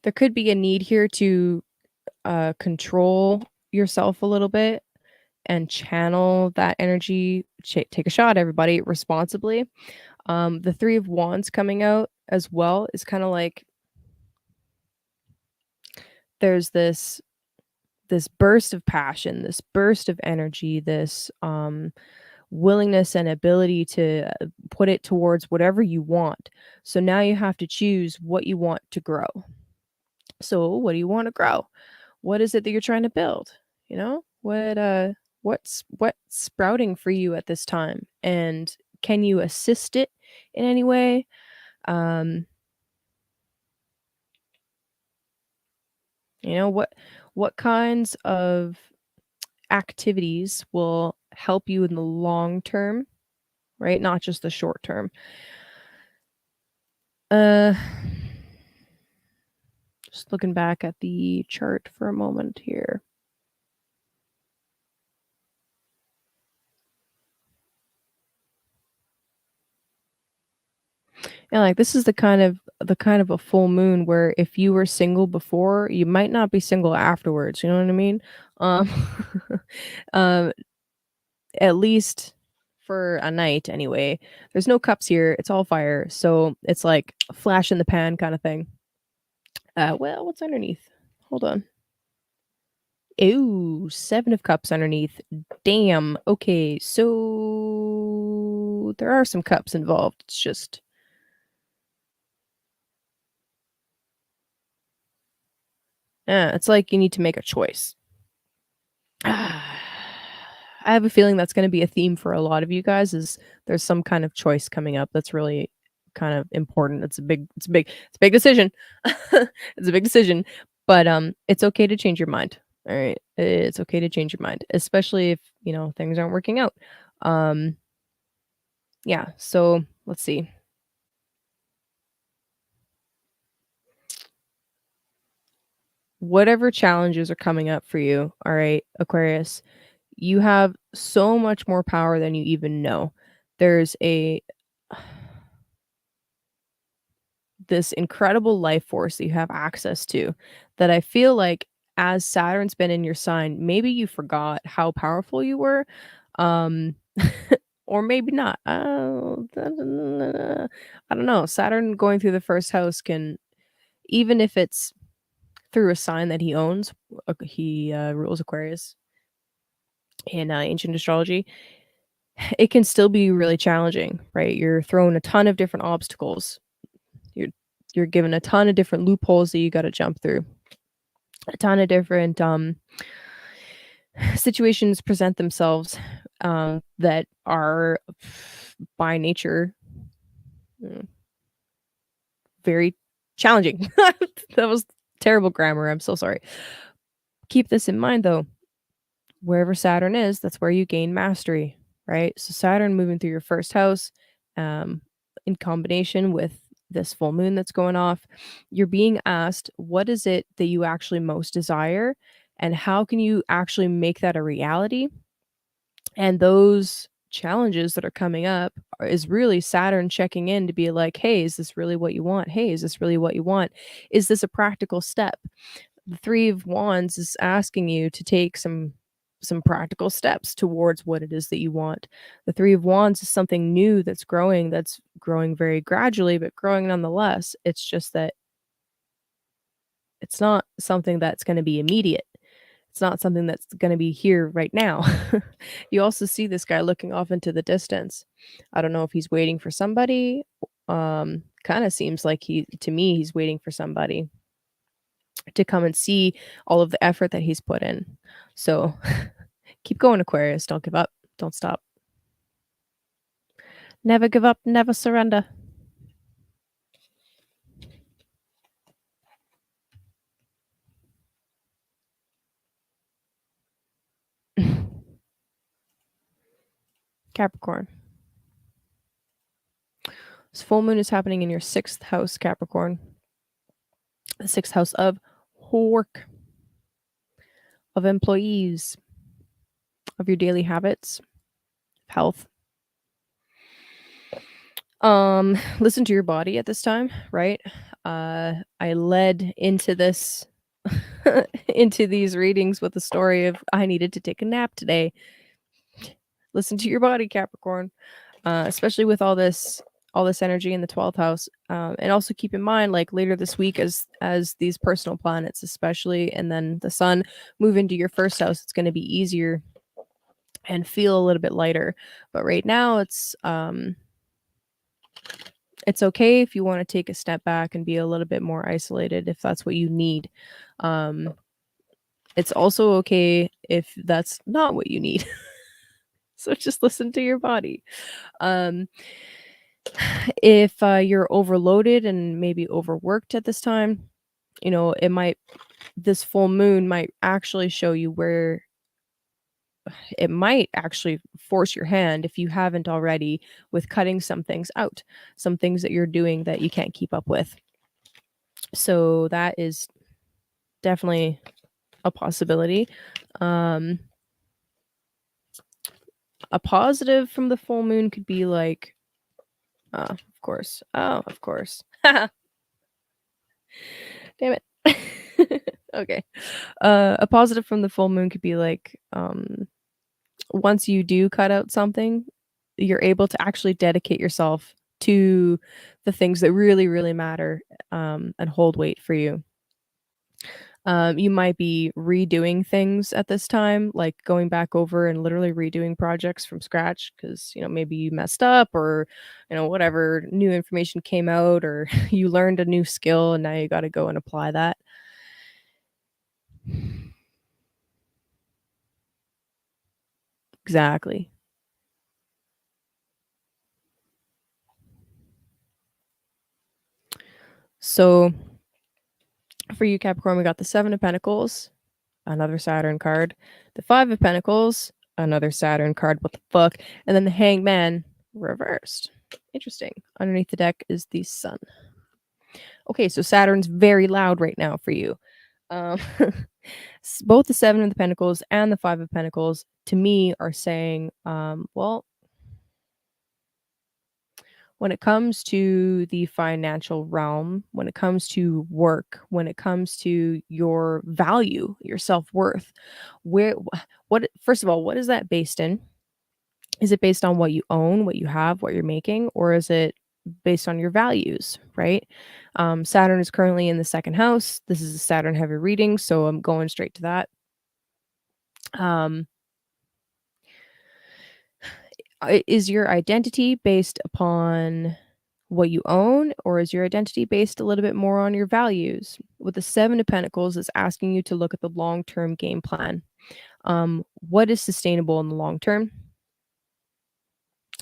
there could be a need here to control yourself a little bit and channel that energy. Take a shot, everybody, responsibly. The Three of Wands coming out as well is kind of like there's this burst of passion, this burst of energy, this willingness and ability to put it towards whatever you want. So now you have to choose what you want to grow. So what do you want to grow? What is it that you're trying to build? You know? What's sprouting for you at this time? And can you assist it in any way? Um, you know, what kinds of activities will help you in the long term, right? Not just the short term. Uh just looking back at the chart for a moment here. And like this is the kind of a full moon where if you were single before, you might not be single afterwards, you know what I mean? Um um at least for a night anyway. There's no cups here. It's all fire. So it's like a flash in the pan kind of thing. Well, what's underneath? Hold on. Ooh, 7 of cups underneath. Damn. Okay, so there are some cups involved. It's just it's like you need to make a choice. I have a feeling that's gonna be a theme for a lot of you guys is there's some kind of choice coming up that's really kind of important. It's a big decision. It's a big decision, but, it's okay to change your mind, alright? It's okay to change your mind, especially if, things aren't working out. Um, yeah, so let's see. Whatever challenges are coming up for you, all right, Aquarius, you have so much more power than you even know. There's a this incredible life force that you have access to that I feel like as Saturn's been in your sign, maybe you forgot how powerful you were. Um or maybe not. I don't know. Saturn going through the first house can, even if it's through a sign that he owns, he rules Aquarius in ancient astrology, it can still be really challenging, right? You're thrown a ton of different obstacles. You're you're given a ton of different loopholes that you got to jump through. A ton of different situations present themselves that are by nature mm, very challenging. That was terrible grammar. I'm so sorry. Keep this in mind though. Wherever Saturn is, that's where you gain mastery, right? So Saturn moving through your first house, in combination with this full moon that's going off, you're being asked, what is it that you actually most desire? And how can you actually make that a reality? And those challenges that are coming up is really Saturn checking in to be like, hey, is this really what you want? Hey, is this really what you want? Is this a practical step? The Three of Wands is asking you to take some practical steps towards what it is that you want. The Three of Wands is something new that's growing very gradually, but growing nonetheless. It's just that it's not something that's going to be immediate. It's not something that's going to be here right now. You also see this guy looking off into the distance. I don't know if he's waiting for somebody. Kind of seems like to me he's waiting for somebody to come and see all of the effort that he's put in. So keep going, Aquarius. Don't give up. Don't stop. Never give up. Never surrender. Capricorn. This full moon is happening in your sixth house, Capricorn. The sixth house of work. of employees, of your daily habits, health. Listen to your body at this time, right? I led into this into these readings with the story of I needed to take a nap today. Listen to your body, Capricorn. Especially with all this energy in the 12th house. And also keep in mind, like later this week, as these personal planets, especially, and then the sun move into your first house, it's going to be easier and feel a little bit lighter. But right now, it's okay if you want to take a step back and be a little bit more isolated if that's what you need. Um, it's also okay if that's not what you need. So just listen to your body. Um, if you're overloaded and maybe overworked at this time, it might this full moon might actually show you where it might actually force your hand if you haven't already with cutting some things out, some things that you're doing that you can't keep up with. So that is definitely a possibility. Um, a positive from the full moon could be like, of course. Oh, of course. Damn it. Okay. A positive from the full moon could be like, once you do cut out something, you're able to actually dedicate yourself to the things that really, really matter, and hold weight for you. You might be redoing things at this time, like going back over and literally redoing projects from scratch because, maybe you messed up or, whatever new information came out or you learned a new skill and now you got to go and apply that. Exactly. So for you, Capricorn, we got the Seven of Pentacles, another Saturn card, the Five of Pentacles, another Saturn card. What the fuck? And then the Hangman reversed. Interesting. Underneath the deck is the Sun. Okay, so Saturn's very loud right now for you. Um, both the Seven of the Pentacles and the Five of Pentacles to me are saying, well, when it comes to the financial realm, when it comes to work, when it comes to your value, your self-worth, where what first of all, what is that based in? Is it based on what you own, what you have, what you're making, or is it based on your values, right? Saturn is currently in the second house. This is a Saturn heavy reading, so I'm going straight to that. Um, is your identity based upon what you own, or is your identity based a little bit more on your values? With the Seven of Pentacles, is asking you to look at the long term game plan. What is sustainable in the long term?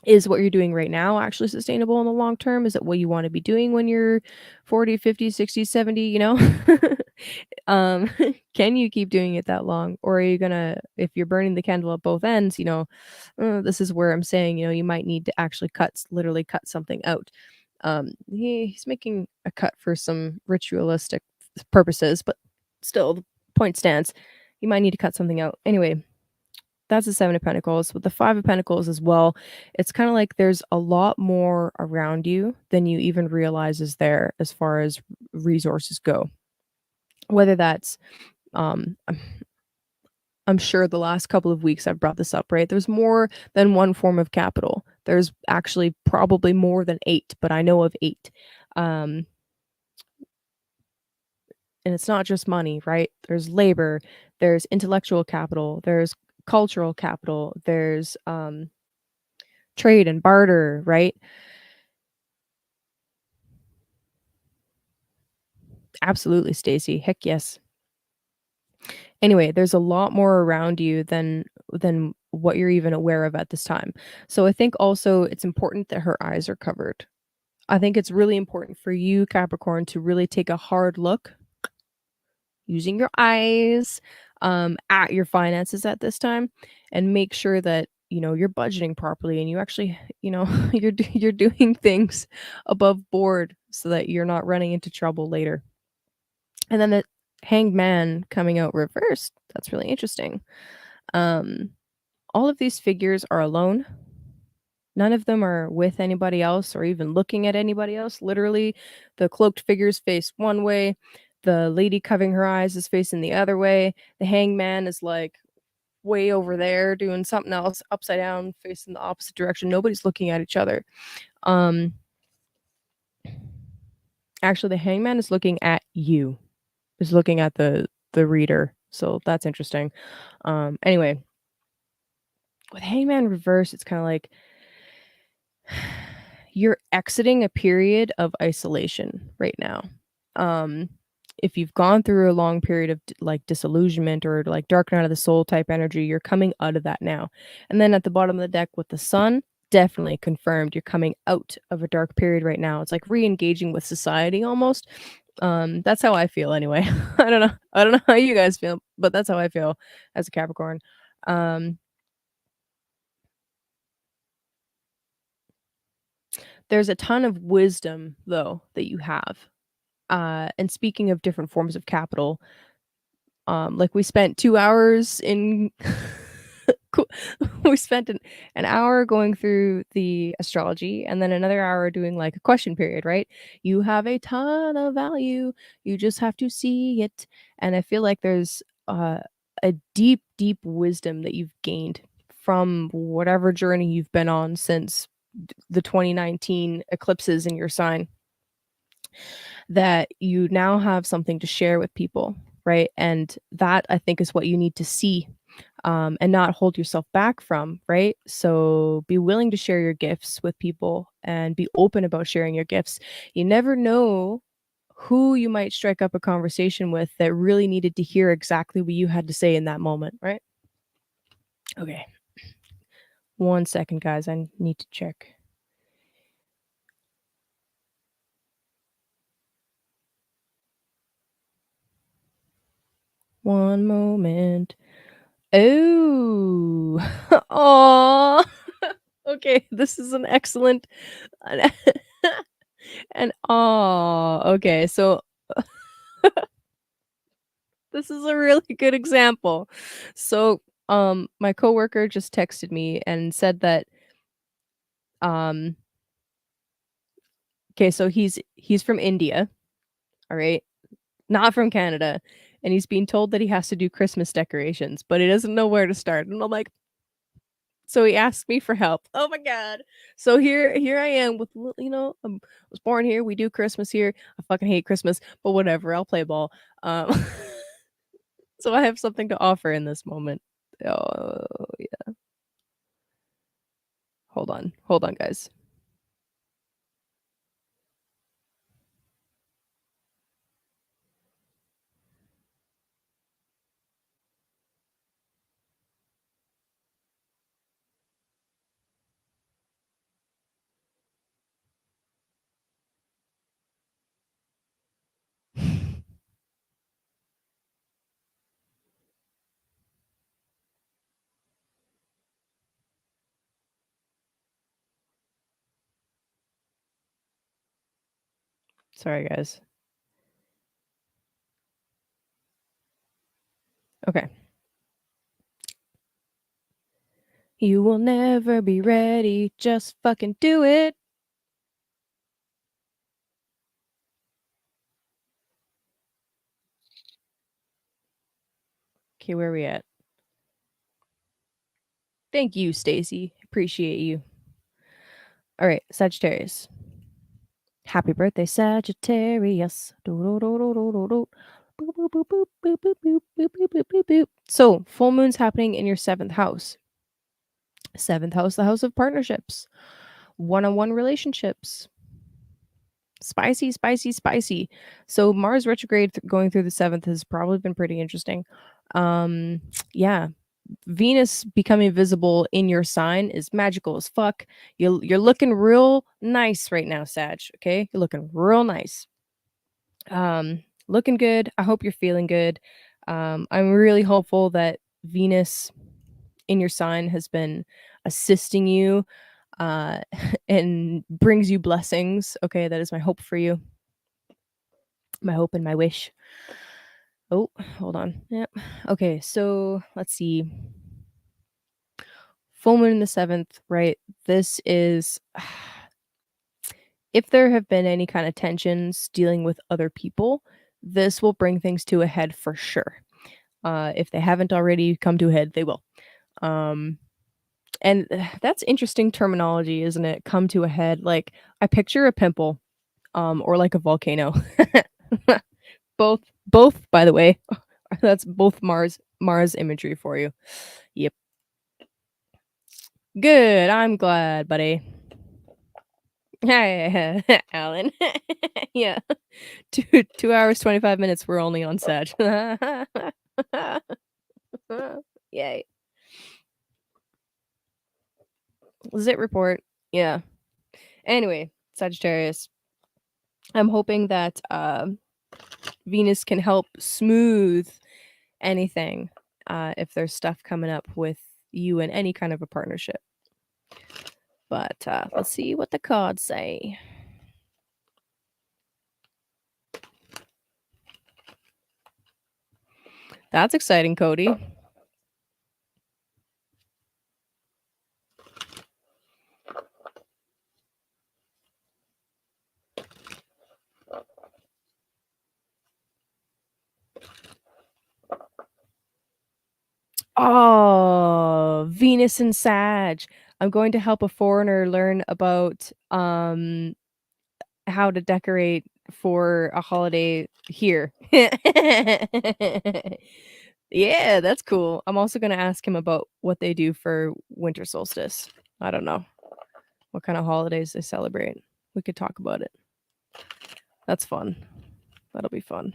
Is what you're doing right now actually sustainable in the long term? Is it what you want to be doing when you're 40, 50, 60, 70, um, can you keep doing it that long? Or are you gonna, if you're burning the candle at both ends, this is where I'm saying, you might need to actually literally cut something out. He's making a cut for some ritualistic purposes, but still, the point stands. You might need to cut something out. Anyway, that's the Seven of Pentacles. With the Five of Pentacles as well, it's kind of like there's a lot more around you than you even realize is there as far as resources go. Whether that's, I'm sure the last couple of weeks I've brought this up, right? There's more than one form of capital. There's actually probably more than eight, but I know of eight. Um, and it's not just money, right? There's labor, there's intellectual capital, there's cultural capital, there's trade and barter, right? Absolutely, Stacy. Heck yes. Anyway, there's a lot more around you than what you're even aware of at this time. So I think also it's important that her eyes are covered. I think it's really important for you, Capricorn, to really take a hard look using your eyes at your finances at this time and make sure that you're budgeting properly and you actually you're doing things above board so that you're not running into trouble later. And then the Hanged Man coming out reversed That's really interesting. Um, all of these figures are alone. None of them are with anybody else or even looking at anybody else. Literally, the cloaked figures face one way, the lady covering her eyes is facing the other way, the hangman is like way over there doing something else upside down facing the opposite direction. Nobody's looking at each other. Um actually the hangman is looking at you. Is looking at the reader. So that's interesting. Anyway, with hangman reverse, it's kind of like you're exiting a period of isolation right now. Um, if you've gone through a long period of like disillusionment or like dark night of the soul type energy, you're coming out of that now. And then at the bottom of the deck with the sun, definitely confirmed you're coming out of a dark period right now. It's like re-engaging with society almost. That's how I feel anyway. I don't know how you guys feel, but that's how I feel as a Capricorn. Um, there's a ton of wisdom though that you have. And speaking of different forms of capital, like we spent 2 hours in co we spent an hour going through the astrology and then another hour doing, like, a question period, right? You have a ton of value, you just have to see it, and I feel like there's, a deep, deep wisdom that you've gained from whatever journey you've been on since the 2019 eclipses in your sign that you now have something to share with people, right? And that I think is what you need to see and not hold yourself back from, right? So be willing to share your gifts with people and be open about sharing your gifts. You never know who you might strike up a conversation with that really needed to hear exactly what you had to say in that moment, right? Okay. 1 second, guys. I need to check. One moment. Oh, aw. Okay, this is an excellent an and aw, okay, so this is a really good example. So, my coworker just texted me and said that, um okay, so he's from India, alright? Not from Canada, and he's being told that he has to do Christmas decorations, but he doesn't know where to start, and I'm like, so he asked me for help. Oh my god. So here I am with was born here, we do Christmas here. I fucking hate Christmas, but whatever, I'll play ball. Um, so I have something to offer in this moment. Oh, yeah. Hold on. Hold on, guys. Sorry, guys. Okay. You will never be ready, just fucking do it. Okay, where are we at? Thank you, Stacy. Appreciate you. All right, Sagittarius. Happy birthday, Sagittarius. Do-do-do-do-do-do-do. Boop, boop, boop, boop, boop, boop, boop, boop, boop, boop, boop, boop. So, full moon's happening in your seventh house. Seventh house, the house of partnerships, one on one relationships. Spicy, spicy, spicy. So, Mars retrograde going through the seventh has probably been pretty interesting. Yeah, Venus becoming visible in your sign is magical as fuck. You're looking real nice right now, Sag. Okay, you're looking real nice. Looking good. I hope you're feeling good. I'm really hopeful that Venus in your sign has been assisting you uh, and brings you blessings. Okay, that is my hope for you. My hope and my wish. Oh, hold on. Yep. Okay, so let's see. Full moon in the 7th, right? This is if there have been any kind of tensions dealing with other people, this will bring things to a head for sure. If they haven't already come to a head, they will. Um, and that's interesting terminology, isn't it? Come to a head. Like I picture a pimple, or like a volcano. Both, by the way. That's both Mars imagery for you. Yep. Good. I'm glad, buddy. Hey, Alan. Yeah. 2 hours 25 minutes. We're only on Sag. Yay. Zit report. Yeah. Anyway, Sagittarius. I'm hoping that Venus can help smooth anything if there's stuff coming up with you in any kind of a partnership. But let's see what the cards say. That's exciting, Cody. Oh, Venus and Sag. I'm going to help a foreigner learn about how to decorate for a holiday here. Yeah, that's cool. I'm also going to ask him about what they do for winter solstice. I don't know what kind of holidays they celebrate. We could talk about it. That's fun. That'll be fun.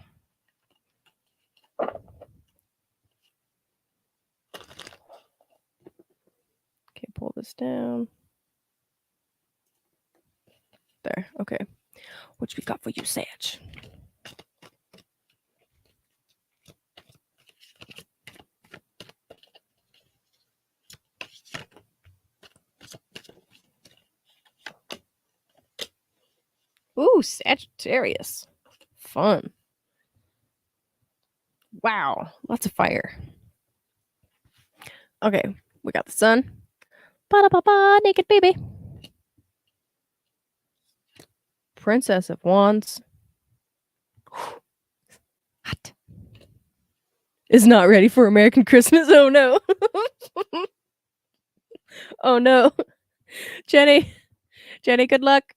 Okay, pull this down. There. Okay. What we got for you, Sag? Ooh, Sagittarius. Fun. Wow. Lots of fire. Okay. We got the sun. Ba-da-ba-ba, naked baby. Princess of Wands. Hot. Is not ready for American Christmas. Oh no. Oh no. Jenny. Jenny, good luck.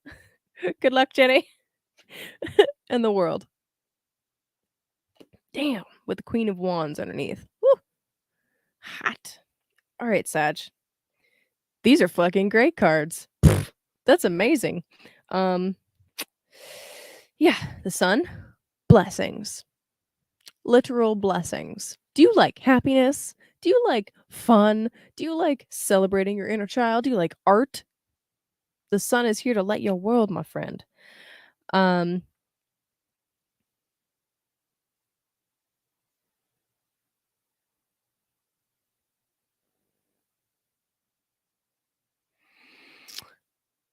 Good luck, Jenny. And the world. Damn. With the Queen of Wands underneath. Woo. Hot. All right, Sag. These are fucking great cards. That's amazing. Yeah, the sun. Blessings. Literal blessings. Do you like happiness? Do you like fun? Do you like celebrating your inner child? Do you like art? The sun is here to light your world, my friend. Um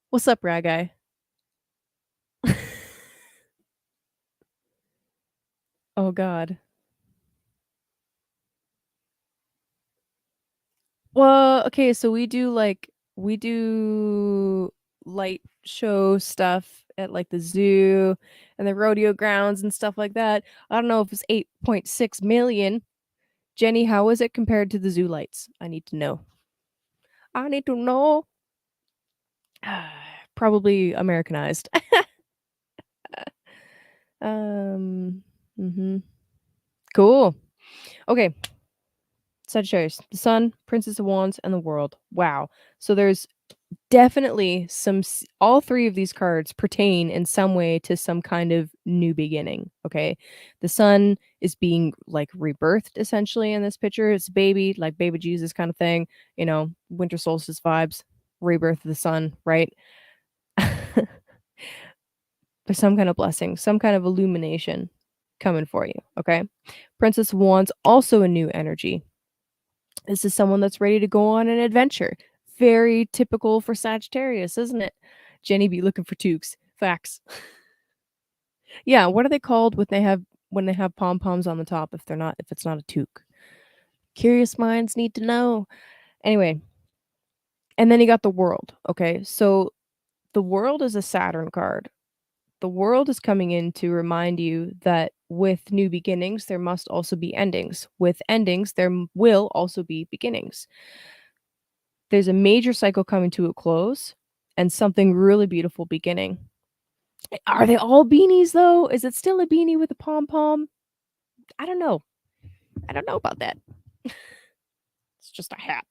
What's up, rag guy? Oh god. Well, okay, so we do light show stuff at like the zoo and the rodeo grounds and stuff like that. I don't know if it's 8.6 million. Jenny, how is it compared to the zoo lights? I need to know. I need to know. Probably Americanized. Mhm. Cool. Okay. Sagittarius, the sun, Princess of Wands, and the world. Wow. So there's definitely all three of these cards pertain in some way to some kind of new beginning. Okay. The sun is being like rebirthed essentially in this picture. It's baby, like baby Jesus kind of thing, winter solstice vibes, rebirth of the sun, right? There's some kind of blessing, some kind of illumination coming for you. Okay. Princess of Wands, also a new energy. This is someone that's ready to go on an adventure. Very typical for Sagittarius, isn't it? Jenny be looking for toques. Facts. Yeah, what are they called when they have pom-poms on the top if it's not a toque. Curious minds need to know. Anyway, and then you got the World, okay? So the World is a Saturn card. The World is coming in to remind you that with new beginnings, there must also be endings. With endings, will also be beginnings. There's a major cycle coming to a close and something really beautiful beginning. Are they all beanies though? Is it still a beanie with a pom-pom? I don't know. I don't know about that. It's just a hat.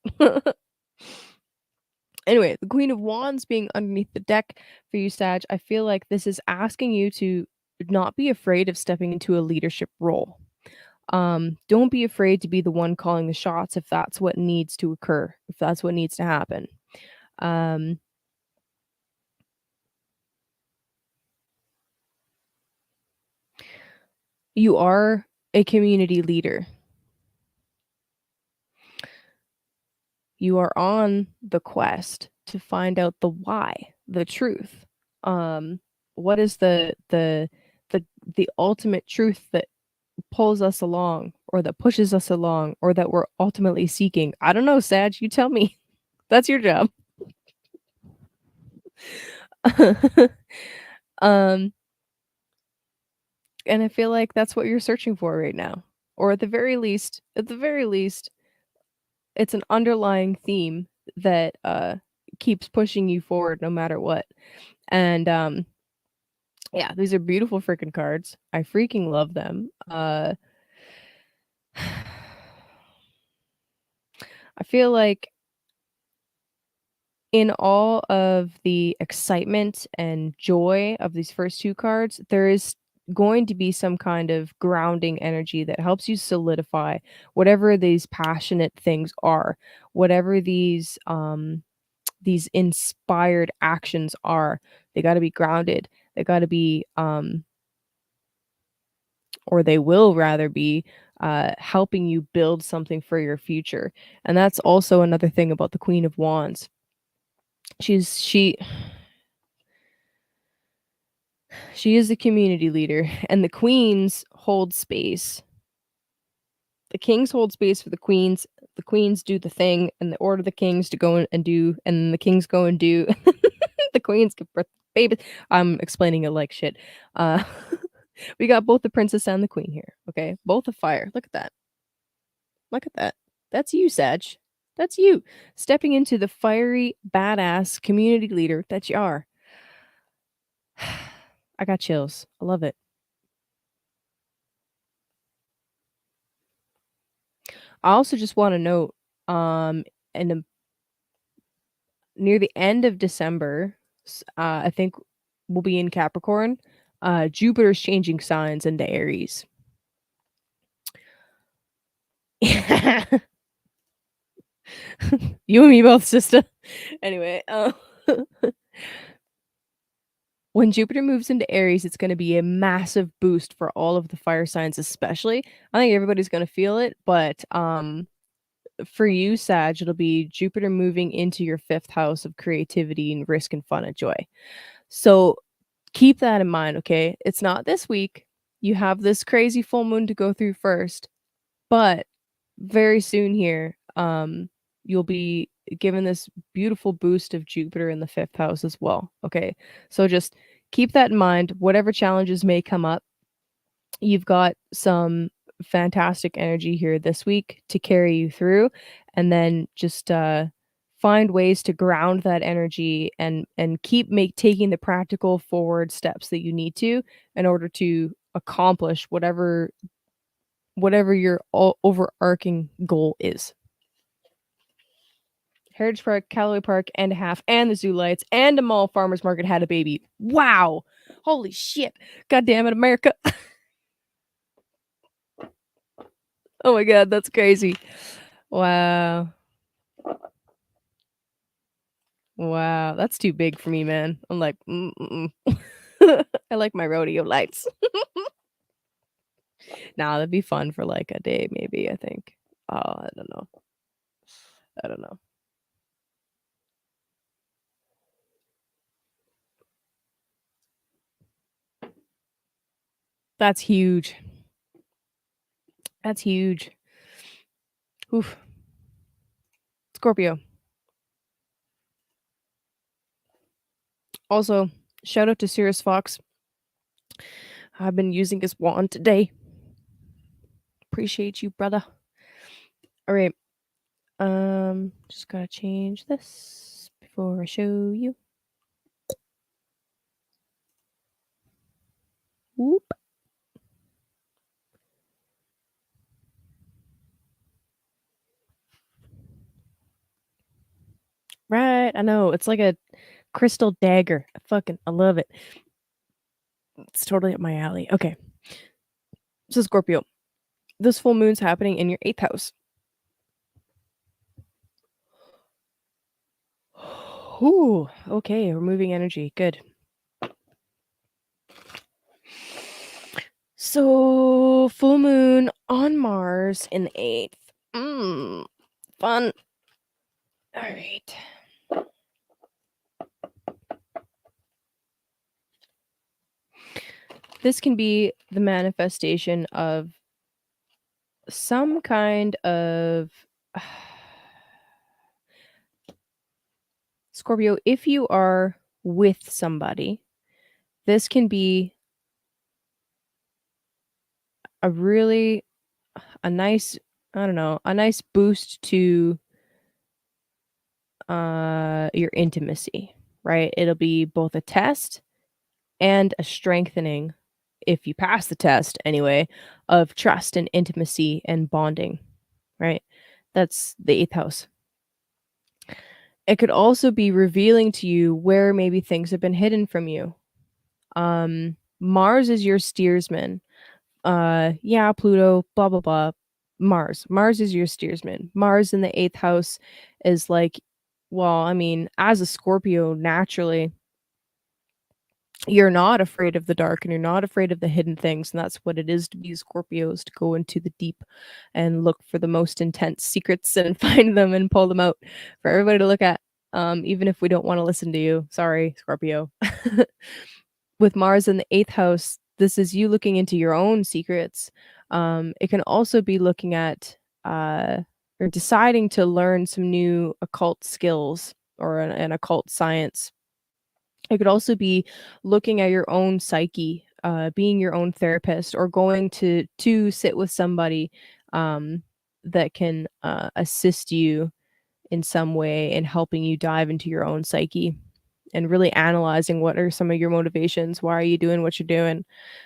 Anyway, the Queen of Wands being underneath the deck for you, Sag, I feel like this is asking you to not be afraid of stepping into a leadership role. Don't be afraid to be the one calling the shots if that's what needs to occur, if that's what needs to happen. Um, you are a community leader. You are on the quest to find out the why, the truth. Um, what is the ultimate truth that pulls us along or that pushes us along or that we're ultimately seeking? I don't know, Sag, you tell me. That's your job. um, and I feel like that's what you're searching for right now. Or at the very least, it's an underlying theme that keeps pushing you forward no matter what. And yeah, these are beautiful freaking cards. I freaking love them. I feel like in all of the excitement and joy of these first two cards, there is going to be some kind of grounding energy that helps you solidify whatever these passionate things are, whatever these inspired actions are. They got to be grounded. They got to be or they will rather be helping you build something for your future. And that's also another thing about the Queen of Wands. She she is the community leader, and the queens hold space. The kings hold space for the queens. The queens do the thing, and they order the kings to go and do, and then the kings go and do. The queens give birth to babies. I'm explaining it like shit. Uh, we got both the princess and the queen here. Okay, both of fire. Look at that. Look at that. That's you, Sag. That's you stepping into the fiery, badass community leader that you are. I got chills. I love it. I also just want to note, in the near the end of December, I think we'll be in Capricorn. Jupiter's changing signs into Aries. You and me both, sister. Anyway, when Jupiter moves into Aries, it's going to be a massive boost for all of the fire signs, especially. I think everybody's going to feel it, but for you, Sag, it'll be Jupiter moving into your fifth house of creativity and risk and fun and joy. So keep that in mind, okay? It's not this week. You have this crazy full moon to go through first, but very soon here, you'll be given this beautiful boost of Jupiter in the fifth house as well. Okay. So just keep that in mind. Whatever challenges may come up, you've got some fantastic energy here this week to carry you through. And then just find ways to ground that energy and keep taking the practical forward steps that you need to in order to accomplish whatever your overarching goal is. Heritage Park, Callaway Park, and a half, and the zoo lights, and a mall farmer's market had a baby. Wow. Holy shit. God damn it, America. Oh my god, that's crazy. Wow. Wow. That's too big for me, man. I'm like, mm-mm. I like my rodeo lights. Nah, that'd be fun for like a day, maybe, I think. Oh, I don't know. I don't know. That's huge. That's huge. Oof. Scorpio. Also, shout out to Sirius Fox. I've been using his wand today. Appreciate you, brother. All right. Just gotta change this before I show you. Whoop. Right, I know. It's like a crystal dagger. I love it. It's totally up my alley. Okay. So Scorpio, this full moon's happening in your 8th house. Ooh, okay, removing energy. Good. So, full moon on Mars in the 8th. Fun. All right. This can be the manifestation of some kind of Scorpio, if you are with somebody, this can be a really a nice, I don't know, a nice boost to your intimacy, right? It'll be both a test and a strengthening, if you pass the test anyway, of trust and intimacy and bonding, right? That's the 8th house. It could also be revealing to you where maybe things have been hidden from you. Mars is your steersman. Yeah, Pluto, blah blah blah. Mars is your steersman. Mars in the 8th house is like, well, I mean, as a Scorpio, naturally, you're not afraid of the dark and you're not afraid of the hidden things, and that's what it is to be a Scorpio, is to go into the deep and look for the most intense secrets and find them and pull them out for everybody to look at, even if we don't want to listen to you. Sorry, Scorpio. With Mars in the 8th house, this is you looking into your own secrets. It can also be looking at or deciding to learn some new occult skills or an occult science. It could also be looking at your own psyche, being your own therapist, or going to sit with somebody um, that can assist you in some way in helping you dive into your own psyche and really analyzing what are some of your motivations. Why are you doing what you're doing?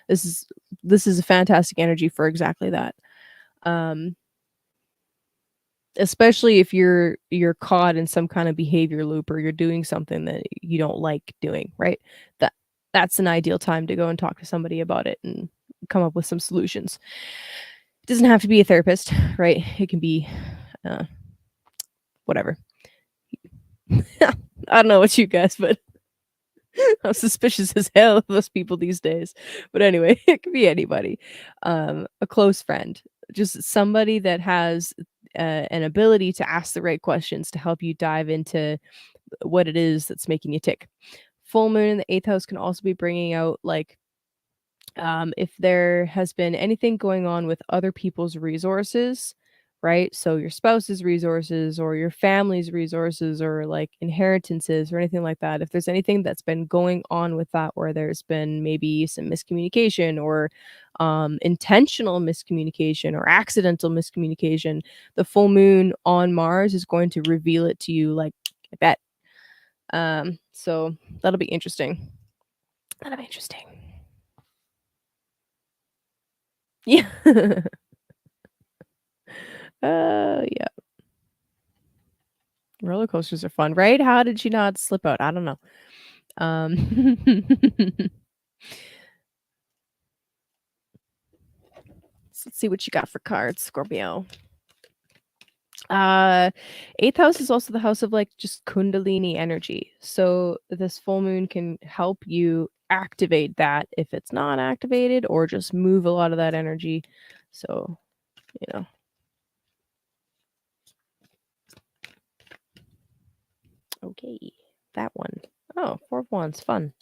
This is this is a fantastic energy for exactly that. Um, Especially if you're caught in some kind of behavior loop or you're doing something that you don't like doing, right? That that's an ideal time to go and talk to somebody about it and come up with some solutions. It doesn't have to be a therapist, right? It can be uh, whatever. I don't know what you guys, but I'm suspicious as hell of those people these days. But anyway, it could be anybody. A close friend, just somebody that has an ability to ask the right questions to help you dive into what it is that's making you tick. Full moon in the 8th house can also be bringing out like if there has been anything going on with other people's resources, right? So your spouse's resources or your family's resources or like inheritances or anything like that. If there's anything that's been going on with that, where there's been maybe some miscommunication or intentional miscommunication or accidental miscommunication, the full moon on Mars is going to reveal it to you like that. So that'll be interesting. That'll be interesting. Yeah. Yeah. Roller coasters are fun, right? How did you not slip out? I don't know. Um, so let's see what you got for cards, Scorpio. Uh, 8th house is also the house of like just Kundalini energy. So this full moon can help you activate that if it's not activated, or just move a lot of that energy. So, you know. Okay, that one. Oh, 4 of wands, fun.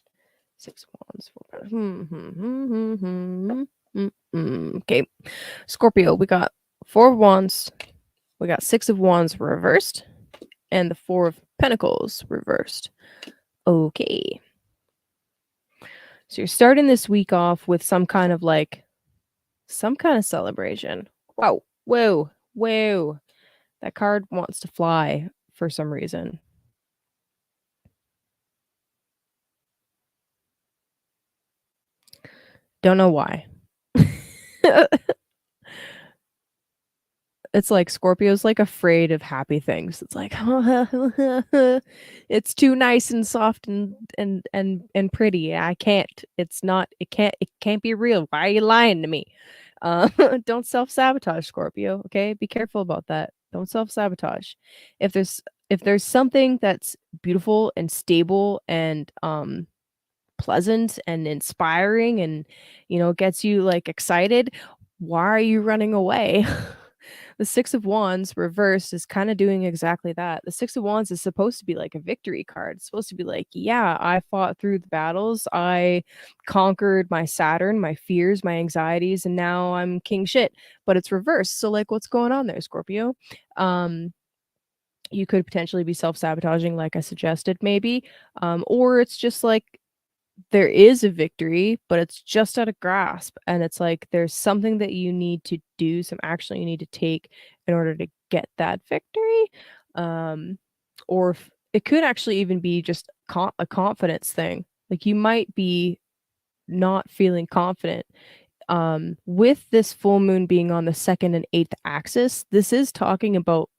6 of wands, 4 of wands. Okay. Scorpio, we got 4 of Wands, we got 6 of Wands reversed, and the 4 of Pentacles reversed. Okay. So you're starting this week off with some kind of celebration. Wow. Whoa. Whoa. That card wants to fly for some reason. Don't know why. It's like Scorpio's, like, afraid of happy things. It's like, "It's too nice and soft and pretty. I can't. It can't be real. Why are you lying to me?" Uh, don't self-sabotage, Scorpio, okay? Be careful about that. Don't self-sabotage. If there's if there's something that's beautiful and stable and, pleasant and inspiring and, gets you, like, excited, why are you running away? The 6 of Wands reversed is kinda doing exactly that. The 6 of Wands is supposed to be like a victory card. It's supposed to be like, "Yeah, I fought through the battles. I conquered my Saturn, my fears, my anxieties, and now I'm king shit." But it's reversed. So, like, what's going on there, Scorpio? Um, you could potentially be self-sabotaging like I suggested maybe, or it's just like there is a victory, but it's just out of grasp, and it's like there's something that you need to do, some action you need to take in order to get that victory, um, or if it could actually even be just a confidence thing, like, you might be not feeling confident with this full moon being on the 2nd and 8th axis, this is talking about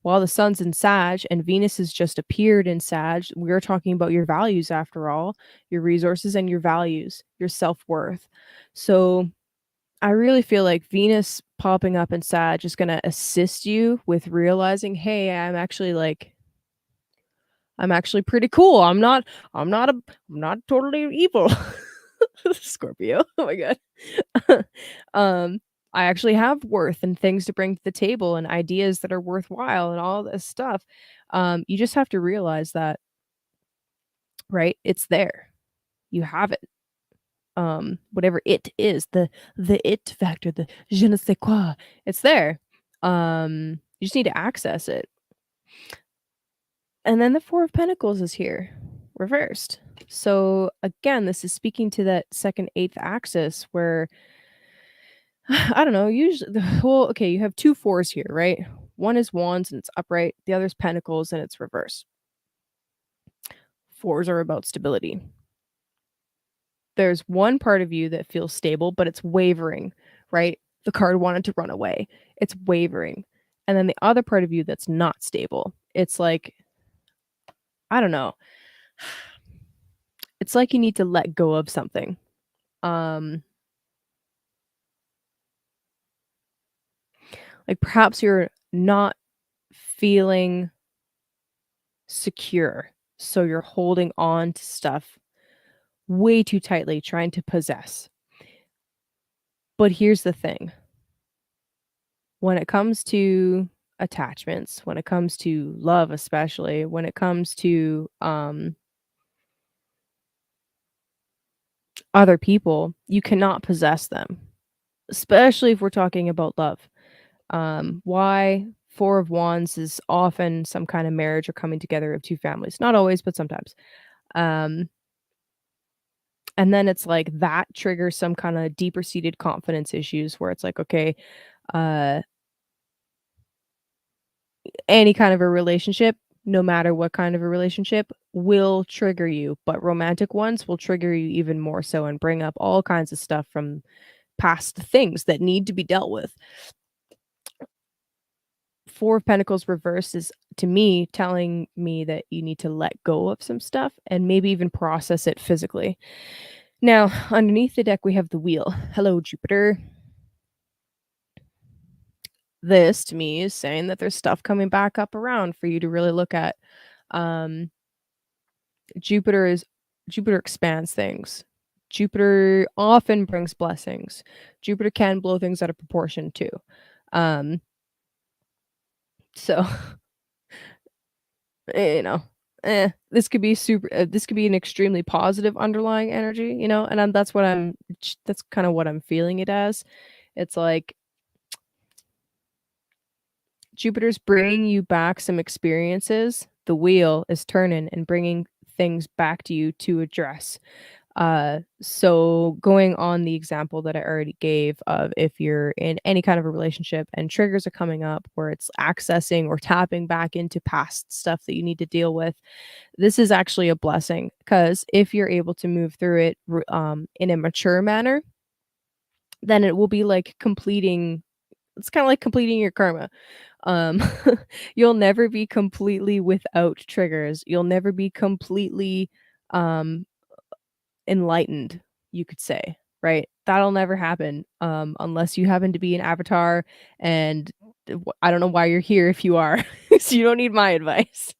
while the sun's in Sag and Venus has just appeared in Sag, we're talking about your values after all, your resources and your values, your self-worth. So I really feel like Venus popping up in Sag is going to assist you with realizing, hey, I'm actually pretty cool. I'm not totally evil. Scorpio. Oh my god. um, I actually have worth and things to bring to the table and ideas that are worthwhile and all this stuff. You just have to realize that, right? It's there. You have it. Whatever it is, the it factor, the je ne sais quoi, it's there. You just need to access it. And then the 4 of Pentacles is here, reversed. So again, this is speaking to that 2nd, 8th axis where I don't know, usually well, okay, you have 2 fours here, right? One is Wands and it's upright, the other is Pentacles and it's reversed. Fours are about stability. There's one part of you that feels stable, but it's wavering, right? The card wanted to run away. It's wavering. And then the other part of you that's not stable. It's like, I don't know. It's like you need to let go of something. Um, like perhaps you're not feeling secure. So you're holding on to stuff way too tightly, trying to possess. But here's the thing. When it comes to attachments, when it comes to love, especially, when it comes to other people, you cannot possess them, especially if we're talking about love. Why 4 of Wands is often some kind of marriage or coming together of 2 families. Not always, but sometimes. Um, and then it's like that triggers some kind of deeper seated confidence issues where it's like, okay, uh, any kind of a relationship, no matter what kind of a relationship, will trigger you, but romantic ones will trigger you even more so and bring up all kinds of stuff from past things that need to be dealt with. 4 of Pentacles reversed is, to me, telling me that you need to let go of some stuff and maybe even process it physically. Now, underneath the deck, we have the wheel. Hello, Jupiter. This, to me, is saying that there's stuff coming back up around for you to really look at. Um, Jupiter is Jupiter expands things. Jupiter often brings blessings. Jupiter can blow things out of proportion too. Um, so you know, this could be this could be an extremely positive underlying energy, you know, and that's kind of what I'm feeling it as. It's like Jupiter's bringing you back some experiences. The wheel is turning and bringing things back to you to address. So going on the example that I already gave of if you're in any kind of a relationship and triggers are coming up where it's accessing or tapping back into past stuff that you need to deal with, this is actually a blessing because if you're able to move through it in a mature manner, then it will be like completing. It's kind of like completing your karma. Um, you'll never be completely without triggers. You'll never be completely um enlightened, you could say, right? That'll never happen, unless you happen to be an avatar, and I don't know why you're here if you are. So you don't need my advice.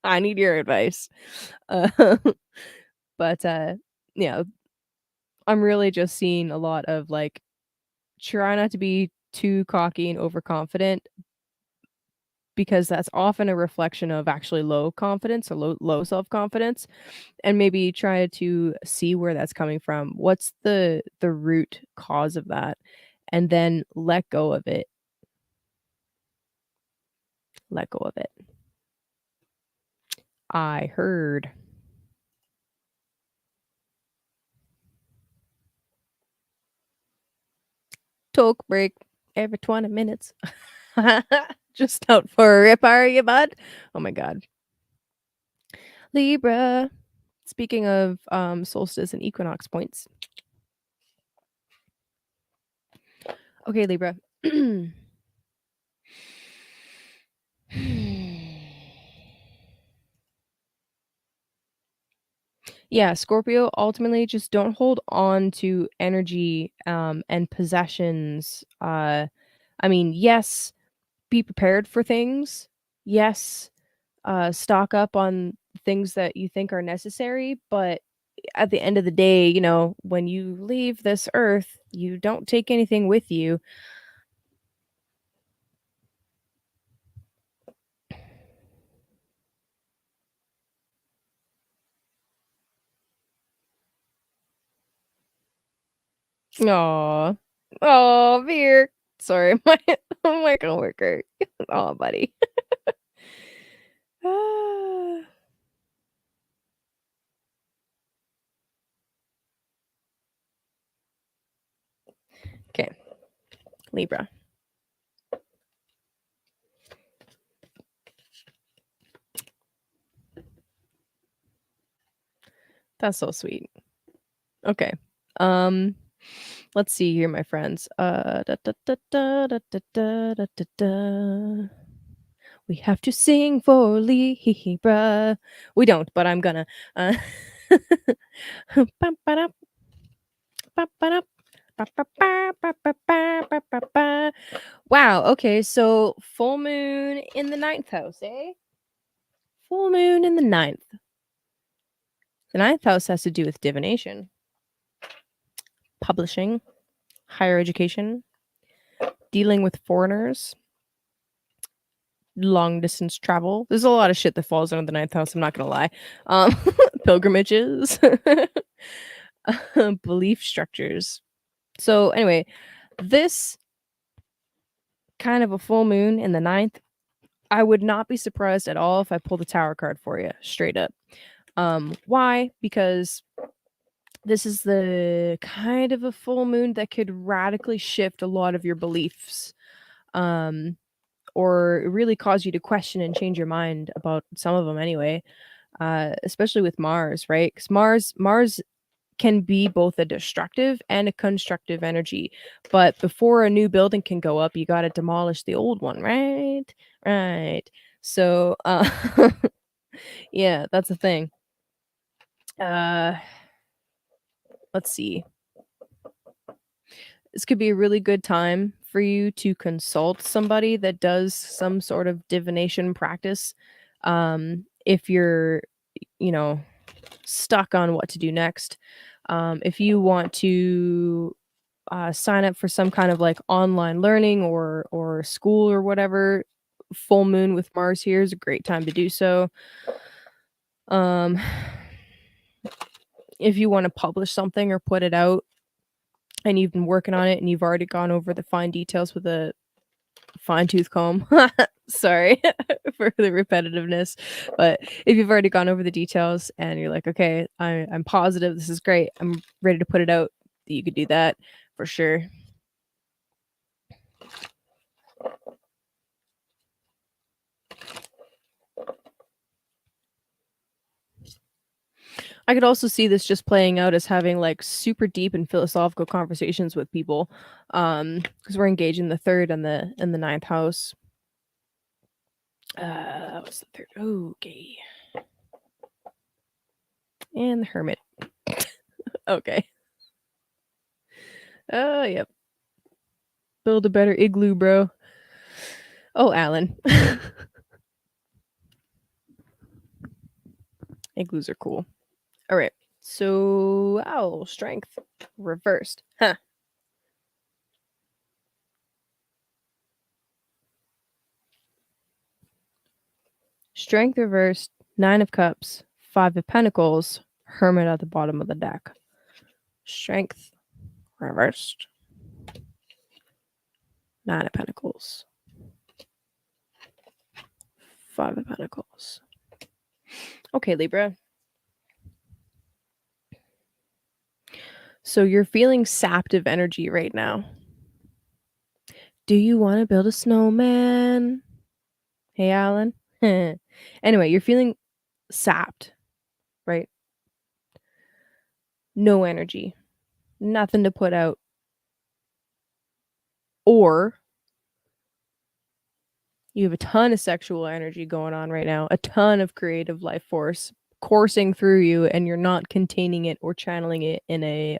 I need your advice. Uh, but, yeah, I'm really just seeing a lot of, like, try not to be too cocky and overconfident because that's often a reflection of actually low confidence or low self-confidence. And maybe try to see where that's coming from. What's the root cause of that? And then let go of it. Let go of it. I heard. Talk break every 20 minutes. Just out for a rip, are you, bud? Oh my god. Libra. Speaking of solstice and equinox points. Okay, Libra. Yeah, Scorpio, ultimately just don't hold on to energy and possessions. I mean, yes, be prepared for things. Yes, stock up on things that you think are necessary, but at the end of the day, you know, when you leave this earth, you don't take anything with you. Aw. Oh, Veer. Sorry, my coworker. Oh, buddy. Ah. Okay, Libra. That's so sweet. Okay. Um, let's see here, my friends. Da, da, da, da, da, da, da, da, da, da. We have to sing for Libra. We don't, but I'm gonna. Bum, ba-da, ba, ba-da, ba, ba, ba, ba, ba, ba, ba, ba, ba. Wow. Okay. So full moon in the ninth house, eh? Full moon in the ninth. The ninth house has to do with divination, publishing, higher education, dealing with foreigners, long distance travel. There's a lot of shit that falls under the ninth house, I'm not gonna lie. Um, pilgrimages, belief structures. So anyway, this kind of a full moon in the ninth, I would not be surprised at all if I pull the tower card for you, straight up. Why? Because this is the kind of a full moon that could radically shift a lot of your beliefs. Um, or really cause you to question and change your mind about some of them anyway, especially with Mars, right? Because Mars can be both a destructive and a constructive energy, but before a new building can go up, you got to demolish the old one, right? Right. So, yeah, that's the thing. Uh, let's see. This could be a really good time for you to consult somebody that does some sort of divination practice. If you're, you know, stuck on what to do next. If you want to sign up for some kind of like online learning or school or whatever, full moon with Mars here is a great time to do so. Um, if you wanna publish something or put it out and you've been working on it and you've already gone over the fine details with a fine-tooth comb. Sorry for the repetitiveness, but if you've already gone over the details and you're like, "Okay, I'm positive this is great. I'm ready to put it out," you could do that for sure. I could also see this just playing out as having, like, super deep and philosophical conversations with people, because 'cause we're engaged in the 3rd and the ninth house. What's the 3rd? Okay. And the Hermit. Okay. Oh, yep. Build a better igloo, bro. Oh, Alan. Igloos are cool. Alright. So, owl strength reversed. Huh. Strength reversed, 9 of cups, 5 of pentacles, hermit at the bottom of the deck. Strength reversed, 9 of pentacles, 5 of pentacles. Okay, Libra. So you're feeling sapped of energy right now. Do you want to build a snowman? Hey, Alan. Anyway, you're feeling sapped, right? No energy, nothing to put out. Or you have a ton of sexual energy going on right now, a ton of creative life force coursing through you, and you're not containing it or channeling it in a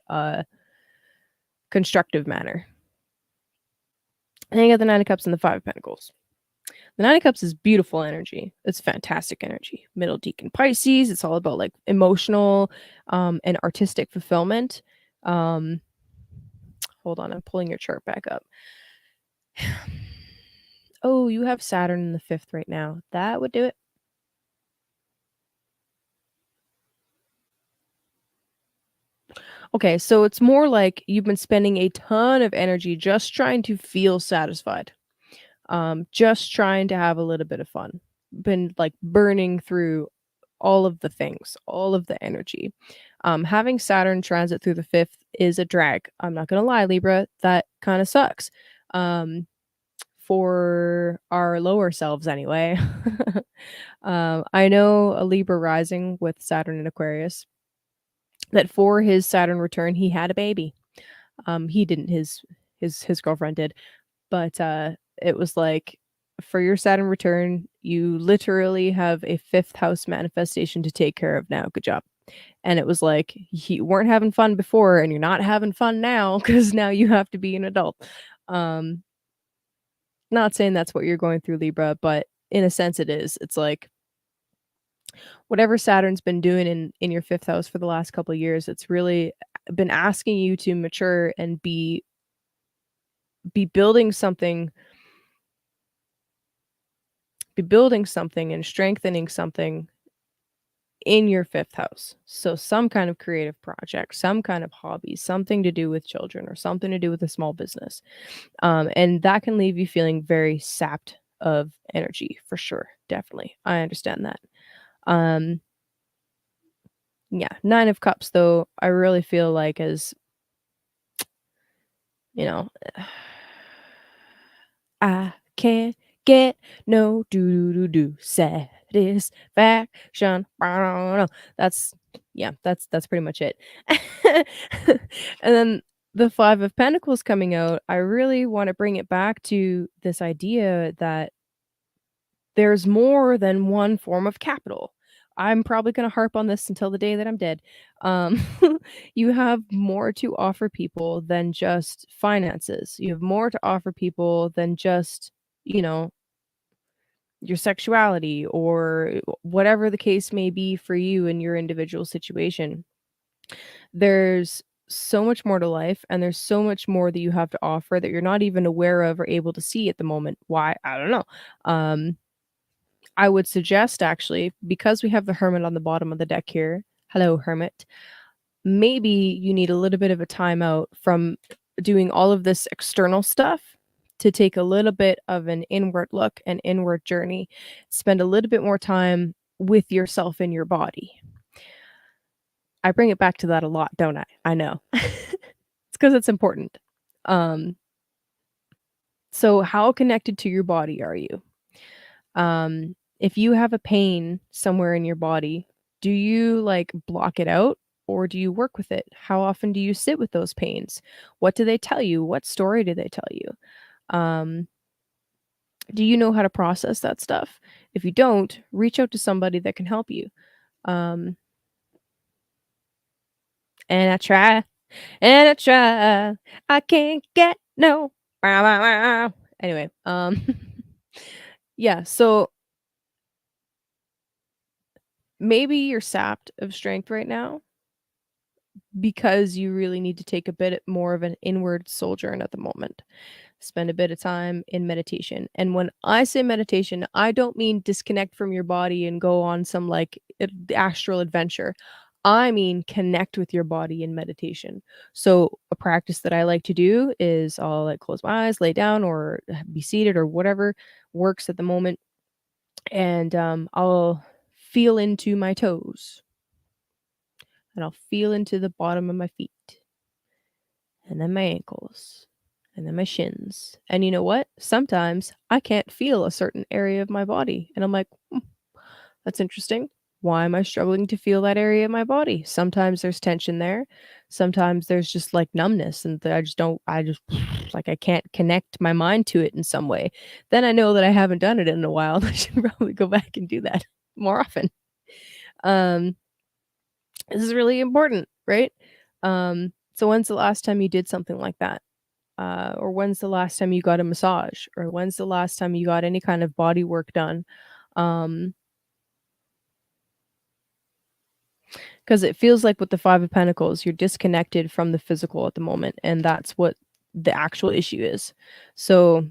constructive manner. And you got the 9 of Cups and the 5 of Pentacles. The 9 of Cups is beautiful energy. It's fantastic energy. Middle Deacon Pisces. It's all about like emotional and artistic fulfillment. Um, hold on, I'm pulling your chart back up. Oh, you have Saturn in the 5th right now. That would do it. Okay, so it's more like you've been spending a ton of energy just trying to feel satisfied. Just trying to have a little bit of fun. Been like burning through all of the things, all of the energy. Having Saturn transit through the 5th is a drag. I'm not gonna lie, Libra, that kind of sucks. Um, for our lower selves anyway. I know a Libra rising with Saturn in Aquarius that for his Saturn return, he had a baby. He didn't, his girlfriend did, but, it was like, for your Saturn return, you literally have a 5th house manifestation to take care of now, good job. And it was like, you weren't having fun before, and you're not having fun now because now you have to be an adult. Um, not saying that's what you're going through, Libra, but in a sense it is. It's like, whatever Saturn's been doing in your 5th house for the last couple of years, it's really been asking you to mature and be building something be building something and strengthening something in your 5th house. So some kind of creative project, some kind of hobby, something to do with children or something to do with a small business. And that can leave you feeling very sapped of energy for sure. Definitely. I understand that. Um, yeah, 9 of cups though, I really feel like as, you know, I can't get no do do do satisfaction. That's yeah, that's pretty much it. And then the 5 of Pentacles coming out, I really want to bring it back to this idea that there's more than one form of capital. I'm probably going to harp on this until the day that I'm dead. Um, you have more to offer people than just finances. You have more to offer people than just, you know, your sexuality or whatever the case may be for you in your individual situation. There's so much more to life and there's so much more that you have to offer that you're not even aware of or able to see at the moment. Why? I don't know. Um, I would suggest actually, because we have the hermit on the bottom of the deck here. Hello, hermit. Maybe you need a little bit of a timeout from doing all of this external stuff to take a little bit of an inward look, an inward journey. Spend a little bit more time with yourself and your body. I bring it back to that a lot, don't I? I know. It's because it's important. Um, so how connected to your body are you? If you have a pain somewhere in your body, do you like block it out or do you work with it? How often do you sit with those pains? What do they tell you? What story do they tell you? Um, do you know how to process that stuff? If you don't, reach out to somebody that can help you. Um, and I try, and I try, I can't get no. Anyway, yeah, so maybe you're sapped of strength right now because you really need to take a bit more of an inward sojourn at the moment. Spend a bit of time in meditation. And when I say meditation, I don't mean disconnect from your body and go on some like astral adventure. I mean connect with your body in meditation. So a practice that I like to do is I'll like close my eyes, lay down, or be seated, or whatever works at the moment, and I'll feel into my toes, and I'll feel into the bottom of my feet, and then my ankles, and then my shins. And you know what? Sometimes I can't feel a certain area of my body. And I'm like, that's interesting. Why am I struggling to feel that area of my body? Sometimes there's tension there. Sometimes there's just like numbness and I just don't, I just like I can't connect my mind to it in some way. Then I know that I haven't done it in a while. I should probably go back and do that more often. Um, this is really important, right? So when's the last time you did something like that? Or when's the last time you got a massage? Or when's the last time you got any kind of body work done? Um, because it feels like with the 5 of Pentacles, you're disconnected from the physical at the moment, and that's what the actual issue is. So,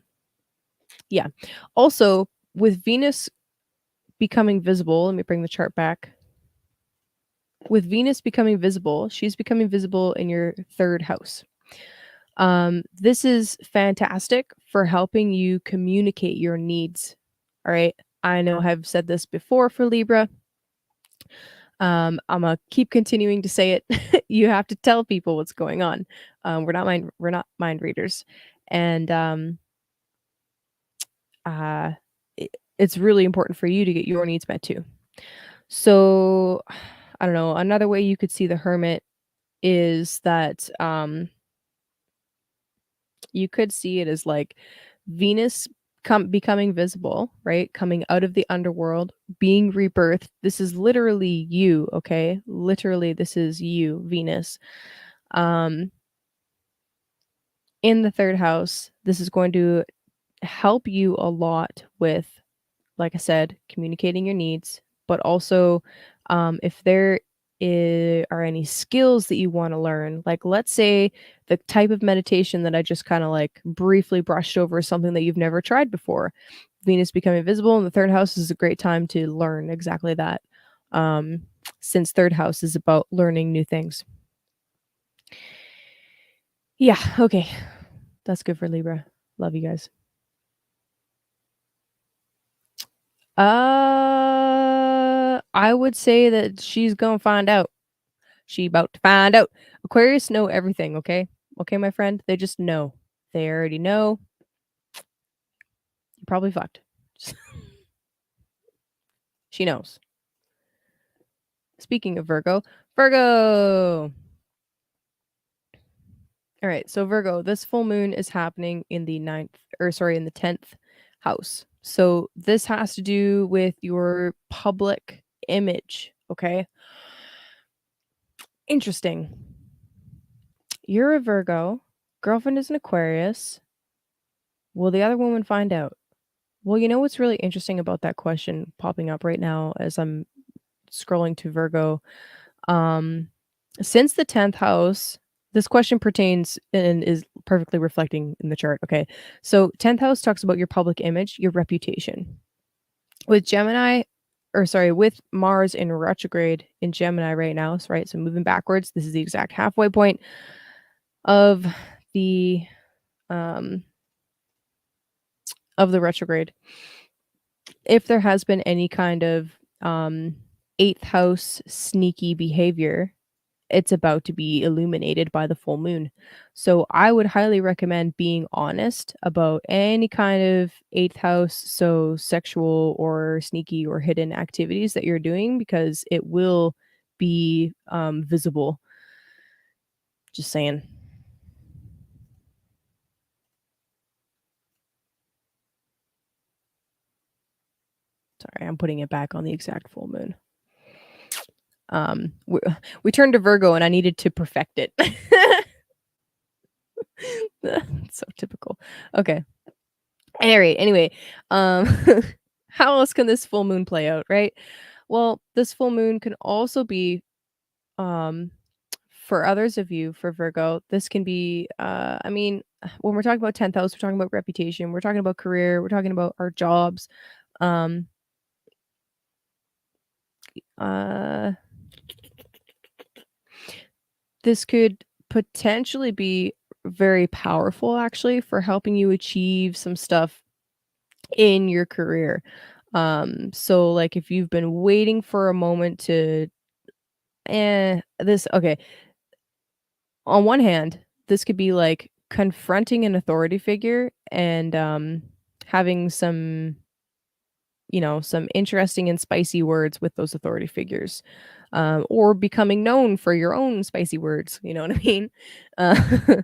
yeah. Also, with Venus becoming visible, let me bring the chart back. With Venus becoming visible, she's becoming visible in your 3rd house. This is fantastic for helping you communicate your needs. All right. I know I've said this before for Libra. I'm gonna keep continuing to say it. You have to tell people what's going on. We're not mind readers, and uh, it's really important for you to get your needs met too. So, I don't know. Another way you could see the Hermit is that you could see it as like Venus becoming visible, right? Coming out of the underworld, being rebirthed. This is literally you, okay? Literally, this is you, Venus. Um, in the 3rd house, this is going to help you a lot with, like I said, communicating your needs, but also if there are any skills that you want to learn, like let's say the type of meditation that I just kind of like briefly brushed over is something that you've never tried before. Venus becoming visible in the 3rd house is a great time to learn exactly that. Um, since 3rd house is about learning new things. Yeah, okay. That's good for Libra. Love you guys. I would say that she's gonna find out. She about to find out. Aquarius know everything, okay? Okay, my friend? They just know. They already know. You probably fucked. She knows. Speaking of Virgo, Virgo! All right, so Virgo, this full moon is happening in the in the 10th house. So this has to do with your public image, okay? Interesting. You're a Virgo, girlfriend is an Aquarius. Will the other woman find out? Well, you know what's really interesting about that question popping up right now as I'm scrolling to Virgo? Um, since the 10th house, this question pertains and is perfectly reflecting in the chart. Okay. So 10th house talks about your public image, your reputation. With Gemini or sorry, with Mars in retrograde in Gemini right now, so right, so moving backwards, this is the exact halfway point of the, um of the retrograde. If there has been any kind of, 8th house sneaky behavior, it's about to be illuminated by the full moon. So I would highly recommend being honest about any kind of 8th house, so sexual or sneaky or hidden activities that you're doing because it will be, visible. Just saying. Sorry, I'm putting it back on the exact full moon. We we turned to Virgo and I needed to perfect it. So typical. Okay. Anyway, um, how else can this full moon play out, right? Well, this full moon can also be, um, for others of you, for Virgo, this can be, I mean, when we're talking about 10th house, we're talking about reputation, we're talking about career, we're talking about our jobs. Um, uh, this could potentially be very powerful actually for helping you achieve some stuff in your career. So like if you've been waiting for a moment to this okay, on one hand, this could be like confronting an authority figure and having some, some interesting and spicy words with those authority figures. Or becoming known for your own spicy words, you know what I mean? Uh,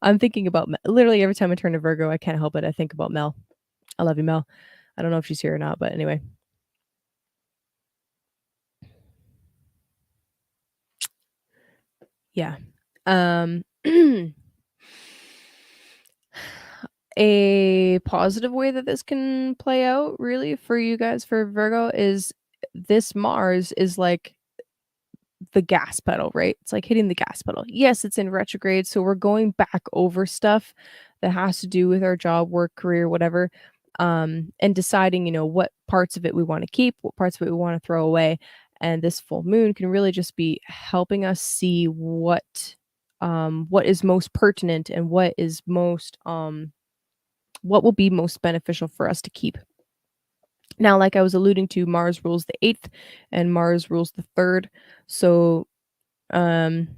I'm thinking about literally every time I turn to Virgo, I can't help it. I think about Mel. I love you, Mel. I don't know if she's here or not, but anyway. Yeah. Um, a positive way that this can play out really for you guys for Virgo is this Mars is like the gas pedal, right? It's like hitting the gas pedal. Yes, it's in retrograde, so we're going back over stuff that has to do with our job, work, career, whatever, and deciding, what parts of it we want to keep, what parts of it we want to throw away. And this full moon can really just be helping us see what is most pertinent and what will be most beneficial for us to keep. Now, like I was alluding to, Mars rules the 8th and Mars rules the 3rd. So um,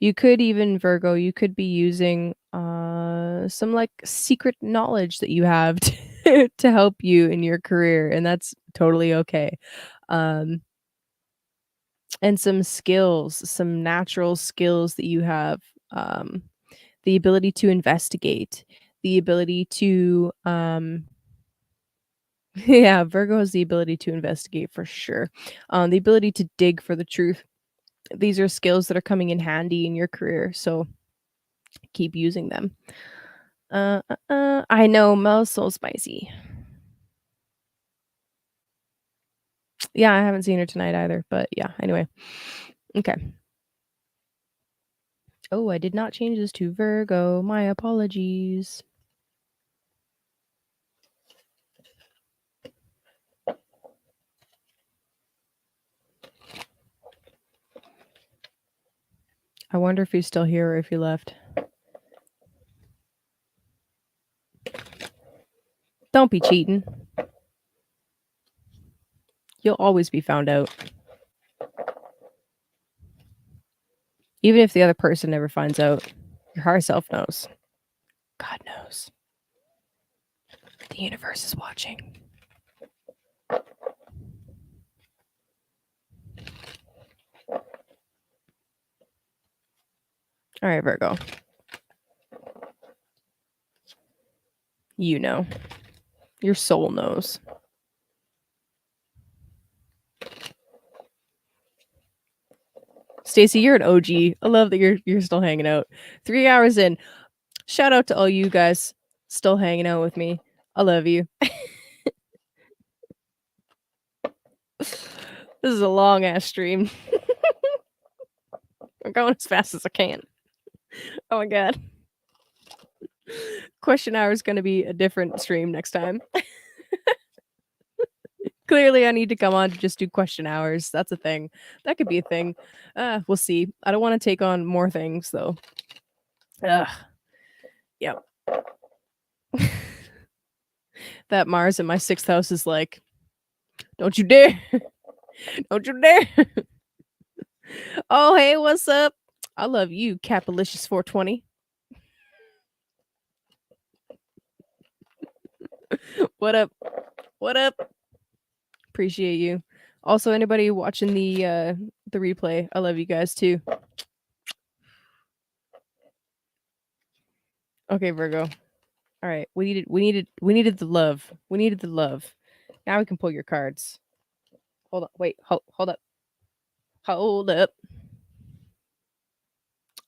you could even Virgo, you could be using, some, like, secret knowledge that you have to help you in your career, and that's totally okay. Um, and some natural skills that you have, the ability to investigate, the ability to, yeah, Virgo has the ability to investigate for sure. The ability to dig for the truth. These are skills that are coming in handy in your career, so keep using them. I know Mel's so spicy. Yeah, I haven't seen her tonight either, but yeah, anyway. Okay. Oh, I did not change this to Virgo. My apologies. I wonder if he's still here or if he left. Don't be cheating. You'll always be found out. Even if the other person never finds out, your higher self knows. God knows. The universe is watching. All right, Virgo. You know. Your soul knows. Stacey, you're an OG. I love that you're still hanging out. 3 hours in. Shout out to all you guys still hanging out with me. I love you. This is a long ass stream. I'm going as fast as I can. Oh my god. Question hour is gonna be a different stream next time. Clearly, I need to come on to just do question hours. That's a thing. That could be a thing. We'll see. I don't wanna take on more things, though. Ugh. Yep. That Mars in my 6th house is like, "Don't you dare. Don't you dare." "Oh, hey, what's up? I love you, Capalicious 420. What up? What up? Appreciate you." Also, anybody watching the replay, I love you guys too. Okay, Virgo. Alright, we needed the love. We needed the love. Now we can pull your cards. Hold on, wait, hold up. Hold up.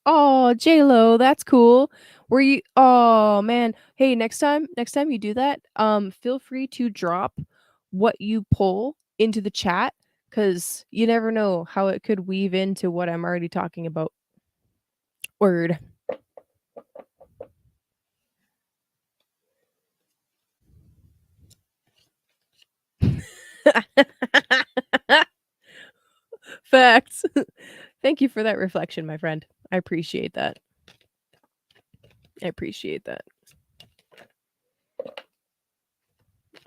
Oh, J-Lo, that's cool. Were you Oh, man. Hey, next time you do that, feel free to drop what you pull into the chat, because you never know how it could weave into what I'm already talking about. Word. Facts. Thank you for that reflection, my friend. I appreciate that. I appreciate that.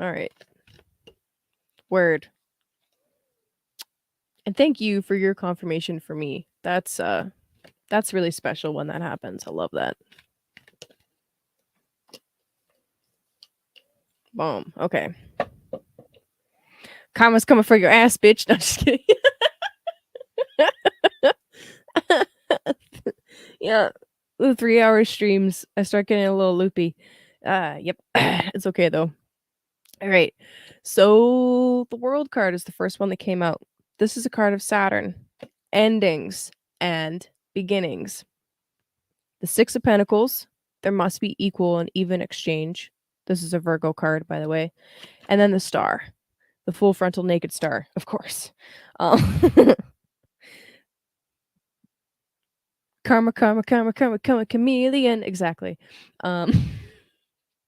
Alright. Word. And thank you for your confirmation for me. That's really special when that happens. I love that. Boom. Okay. Karma's coming for your ass, bitch. No, just kidding. Yeah. The 3-hour streams, I start getting a little loopy. Yep. It's okay though. All right. So the World card is the first one that came out. This is a card of Saturn, endings and beginnings. The 6 of Pentacles, there must be equal and even exchange. This is a Virgo card, by the way. And then the Star, the full frontal naked star, of course. Karma, karma, karma, karma, karma, chameleon. Exactly. Um,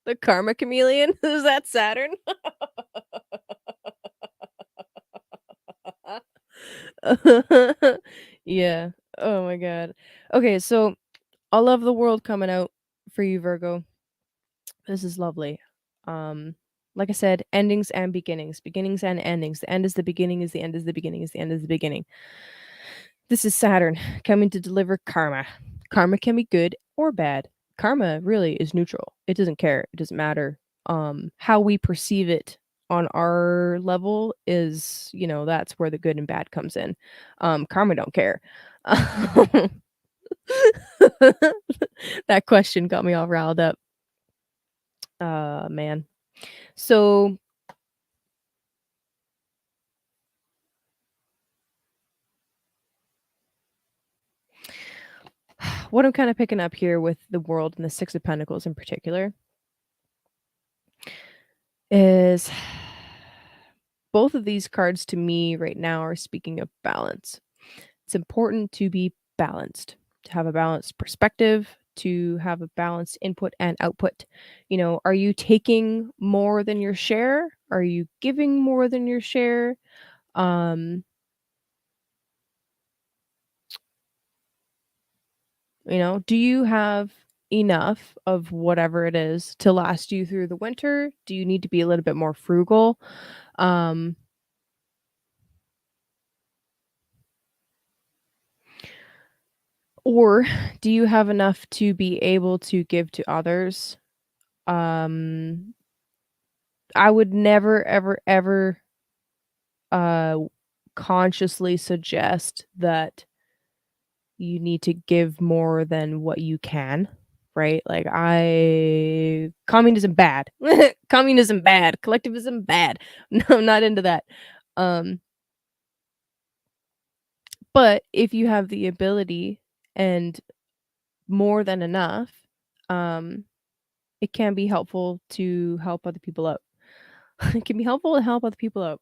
the karma chameleon. Is that Saturn? Yeah. Oh my god. Okay, so I love the world coming out for you, Virgo. This is lovely. Um, like I said, endings and beginnings, beginnings and endings. The end is the beginning, is the end is the beginning, is the end is the beginning. This is Saturn coming to deliver karma. Karma can be good or bad. Karma really is neutral. It doesn't care. It doesn't matter. How we perceive it on our level is, that's where the good and bad comes in. Karma don't care. That question got me all riled up. Man. So what I'm kind of picking up here with the world and the 6 of Pentacles in particular is both of these cards to me right now are speaking of balance. It's important to be balanced, to have a balanced perspective, to have a balanced input and output. Are you taking more than your share? Are you giving more than your share? Um, do you have enough of whatever it is to last you through the winter? Do you need to be a little bit more frugal? Um, or do you have enough to be able to give to others? Um, I would never, ever, ever uh, consciously suggest that you need to give more than what you can, right? Like communism bad. Communism bad. Collectivism bad. No, I'm not into that. Um, but if you have the ability and more than enough, um, it can be helpful to help other people out. It can be helpful to help other people out.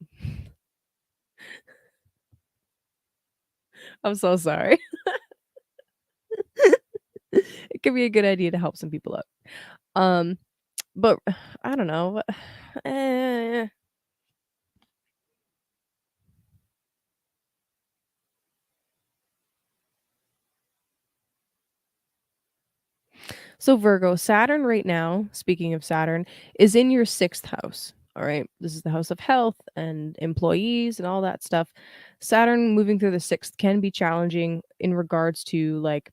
I'm so sorry. It could be a good idea to help some people out. Um, but I don't know. Eh. So Virgo, Saturn right now, speaking of Saturn, is in your 6th house. All right. This is the house of health and employees and all that stuff. Saturn moving through the 6th can be challenging in regards to like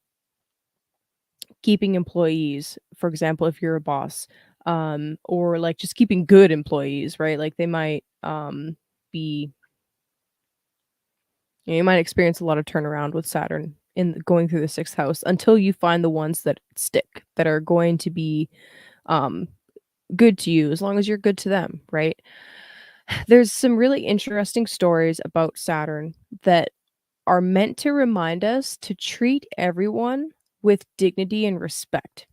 keeping employees, for example, if you're a boss, or like just keeping good employees, right? Like they might be you might experience a lot of turnaround with Saturn in going through the 6th house until you find the ones that stick, that are going to be um good to you as long as you're good to them, right? There's some really interesting stories about Saturn that are meant to remind us to treat everyone with dignity and respect.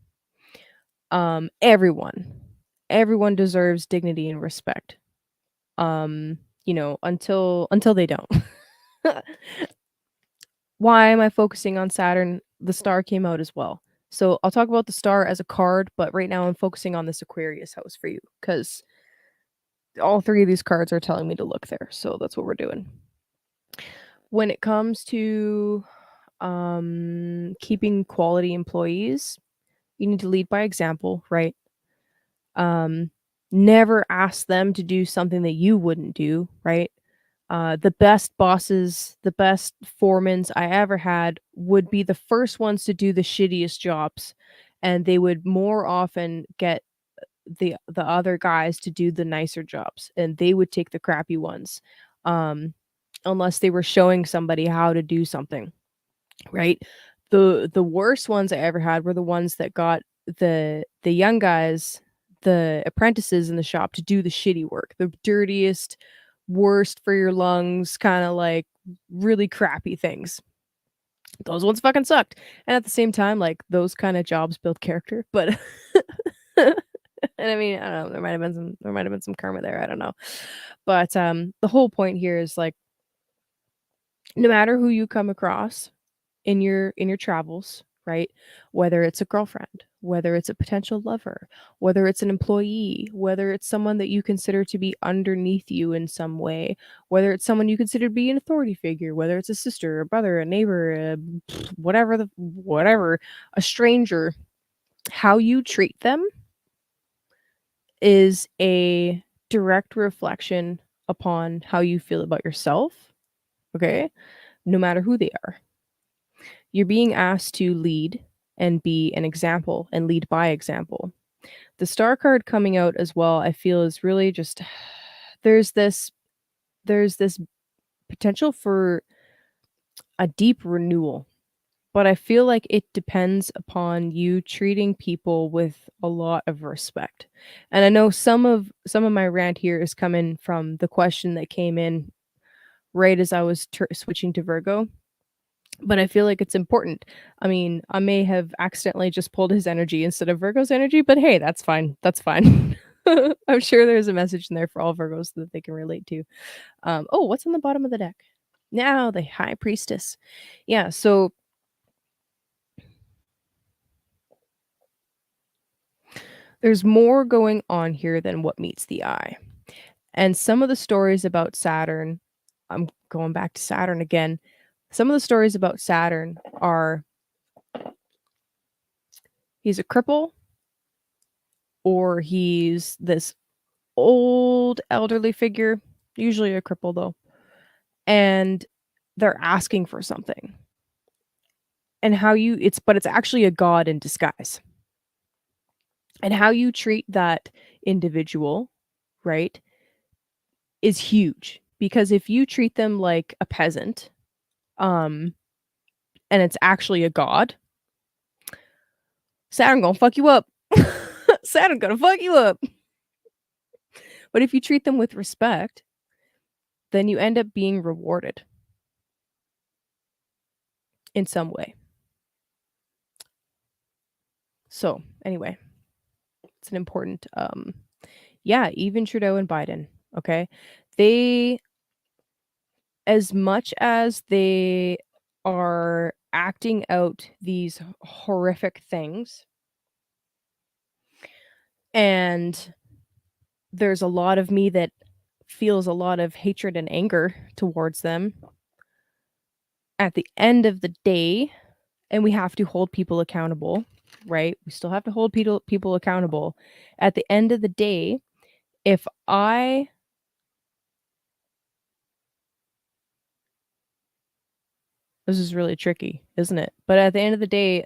Everyone. Everyone deserves dignity and respect. Until they don't. Why am I focusing on Saturn? The star came out as well. So I'll talk about the star as a card, but right now I'm focusing on this Aquarius house for you because all three of these cards are telling me to look there. So that's what we're doing. When it comes to keeping quality employees, you need to lead by example, right? Um, Never ask them to do something that you wouldn't do, right? The best bosses, the best foremans I ever had would be the first ones to do the shittiest jobs, and they would more often get the other guys to do the nicer jobs, and they would take the crappy ones, um, unless they were showing somebody how to do something, right? The worst ones I ever had were the ones that got the young guys, the apprentices in the shop to do the shitty work, the dirtiest, worst for your lungs, kinda like really crappy things. Those ones fucking sucked. And at the same time, like, those kinda jobs build character, but and I mean, I don't know, there might have been some karma there, I don't know. But, the whole point here is, like, no matter who you come across in your travels, right? Whether it's a girlfriend, whether it's a potential lover, whether it's an employee, whether it's someone that you consider to be underneath you in some way, whether it's someone you consider to be an authority figure, whether it's a sister, a brother, a neighbor, whatever, a stranger, how you treat them is a direct reflection upon how you feel about yourself, okay? No matter who they are. You're being asked to lead and be an example and lead by example. The star card coming out as well, I feel is really just there's this there's this potential for a deep renewal, but I feel like it depends upon you treating people with a lot of respect. And I know some of my rant here is coming from the question that came in right as I was switching to Virgo. But I feel like it's important. I mean, I may have accidentally just pulled his energy instead of Virgo's energy, but hey, that's fine. That's fine. I'm sure there's a message in there for all Virgos that they can relate to. Oh, what's on the bottom of the deck? Now the High Priestess. Yeah, so there's more going on here than what meets the eye. And some of the stories about Saturn, I'm going back to Saturn again. Some of the stories about Saturn are he's a cripple or he's this old elderly figure, usually a cripple though, and they're asking for something. And how you it's actually a god in disguise. And how you treat that individual, right, is huge. Because if you treat them like a peasant, um, and it's actually a god, Saturn gonna fuck you up. Saturn gonna fuck you up. But if you treat them with respect, then you end up being rewarded in some way. So, anyway, it's an important, yeah, even Trudeau and Biden, okay? They as much as they are acting out these horrific things, and there's a lot of me that feels a lot of hatred and anger towards them at the end of the day, and we have to hold people accountable, right? We still have to hold people accountable. At the end of the day, if I this is really tricky, isn't it? But at the end of the day,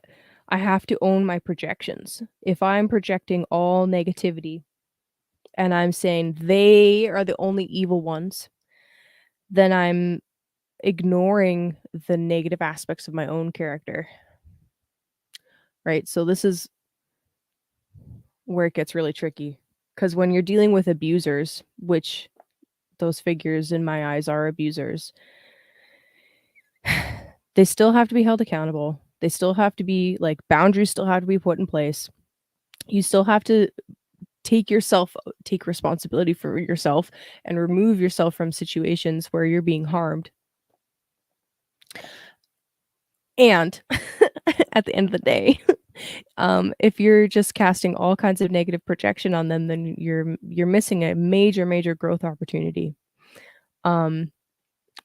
I have to own my projections. If I'm projecting all negativity and I'm saying they are the only evil ones, then I'm ignoring the negative aspects of my own character, right? So this is where it gets really tricky. Because when you're dealing with abusers, which those figures in my eyes are abusers, they still have to be held accountable. They still have to be like boundaries still have to be put in place. You still have to take responsibility for yourself and remove yourself from situations where you're being harmed. And at the end of the day, if you're just casting all kinds of negative projection on them, then you're missing a major growth opportunity. Um,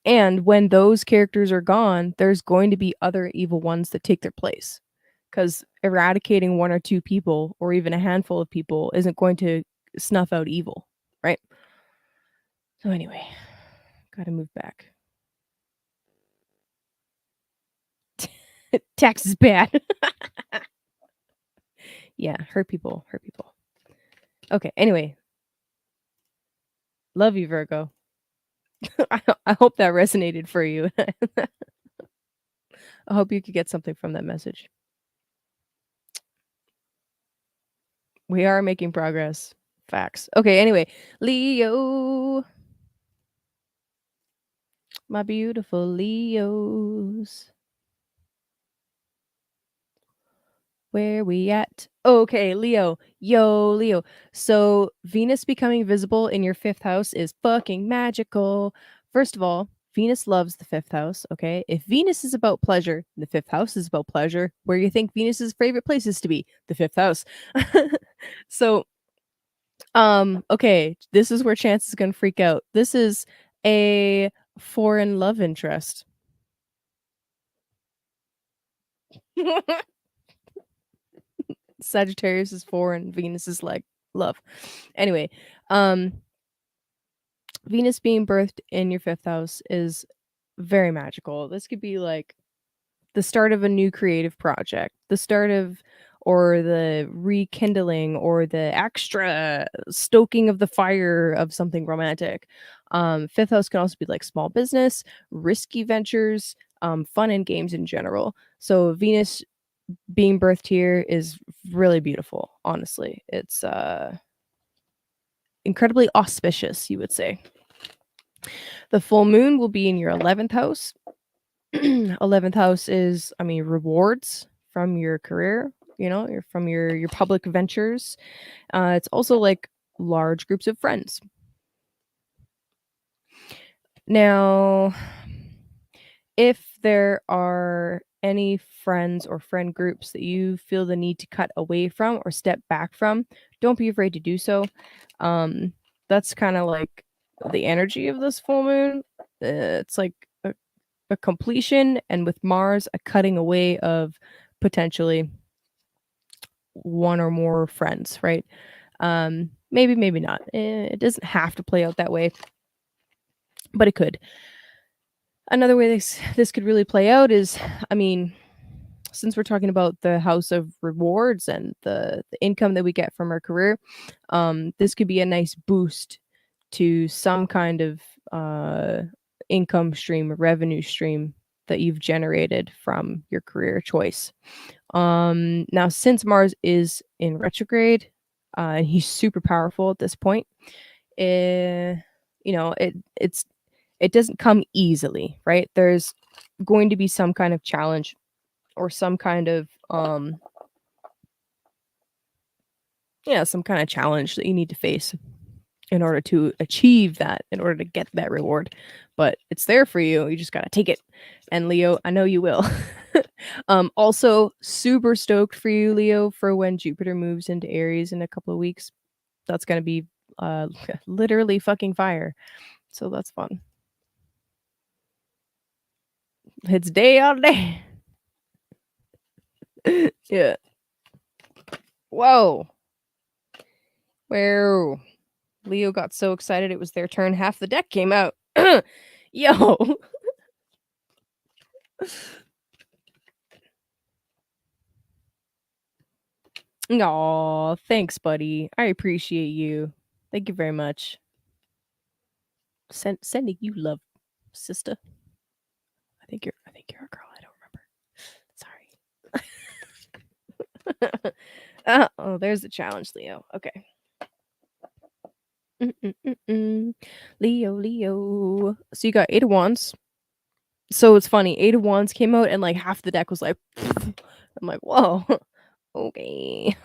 and when those characters are gone, there's going to be other evil ones that take their place. Because eradicating one or two people, or even a handful of people, isn't going to snuff out evil, right? So anyway, gotta move back. Tax is bad. Yeah, hurt people, hurt people. Okay, anyway. Love you, Virgo. I hope that resonated for you. I hope you could get something from that message. We are making progress. Facts. Okay, anyway, Leo. My beautiful Leos. Where we at? Okay, Leo. Yo, Leo. So, Venus becoming visible in your fifth house is fucking magical. First of all, Venus loves the fifth house, okay? If Venus is about pleasure, the fifth house is about pleasure. Where you think Venus's favorite place is to be? The fifth house. So, okay, this is where Chance is gonna freak out. This is a foreign love interest. Sagittarius is foreign, Venus is like love. Anyway, um Venus being birthed in your fifth house is very magical. This could be like the start of a new creative project, the start of or the rekindling or the extra stoking of the fire of something romantic. Fifth house can also be like small business, risky ventures, fun and games in general. So Venus being birthed here is really beautiful, honestly. It's incredibly auspicious, you would say. The full moon will be in your 11th house. 11th house is, I mean, rewards from your career, from your public ventures. It's also like large groups of friends. Now, if there are any friends or friend groups that you feel the need to cut away from or step back from, don't be afraid to do so. That's kind of like the energy of this full moon. It's like a completion, and with Mars, a cutting away of potentially one or more friends, right? Maybe not. It doesn't have to play out that way, but it could. Another way this could really play out is, I mean, since we're talking about the house of rewards and the income that we get from our career, this could be a nice boost to some kind of income stream, revenue stream that you've generated from your career choice. Now, since Mars is in retrograde, and he's super powerful at this point, it doesn't come easily, right? There's going to be some kind of challenge or some kind of some kind of challenge that you need to face in order to achieve that, in order to get that reward. But it's there for you. You just got to take it. And Leo, I know you will. Also super stoked for you, Leo, for when Jupiter moves into Aries in a couple of weeks. That's gonna be, literally fucking fire. So that's fun. It's day on day. Yeah. Whoa. Whoa. Leo got so excited it was their turn, half the deck came out. Yo. Aw, thanks, buddy. I appreciate you. Thank you very much. Sending you love, sister. I think you're a girl. I don't remember. Sorry. Oh, there's the challenge, Leo. Okay. Mm-mm-mm-mm. Leo, Leo. So you got 8 of wands. So it's funny. 8 of wands came out, and like half the deck was like, I'm like, whoa. Okay.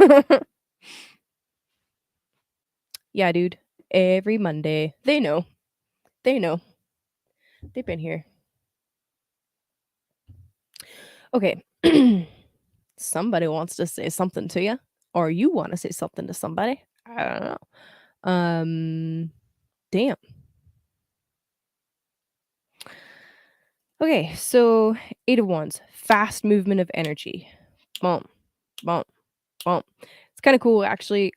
Yeah, dude. Every Monday. They know. They know. They've been here. Okay. Somebody wants to say something to you, or you want to say something to somebody. I don't know. Damn. Okay, so 8 of wands, fast movement of energy. Bump, bump, bump. It's kind of cool, actually.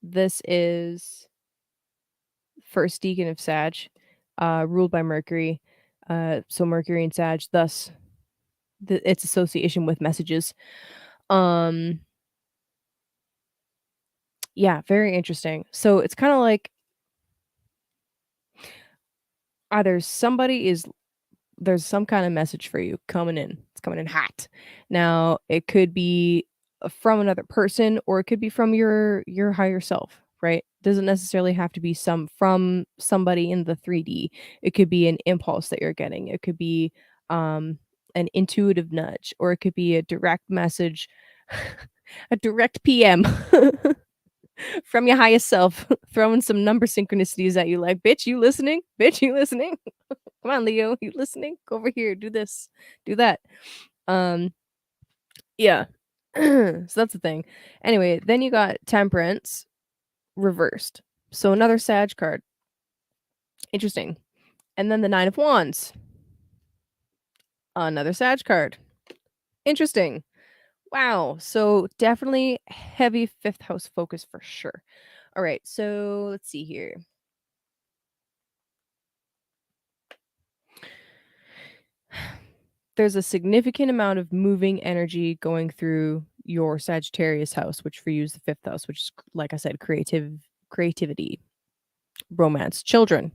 This is first deacon of Sag, ruled by Mercury. So Mercury and Sag, thus its association with messages. Um, yeah, very interesting. So it's kind of like either somebody is there's some kind of message for you coming in. It's coming in hot. Now, it could be from another person or it could be from your higher self, right? Doesn't necessarily have to be some from somebody in the 3D. It could be an impulse that you're getting. It could be an intuitive nudge or it could be a direct message, a direct PM from your highest self, throwing some number synchronicities at you like, bitch, you listening? Bitch, you listening? Come on, Leo, you listening? Go over here, do this, do that. Um, yeah. So that's the thing. Anyway, then you got Temperance reversed. So another Sag card. Interesting. And then the Nine of Wands. Another Sag card. Interesting. Wow. So definitely heavy fifth house focus for sure. All right. So let's see here. There's a significant amount of moving energy going through your Sagittarius house, which for you is the fifth house, which is like I said, creativity, romance, children.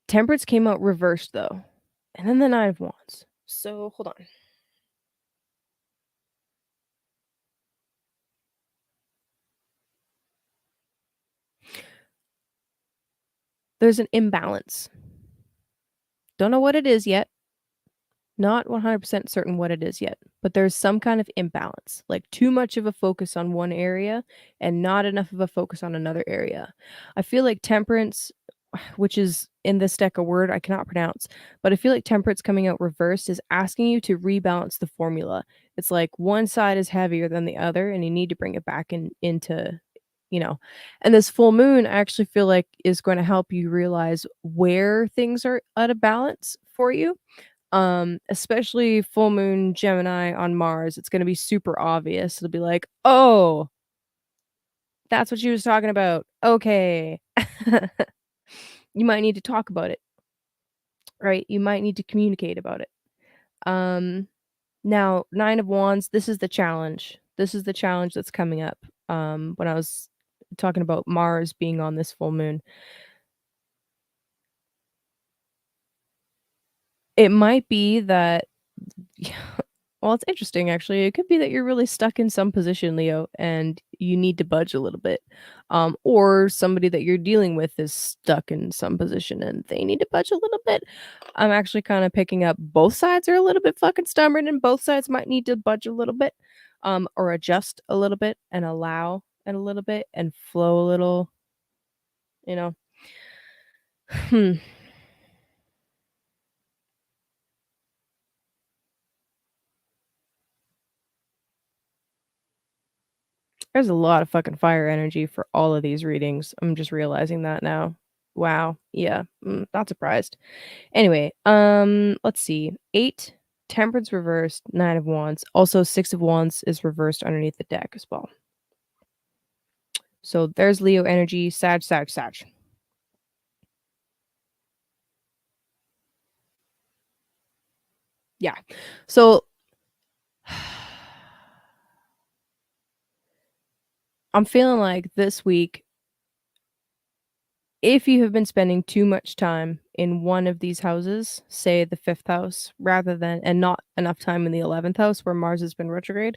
Temperance came out reversed though. And then the Nine of Wands. So hold on. There's an imbalance. Don't know what it is yet. Not 100% certain what it is yet, but there's some kind of imbalance, like too much of a focus on one area and not enough of a focus on another area. I feel like temperance, which is in this deck a word I cannot pronounce, but I feel like temperance coming out reversed is asking you to rebalance the formula. It's like one side is heavier than the other and you need to bring it back into you know. And this full moon I actually feel like is going to help you realize where things are out of balance for you, especially full moon Gemini on Mars. It's going to be super obvious. It'll be like, oh, that's what she was talking about. Okay. You might need to talk about it, right? You might need to communicate about it. um Now, Nine of Wands, this is the challenge. This is the challenge that's coming up. When I was talking about Mars being on this full moon, it might be that yeah. Well, it's interesting actually. It could be that you're really stuck in some position, Leo, and you need to budge a little bit. Or somebody that you're dealing with is stuck in some position and they need to budge a little bit. I'm actually kind of picking up both sides are a little bit fucking stubborn and both sides might need to budge a little bit, or adjust a little bit and allow and a little bit and flow a little, you know. Hmm. There's a lot of fucking fire energy for all of these readings. I'm just realizing that now. Wow. Yeah. Not surprised. Anyway, let's see. 8, Temperance reversed, 9 of Wands. Also, 6 of Wands is reversed underneath the deck as well. So there's Leo energy, Sag, Sag, Sag. Yeah. So I'm feeling like this week, if you have been spending too much time in one of these houses, say the 5th house, rather than and not enough time in the 11th house where Mars has been retrograde,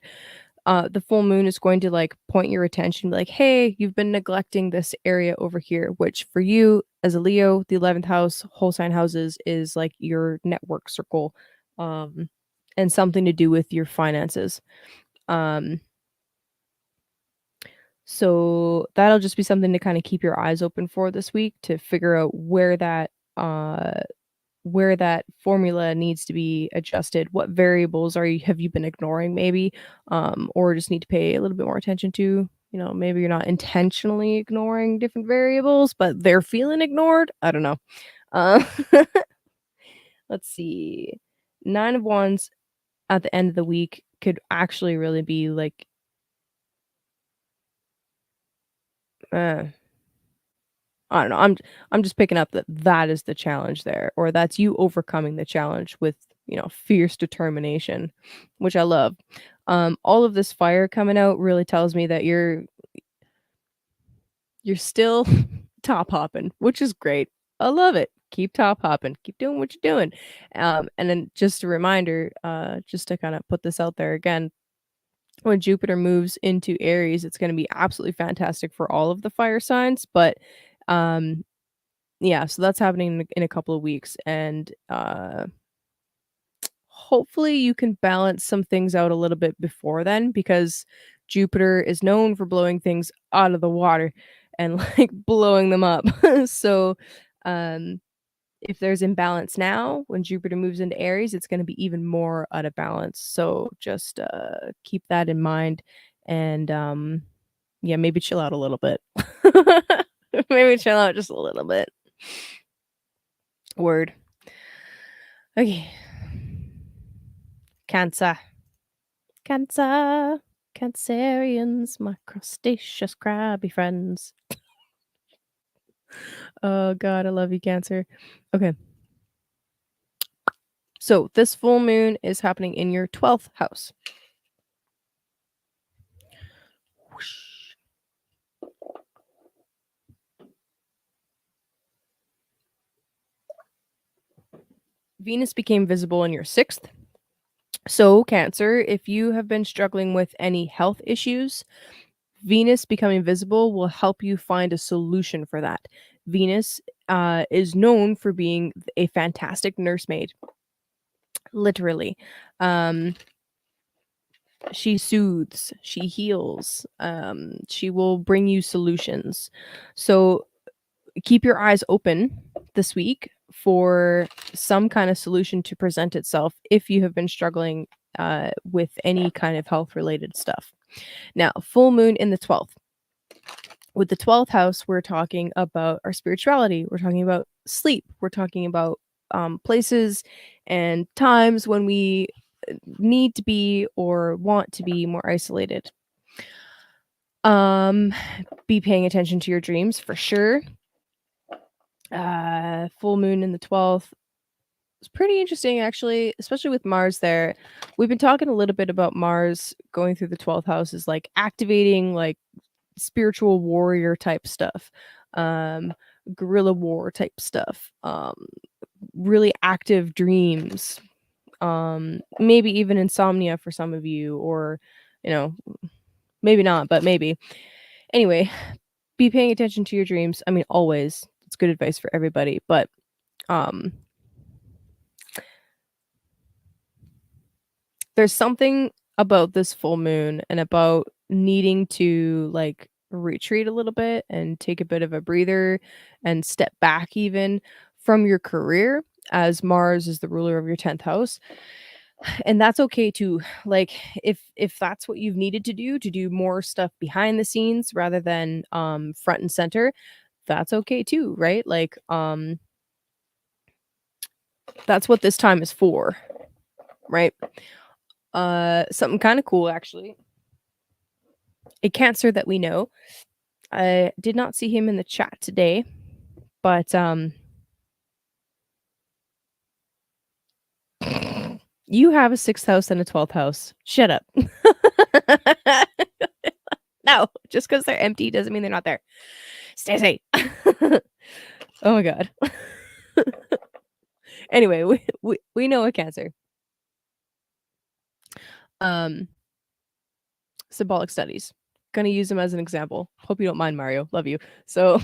the full moon is going to like point your attention, like, hey, you've been neglecting this area over here, which for you as a Leo, the 11th house, whole sign houses is like your network circle, um, and something to do with your finances. Um, so that'll just be something to kind of keep your eyes open for this week to figure out where that formula needs to be adjusted. What variables have you been ignoring maybe, or just need to pay a little bit more attention to? You know, maybe you're not intentionally ignoring different variables, but they're feeling ignored. I don't know. Uh, let's see. 9 of Wands at the end of the week could actually really be like, uh, I don't know. I'm just picking up that that is the challenge there, or that's you overcoming the challenge with, fierce determination, which I love. All of this fire coming out really tells me that you're still top hopping, which is great. I love it. Keep top hopping. Keep doing what you're doing. And then just a reminder, just to kind of put this out there again, when Jupiter moves into Aries, it's going to be absolutely fantastic for all of the fire signs, but um yeah, so that's happening in a couple of weeks, and, hopefully you can balance some things out a little bit before then, because Jupiter is known for blowing things out of the water and, like, blowing them up. So, um, if there's imbalance now, when Jupiter moves into Aries, it's gonna be even more out of balance, so just, keep that in mind and, yeah, maybe chill out a little bit. Maybe chill out just a little bit. Word. Okay. Cancer. Cancer. Cancerians, my crustaceous crabby friends. Oh god, I love you, Cancer. Okay. So this full moon is happening in your 12th house. Whoosh. Venus became visible in your 6th. So, Cancer, if you have been struggling with any health issues, Venus becoming visible will help you find a solution for that. Venus is known for being a fantastic nursemaid, literally. Um, she soothes, she heals, she will bring you solutions. So keep your eyes open this week for some kind of solution to present itself if you have been struggling with any kind of health related stuff. Now, full moon in the 12th. With the 12th house, we're talking about our spirituality. We're talking about sleep. We're talking about places and times when we need to be or want to be more isolated. Um, be paying attention to your dreams for sure. Full moon in the 12th. It's pretty interesting actually, especially with Mars there. We've been talking a little bit about Mars going through the 12th house is like activating like spiritual warrior type stuff. Um, guerrilla war type stuff. Really active dreams. Maybe even insomnia for some of you, or you know, maybe not, but maybe. Anyway, be paying attention to your dreams. I mean, always. It's good advice for everybody, but um there's something about this full moon and about needing to like retreat a little bit and take a bit of a breather and step back even from your career, as Mars is the ruler of your 10th house. And that's okay too. Like, if that's what you've needed to do more stuff behind the scenes rather than, front and center, that's okay too, right? Like, that's what this time is for, right? Something kinda cool, actually. A Cancer that we know, I did not see him in the chat today, but, you have a 6th house and a 12th house. Shut up. No, just because 'cause they're empty doesn't mean they're not there. Stacey. Oh my god. Anyway, we know a Cancer. Um, Symbolic studies. Gonna use them as an example. Hope you don't mind, Mario. Love you. So,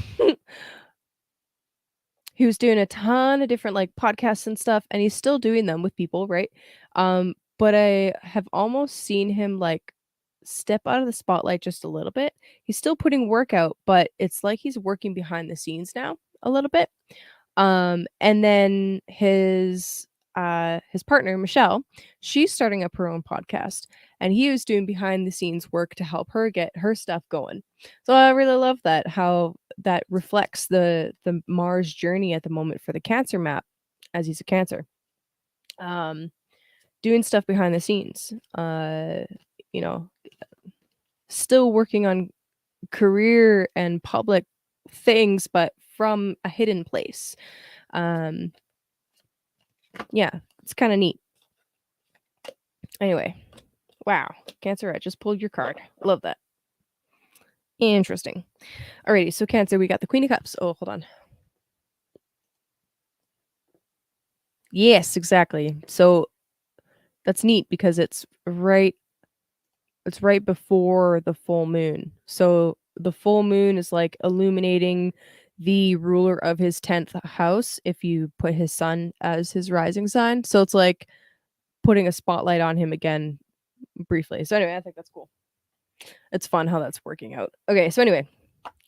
he was doing a ton of different, like, podcasts and stuff, and he's still doing them with people, right? But I have almost seen him, like, step out of the spotlight just a little bit. He's still putting work out, but it's like he's working behind the scenes now a little bit. And then his partner, Michelle, she's starting up her own podcast, and he was doing behind the scenes work to help her get her stuff going. So I really love that, how that reflects the Mars journey at the moment for the Cancer map, as he's a Cancer. Um, Doing stuff behind the scenes. You know, still working on career and public things, but from a hidden place. Um, yeah, it's kind of neat. Anyway, wow, Cancer, I just pulled your card. Love that. Interesting. Alrighty, so Cancer, we got the Queen of Cups. Oh, hold on. Yes, exactly. So that's neat because it's right before the full moon. So the full moon is like illuminating the ruler of his 10th house if you put his sun as his rising sign. So it's like putting a spotlight on him again briefly. So anyway, I think that's cool. It's fun how that's working out. Okay, so anyway,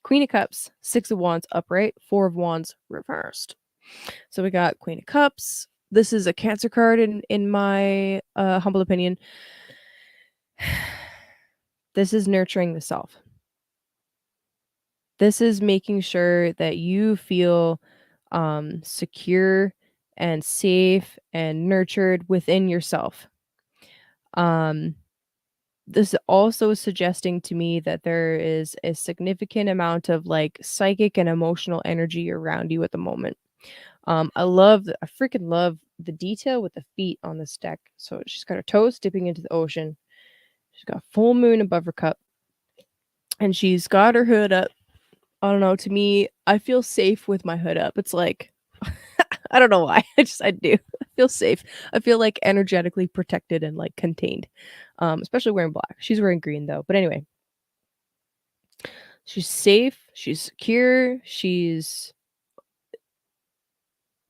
Queen of Cups, Six of Wands upright, Four of Wands reversed. So we got Queen of Cups. This is a Cancer card in my humble opinion. This is nurturing the self. This is making sure that you feel secure and safe and nurtured within yourself. Um, this also is suggesting to me that there is a significant amount of like psychic and emotional energy around you at the moment. I freaking love the detail with the feet on this deck. So she's got her toes dipping into the ocean. She's got full moon above her cup, and she's got her hood up. I don't know. To me, I feel safe with my hood up. It's like I don't know why. I do. I feel safe. I feel like energetically protected and like contained. Especially wearing black. She's wearing green though. But anyway, she's safe. She's secure. She's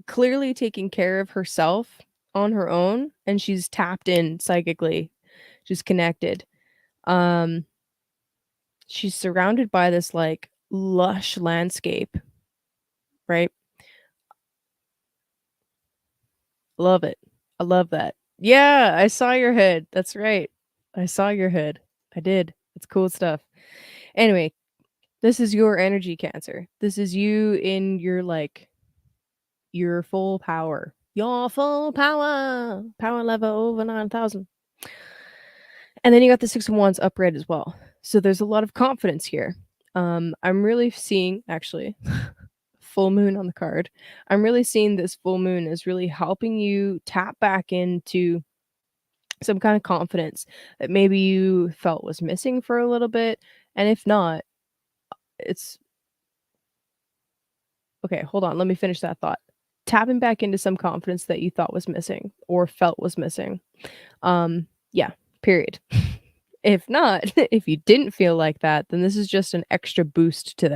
clearly taking care of herself on her own, and she's tapped in psychically. She's connected. Um, she's surrounded by this like lush landscape, right? Love it. I love that. Yeah, I saw your hood. That's right. I saw your hood. I did. It's cool stuff. Anyway, this is your energy, Cancer. This is you in your like your full power. Your full power. Power level over 9,000. And then you got the Six of Wands upright as well. So there's a lot of confidence here. I'm really seeing actually full moon on the card. I'm really seeing this full moon is really helping you tap back into some kind of confidence that maybe you felt was missing for a little bit. And if not, it's okay. Hold on. Let me finish that thought. Tapping back into some confidence that you thought was missing or felt was missing. Yeah, period. If not, if you didn't feel like that, then this is just an extra boost to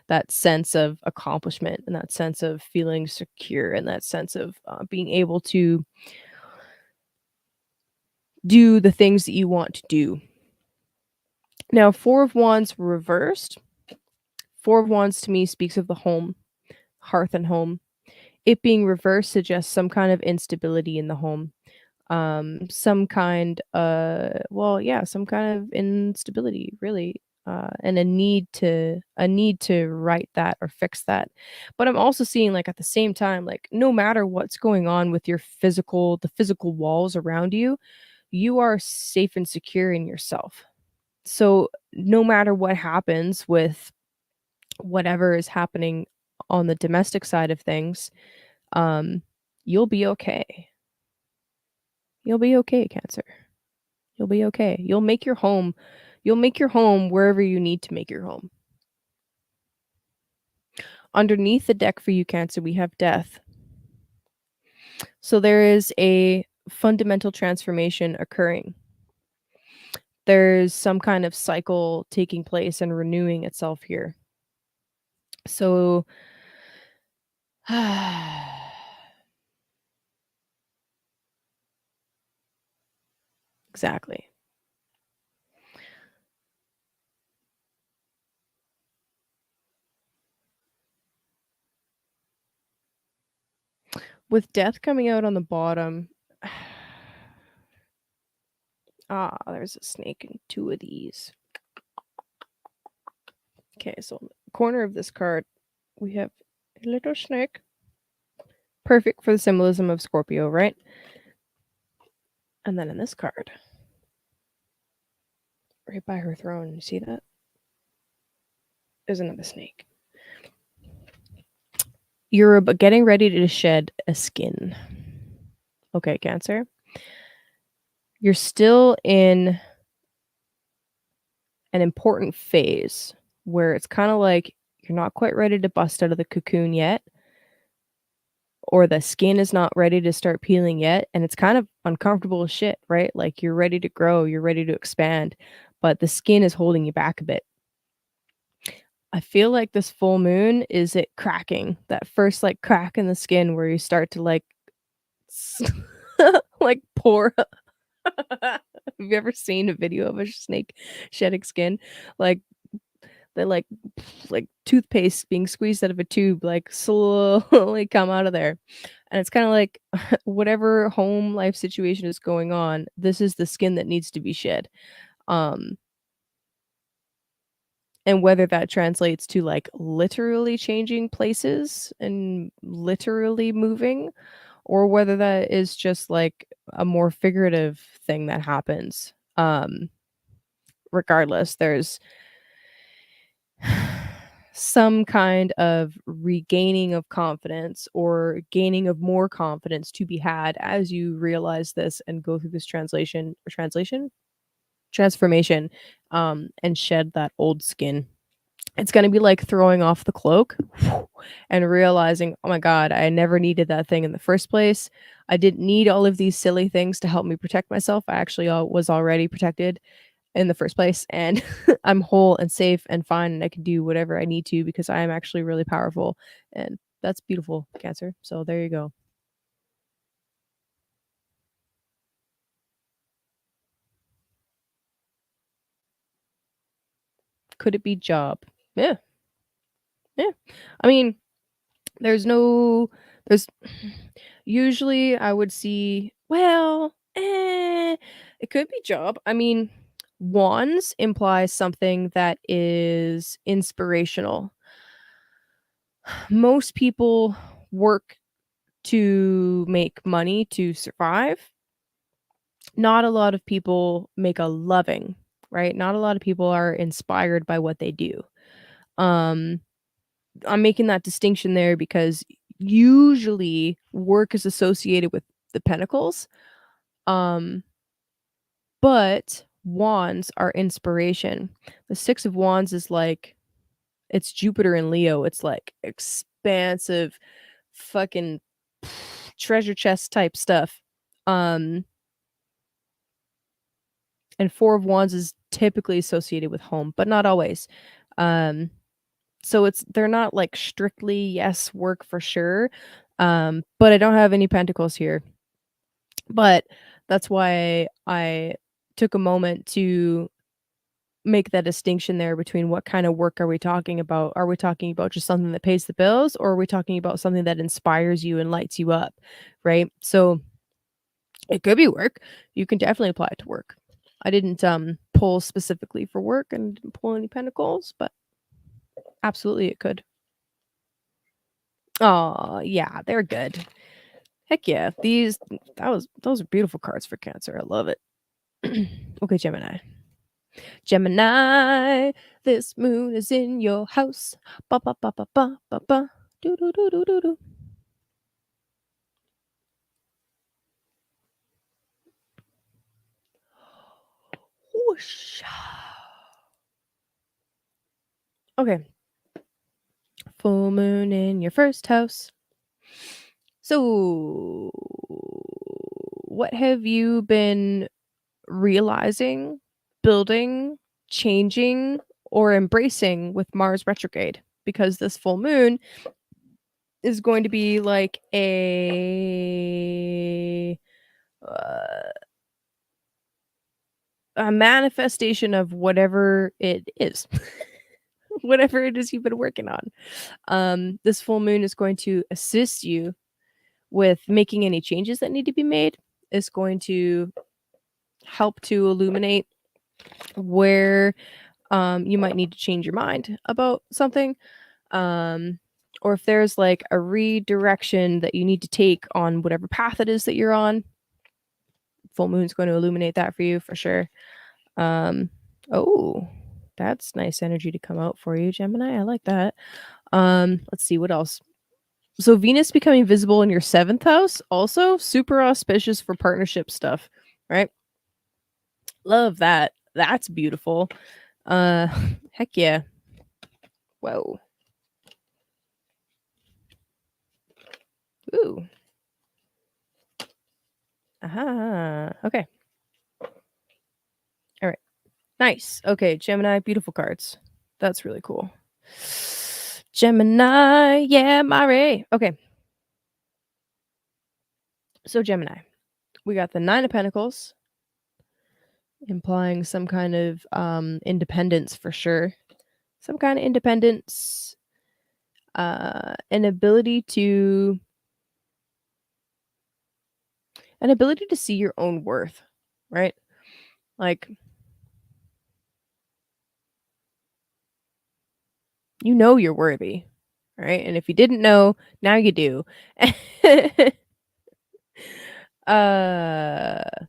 that sense of accomplishment and that sense of feeling secure and that sense of being able to do the things that you want to do. Now, Four of Wands reversed. Four of Wands to me speaks of the home, hearth and home. It being reversed suggests some kind of instability in the home. some kind well, yeah, some kind of instability, really, and a need to right that or fix that. But I'm also seeing, like, at the same time, like, no matter what's going on with the physical walls around you, you are safe and secure in yourself. So no matter what happens with whatever is happening on the domestic side of things, um, you'll be okay. You'll be okay, Cancer. You'll be okay. You'll make your home wherever you need to make your home. Underneath the deck for you, Cancer, we have death. So there is a fundamental transformation occurring. There's some kind of cycle taking place and renewing itself here. So exactly. With death coming out on the bottom, there's a snake in two of these. Okay, so in the corner of this card, we have a little snake. Perfect for the symbolism of Scorpio, right? And then in this card, right by her throne, you see that? There's another snake. You're getting ready to shed a skin. Okay, Cancer. You're still in an important phase where it's kind of like you're not quite ready to bust out of the cocoon yet, or the skin is not ready to start peeling yet. And it's kind of uncomfortable as shit, right? Like you're ready to grow, you're ready to expand, but the skin is holding you back a bit. I feel like this full moon is it cracking, that first like crack in the skin where you start to like like pour. Have you ever seen a video of a snake shedding skin? Like they like toothpaste being squeezed out of a tube, like slowly come out of there. And it's kind of like whatever home life situation is going on, this is the skin that needs to be shed. Um and whether that translates to like literally changing places and literally moving, or whether that is just like a more figurative thing that happens. Regardless, there's some kind of regaining of confidence or gaining of more confidence to be had as you realize this and go through this transformation, and shed that old skin. It's gonna be like throwing off the cloak and realizing, "Oh my god, I never needed that thing in the first place. I didn't need all of these silly things to help me protect myself. I actually was already protected in the first place, and I'm whole and safe and fine, and I can do whatever I need to because I am actually really powerful." And that's beautiful, Cancer. So there you go. Could it be job? Yeah, yeah. I mean, there's no there's usually I would see, well, it could be job. I mean, wands implies something that is inspirational. Most people work to make money to survive. Not a lot of people make a loving, right? Not a lot of people are inspired by what they do. Um I'm making that distinction there because usually work is associated with the pentacles, um, but wands are inspiration. The 6 of wands is like it's Jupiter in Leo. It's like expansive fucking treasure chest type stuff. Um, and 4 of wands is typically associated with home, but not always. Um, so they're not like strictly yes, work for sure. But I don't have any pentacles here. But that's why I took a moment to make that distinction there between what kind of work are we talking about? Are we talking about just something that pays the bills, or are we talking about something that inspires you and lights you up, right? So It could be work. You can definitely apply it to work. I didn't pull specifically for work and didn't pull any pentacles, but absolutely it could. Oh, yeah, they're good. Heck yeah. Those are beautiful cards for Cancer. I love it. Okay, Gemini. Gemini, this moon is in your house. Ba ba ba ba ba ba ba. Do do do do do do. Whoosh. Okay. Full moon in your first house. So, what have you been realizing, building, changing, or embracing with Mars retrograde? Because this full moon is going to be like uh, a manifestation of whatever it is. Whatever it is you've been working on. This full moon is going to assist you with making any changes that need to be made. It's going to help to illuminate where you might need to change your mind about something. Um, or if there's like a redirection that you need to take on whatever path it is that you're on, full moon's going to illuminate that for you for sure. Um, oh, that's nice energy to come out for you, Gemini. I like that. Let's see what else. So Venus becoming visible in your 7th house, also super auspicious for partnership stuff, right? Love that. That's beautiful. Uh Heck yeah. Whoa. Ooh. Aha. Okay. All right. Nice. Okay, Gemini, beautiful cards. That's really cool. Gemini, yeah, Mari. Okay. So Gemini, we got the 9 of Pentacles, implying some kind of independence for sure. Some kind of independence, an ability to see your own worth, right? Like you know you're worthy, right? And if you didn't know, now you do.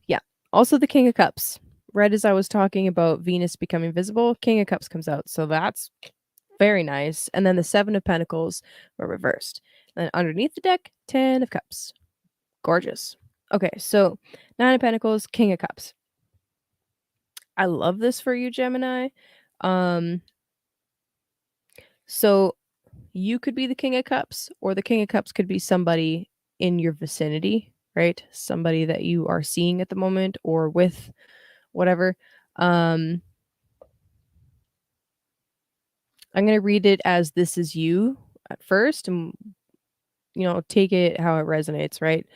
Yeah. Also the King of Cups. Right as I was talking about Venus becoming visible, King of Cups comes out. So that's very nice. And then the 7 of Pentacles were reversed. And then underneath the deck, 10 of Cups. Gorgeous. Okay, so 9 of Pentacles, King of Cups. I love this for you, Gemini. Um, so you could be the King of Cups, or the King of Cups could be somebody in your vicinity, right? Somebody that you are seeing at the moment or with, whatever. Um, I'm going to read it as this is you at first and, take it how it resonates, right?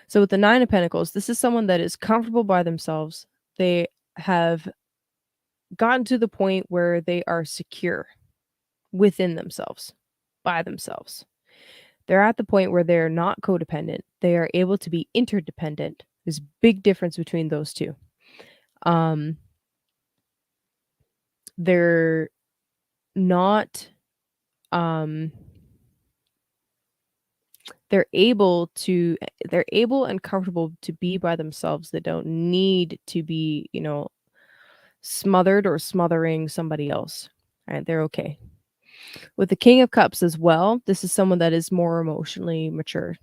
So with the 9 of Pentacles, this is someone that is comfortable by themselves. They have gotten to the point where they are secure within themselves, by themselves. They're at the point where they're not codependent. They are able to be interdependent. There's a big difference between those two. Um, they're not um they're able and comfortable to be by themselves. They don't need to be, smothered or smothering somebody else. Right? They're okay. With the King of Cups as well, this is someone that is more emotionally mature.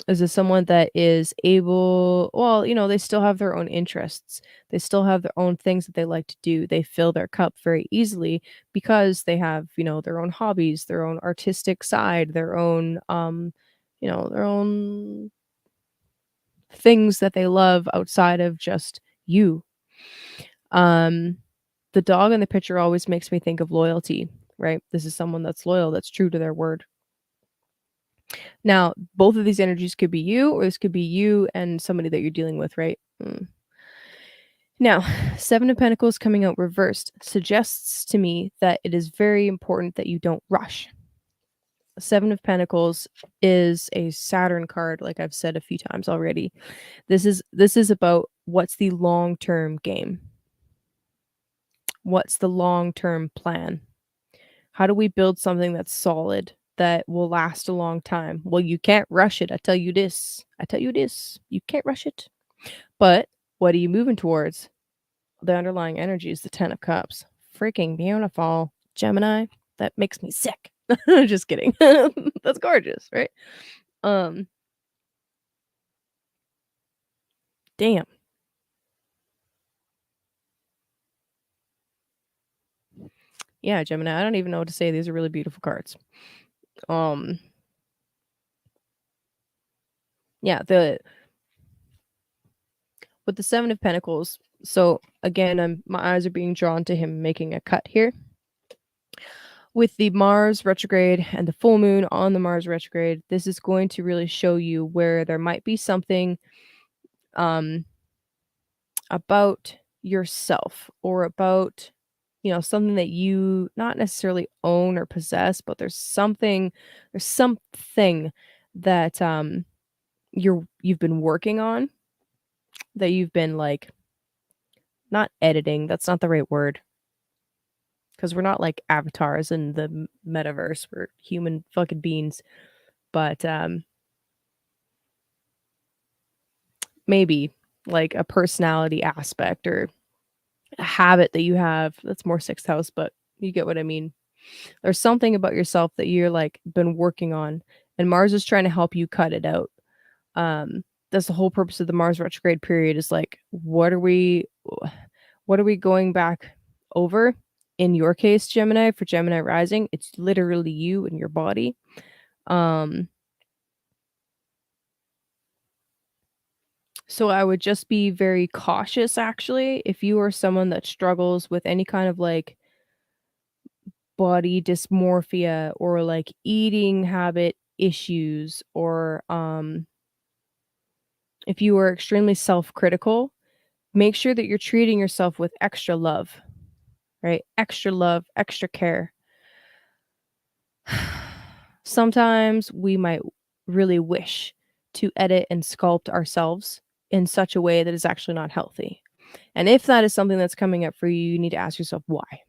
This is someone that is able, well, they still have their own interests. They still have their own things that they like to do. They fill their cup very easily because they have, their own hobbies, their own artistic side, their own things that they love outside of just you. Um, the dog in the picture always makes me think of loyalty, right? This is someone that's loyal, that's true to their word. Now, both of these energies could be you, or this could be you and somebody that you're dealing with, right? Now, 7 of Pentacles coming out reversed suggests to me that it is very important that you don't rush. Seven of Pentacles is a Saturn card, like I've said a few times already. This is about what's the long-term game? What's the long-term plan? How do we build something that's solid that will last a long time? Well, you can't rush it. I tell you this. I tell you this. You can't rush it. But what are you moving towards? The underlying energy is the 10 of Cups. Freaking beautiful. Gemini, that makes me sick. Just kidding. That's gorgeous, right? Um, damn. Yeah, Gemini, I don't even know what to say. These are really beautiful cards. Um, yeah, the with the 7 of Pentacles. So again, my eyes are being drawn to him making a cut here. With the Mars retrograde and the full moon on the Mars retrograde, this is going to really show you where there might be something um about yourself or about something that you not necessarily own or possess, but there's something that you've been working on, that you've been like not editing, that's not the right word, because we're not like avatars in the metaverse, we're human fucking beings, but maybe like a personality aspect or a habit that you have that's more sixth house, but you get what I mean. There's something about yourself that you're like been working on, and Mars is trying to help you cut it out. That's the whole purpose of the Mars retrograde period, is like what are we going back over? In your case, Gemini, for Gemini rising, it's literally you and your body. Um so I would just be very cautious, actually, if you are someone that struggles with any kind of like body dysmorphia or like eating habit issues, or if you are extremely self-critical, make sure that you're treating yourself with extra love, right? Extra love, extra care. Sometimes we might really wish to edit and sculpt ourselves in such a way that is actually not healthy. And if that is something that's coming up for you, you need to ask yourself why.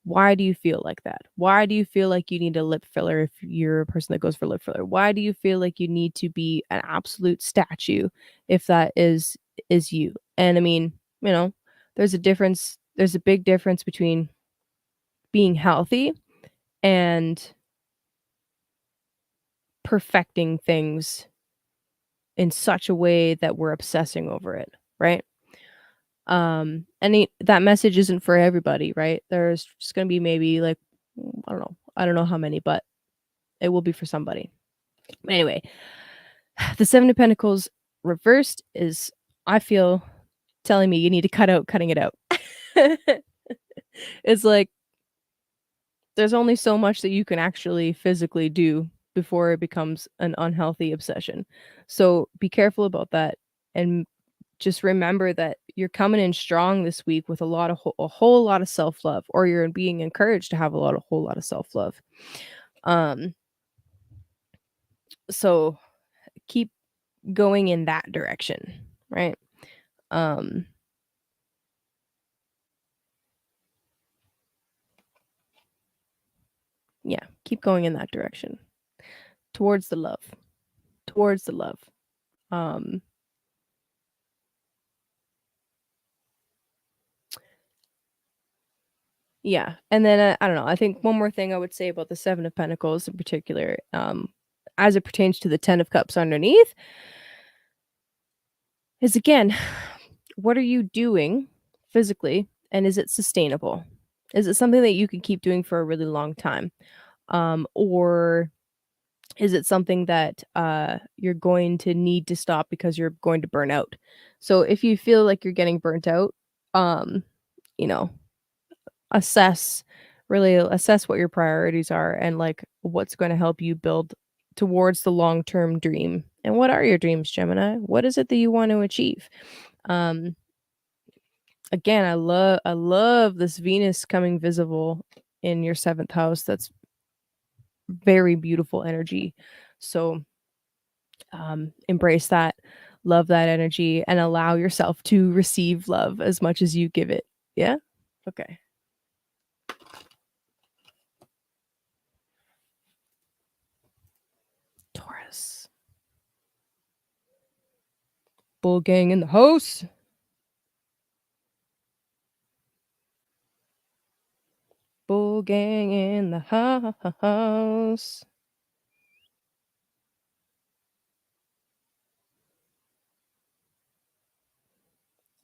Why do you feel like that? Why do you feel like you need a lip filler if you're a person that goes for lip filler? Why do you feel like you need to be an absolute statue if that is you? And I mean, there's a difference, there's a big difference between being healthy and perfecting things in such a way that we're obsessing over it, right? That message isn't for everybody, right? There's just going to be maybe like I don't know how many, but it will be for somebody. But anyway, the 7 of Pentacles reversed is, I feel, telling me you need to cut out cutting it out. It's like there's only so much that you can actually physically do before it becomes an unhealthy obsession. So be careful about that, and just remember that you're coming in strong this week with a whole lot of self-love, or you're being encouraged to have a whole lot of self-love. Um so keep going in that direction, right? Um yeah, keep going in that direction towards the love, towards the love. Um yeah, and then I don't know. I think one more thing I would say about the 7 of Pentacles in particular, as it pertains to the 10 of Cups underneath, is again, what are you doing physically, and is it sustainable? Is it something that you can keep doing for a really long time? Or is it something that you're going to need to stop because you're going to burn out? So if you feel like you're getting burnt out, um, you know, assess really assess what your priorities are, and like what's going to help you build towards the long-term dream. And what are your dreams, Gemini? What is it that you want to achieve? Um, Again, I love this Venus coming visible in your 7th house. That's very beautiful energy. So embrace that, love that energy, and allow yourself to receive love as much as you give it. Yeah? Okay. Taurus. Bull gang in the house. Bull gang in the house.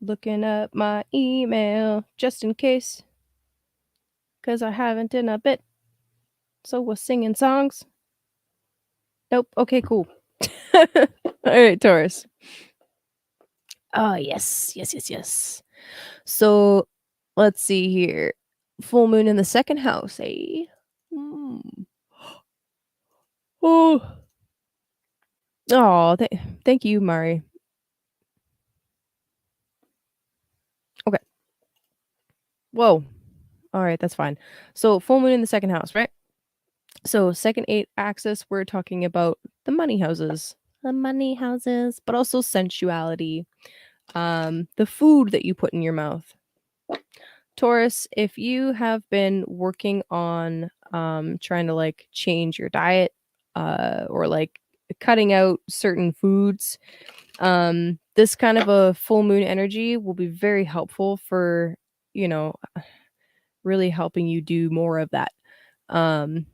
Looking up my email just in case, because I haven't in a bit. So we're singing songs. Nope. Okay, cool. All right, Taurus. Oh, yes. Yes, yes, yes. So let's see here. Full moon in the second house, eh? Mm. Oh, oh, thank you, Mari. Okay. Whoa. All right, that's fine. So full moon in the second house, right? So second eight axis, we're talking about the money houses. The money houses, but also sensuality. The food that you put in your mouth. Taurus, if you have been working on trying to like change your diet or like cutting out certain foods, this kind of a full moon energy will be very helpful for, you know, really helping you do more of that. Um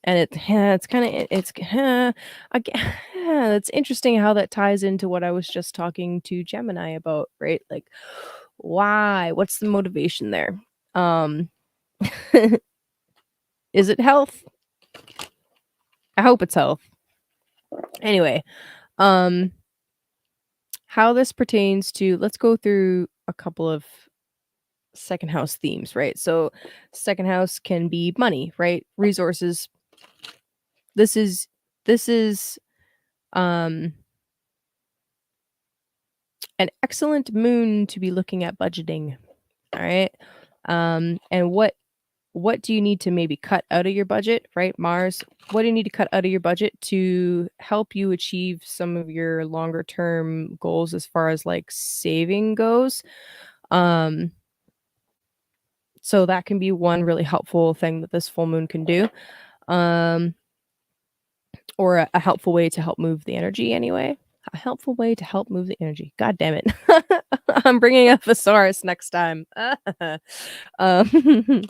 and it's kind of it's interesting how that ties into what I was just talking to Gemini about, right? Like why? What's the motivation there? Um Is it health? I hope it's health. Anyway, um how this pertains to, let's go through a couple of second house themes, right? So second house can be money, right? Resources. This is um an excellent moon to be looking at budgeting, all right? And what do you need to maybe cut out of your budget, right? Mars, what do you need to cut out of your budget to help you achieve some of your longer term goals as far as like saving goes? Um, so that can be one really helpful thing that this full moon can do. Um, or a helpful way to help move the energy anyway. A helpful way to help move the energy. God damn it. I'm bringing a thesaurus next time. um,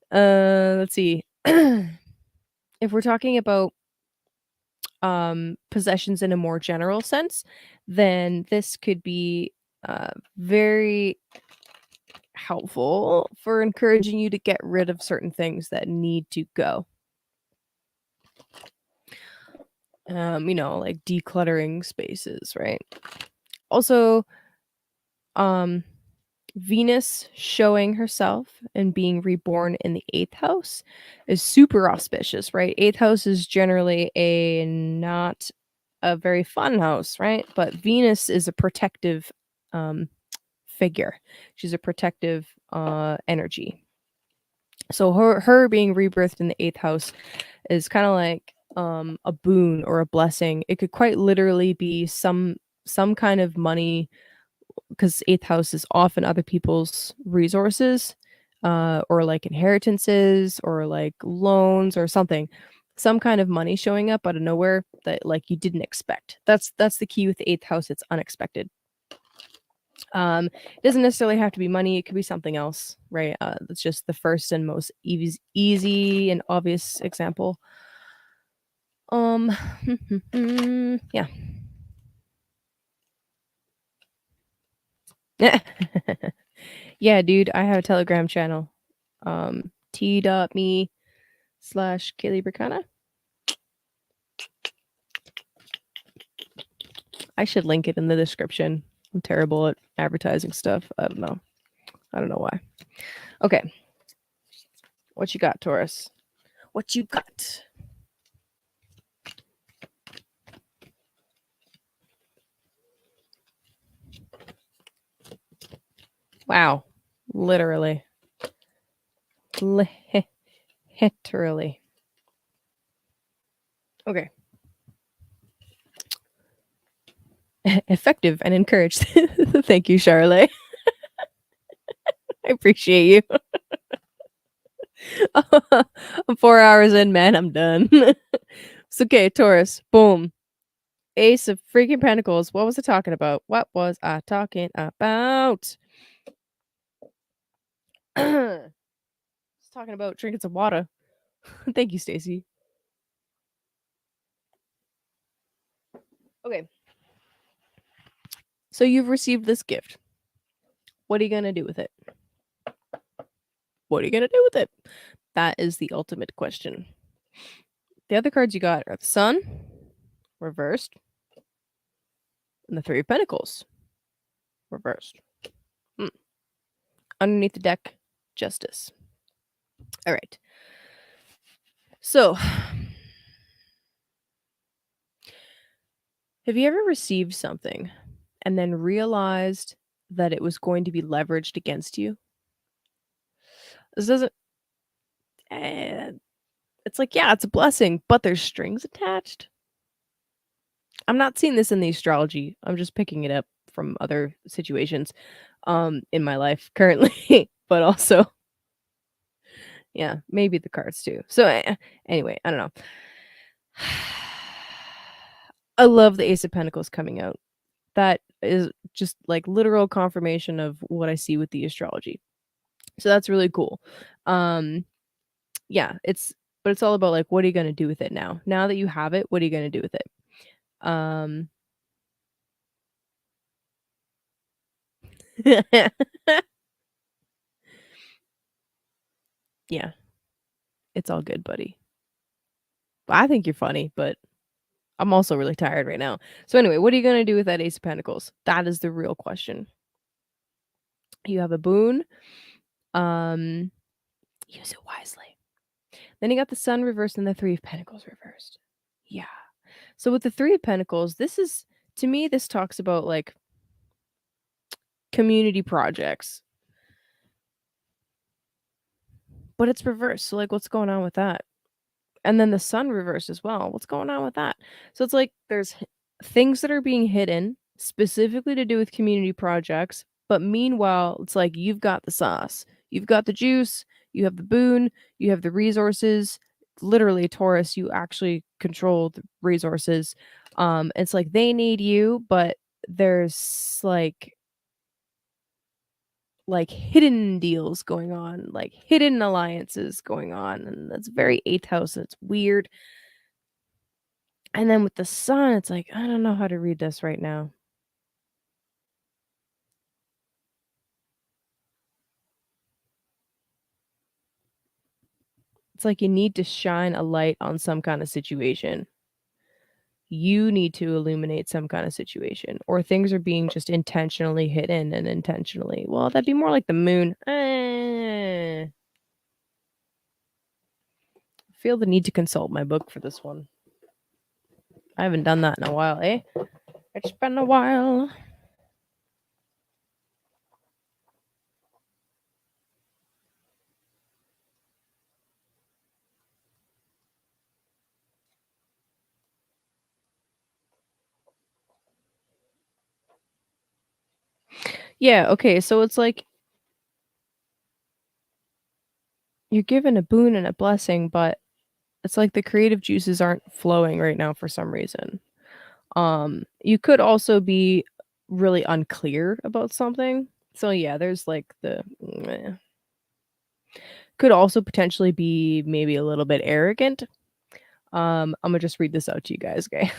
let's see. If we're talking about possessions in a more general sense, then this could be very helpful for encouraging you to get rid of certain things that need to go. Like decluttering spaces, right? Also, um, Venus showing herself and being reborn in the eighth house is super auspicious, right? Eighth house is generally a not a very fun house, right? But Venus is a protective figure. She's a protective energy. So her being rebirthed in the eighth house is kind of like a boon or a blessing. It could quite literally be some kind of money, because eighth house is often other people's resources, or like inheritances or like loans or something, some kind of money showing up out of nowhere that like you didn't expect. That's the key with the eighth house. It's unexpected. It doesn't necessarily have to be money. It could be something else, right? That's just the first and most easy and obvious example. Um, yeah. Yeah, dude, I have a Telegram channel. T.me/Kaylee Bricana. I should link it in the description. I'm terrible at advertising stuff. I don't know. I don't know why. Okay. What you got, Taurus? What you got? Wow. Literally. Literally. Okay. Effective and encouraged. Thank you, Charlotte. I appreciate you. I'm 4 hours in, man. I'm done. It's okay, Taurus. Boom. Ace of freaking Pentacles. What was I talking about? What was I talking about? I was talking about drinking some water. Thank you, Stacy. Okay. So you've received this gift. What are you going to do with it? What are you going to do with it? That is the ultimate question. The other cards you got are the Sun, reversed, and the Three of Pentacles, reversed. Underneath the deck, Justice. All right. So, have you ever received something and then realized that it was going to be leveraged against you? This doesn't. eh, It's like, yeah, it's a blessing, but there's strings attached. I'm not seeing this in the astrology. I'm just picking it up from other situations in my life currently, but also yeah, maybe the cards too. So anyway, I don't know. I love the Ace of Pentacles coming out. That is just like literal confirmation of what I see with the astrology. So that's really cool. Um yeah, it's all about like what are you going to do with it now? Now that you have it, what are you going to do with it? Um yeah, it's all good, buddy. I think you're funny, but I'm also really tired right now. So anyway, what are you going to do with that Ace of Pentacles? That is the real question. You have a boon. Um use it wisely. Then you got the Sun reversed and the Three of Pentacles reversed. Yeah. So with the Three of Pentacles, this is to me this talks about like community projects. But it's reversed. So like what's going on with that? And then the Sun reversed as well. What's going on with that? So it's like there's things that are being hidden specifically to do with community projects, but meanwhile, it's like you've got the sauce. You've got the juice, you have the boon, you have the resources. Literally, Taurus, you actually control the resources. It's like they need you, but there's like hidden deals going on, like hidden alliances going on, and that's very eighth house. And it's weird. And then with the Sun, it's like I don't know how to read this right now. It's like you need to shine a light on some kind of situation. You need to illuminate some kind of situation, or things are being just intentionally hidden and intentionally. Well, that'd be more like the moon. Feel the need to consult my book for this one. I haven't done that in a while, eh? It's been a while. Yeah, okay, so it's like you're given a boon and a blessing, but it's like the creative juices aren't flowing right now for some reason. You could also be really unclear about something. So yeah, there's like the could also potentially be maybe a little bit arrogant. I'm gonna just read this out to you guys, okay?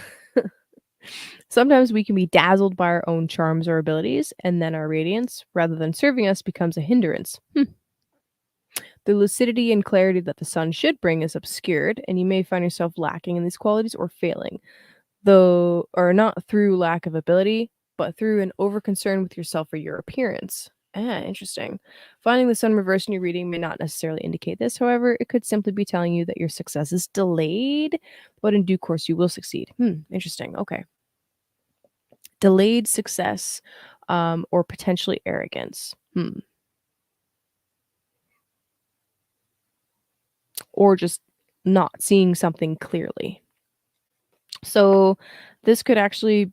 Sometimes we can be dazzled by our own charms or abilities, and then our radiance, rather than serving us, becomes a hindrance. The lucidity and clarity that the Sun should bring is obscured, and you may find yourself lacking in these qualities or failing, though, or not through lack of ability, but through an overconcern with yourself or your appearance. Ah, interesting. Finding the Sun reversed in your reading may not necessarily indicate this. However, it could simply be telling you that your success is delayed, but in due course you will succeed. Interesting. Okay. Delayed success, or potentially arrogance. Or just not seeing something clearly. So this could actually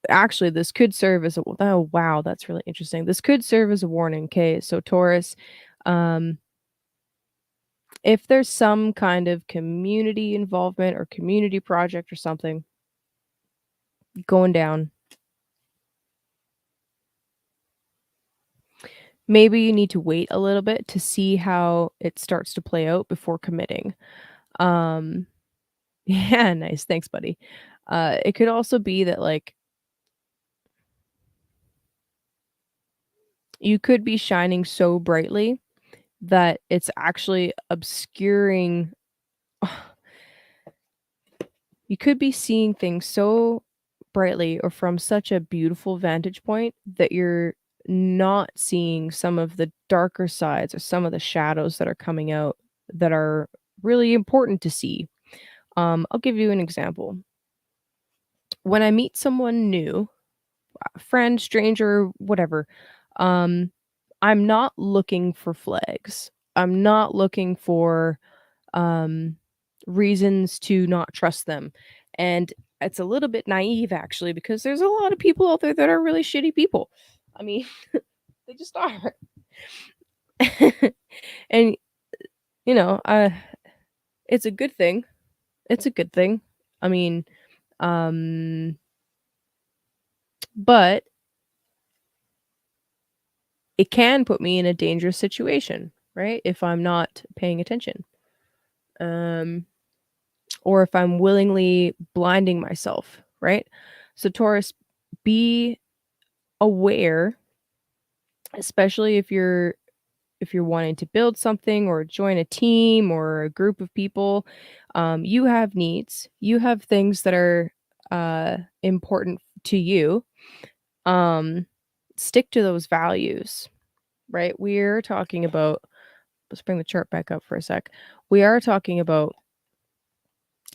this could serve as a oh wow, that's really interesting. This could serve as a warning. Okay, so Taurus, um, if there's some kind of community involvement or community project or something going down, maybe you need to wait a little bit to see how it starts to play out before committing. Um, yeah, nice. Thanks, buddy. It could also be that like you could be shining so brightly that it's actually obscuring. You could be seeing things so brightly or from such a beautiful vantage point that you're not seeing some of the darker sides or some of the shadows that are coming out that are really important to see. I'll give you an example. When I meet someone new, a friend, stranger, whatever, um, I'm not looking for flags. I'm not looking for um, reasons to not trust them. And it's a little bit naive actually because there's a lot of people out there that are really shitty people. I mean, they just are. And you know, it's a good thing. It's a good thing. I mean, um but it can put me in a dangerous situation, right? If I'm not paying attention. Um or if I'm willingly blinding myself, right? So Taurus, be aware, especially if you're wanting to build something or join a team or a group of people. You have needs, you have things that are important to you. um Stick to those values, right? We're talking about, let's bring the chart back up for a sec. We are talking about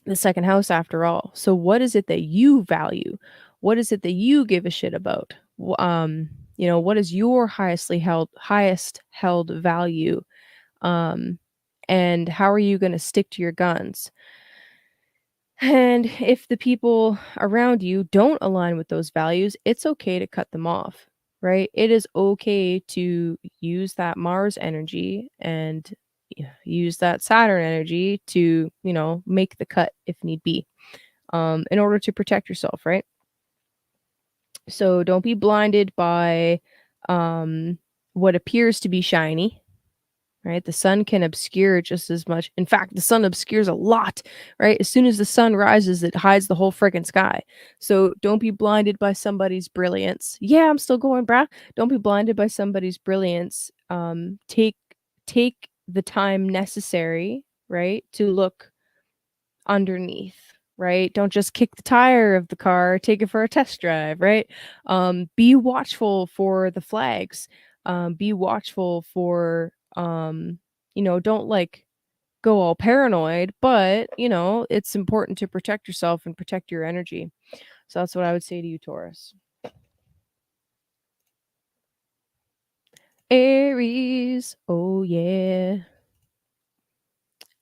the second house after all. So what is it that you value? What is it that you give a shit about? What is your highest held value? Um, and how are you going to stick to your guns? And if the people around you don't align with those values, it's okay to cut them off, right? It is okay to use that Mars energy and use that Saturn energy to, make the cut if need be, in order to protect yourself, right? So don't be blinded by um, what appears to be shiny, right? The sun can obscure just as much. In fact, the sun obscures a lot, right? As soon as the sun rises, it hides the whole friggin' sky. So don't be blinded by somebody's brilliance. Yeah, I'm still going, bruh. Don't be blinded by somebody's brilliance. Take the time necessary, right, to look underneath, right? Don't just kick the tire of the car, take it for a test drive, right? Be watchful for the flags. Be watchful for don't like go all paranoid, but it's important to protect yourself and protect your energy. So that's what I would say to you, Taurus. Aries, oh yeah,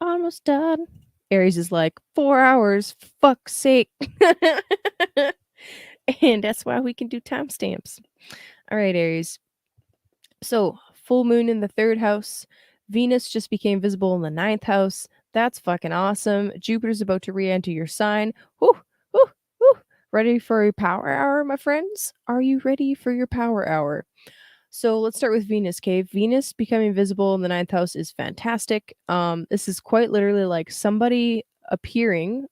almost done. Aries is like 4 hours, fuck's sake. And that's why we can do timestamps. All right, Aries. So, full moon in the third house. Venus just became visible in the ninth house. That's fucking awesome. Jupiter's about to re enter your sign. Whoo, whoo, whoo. Ready for your power hour, my friends? Are you ready for your power hour? So let's start with Venus, okay? Venus becoming visible in the ninth house is fantastic. This is quite literally like somebody appearing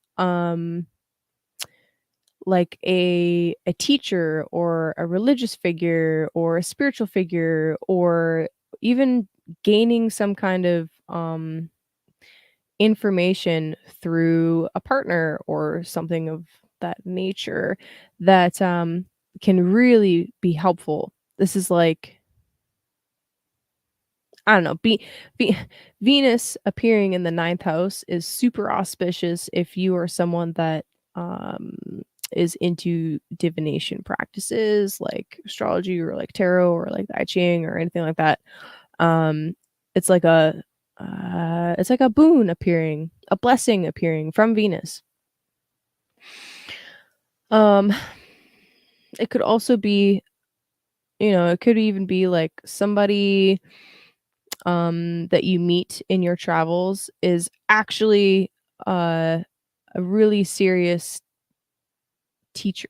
like a teacher or a religious figure or a spiritual figure or even gaining some kind of information through a partner or something of that nature that can really be helpful. This is like, I don't know, be Venus appearing in the ninth house is super auspicious if you are someone that um is into divination practices like astrology or like tarot or like the I Ching or anything like that. Um it's like a boon appearing, a blessing appearing from Venus. Um, it could also be, it could even be like somebody that you meet in your travels is actually a really serious teacher,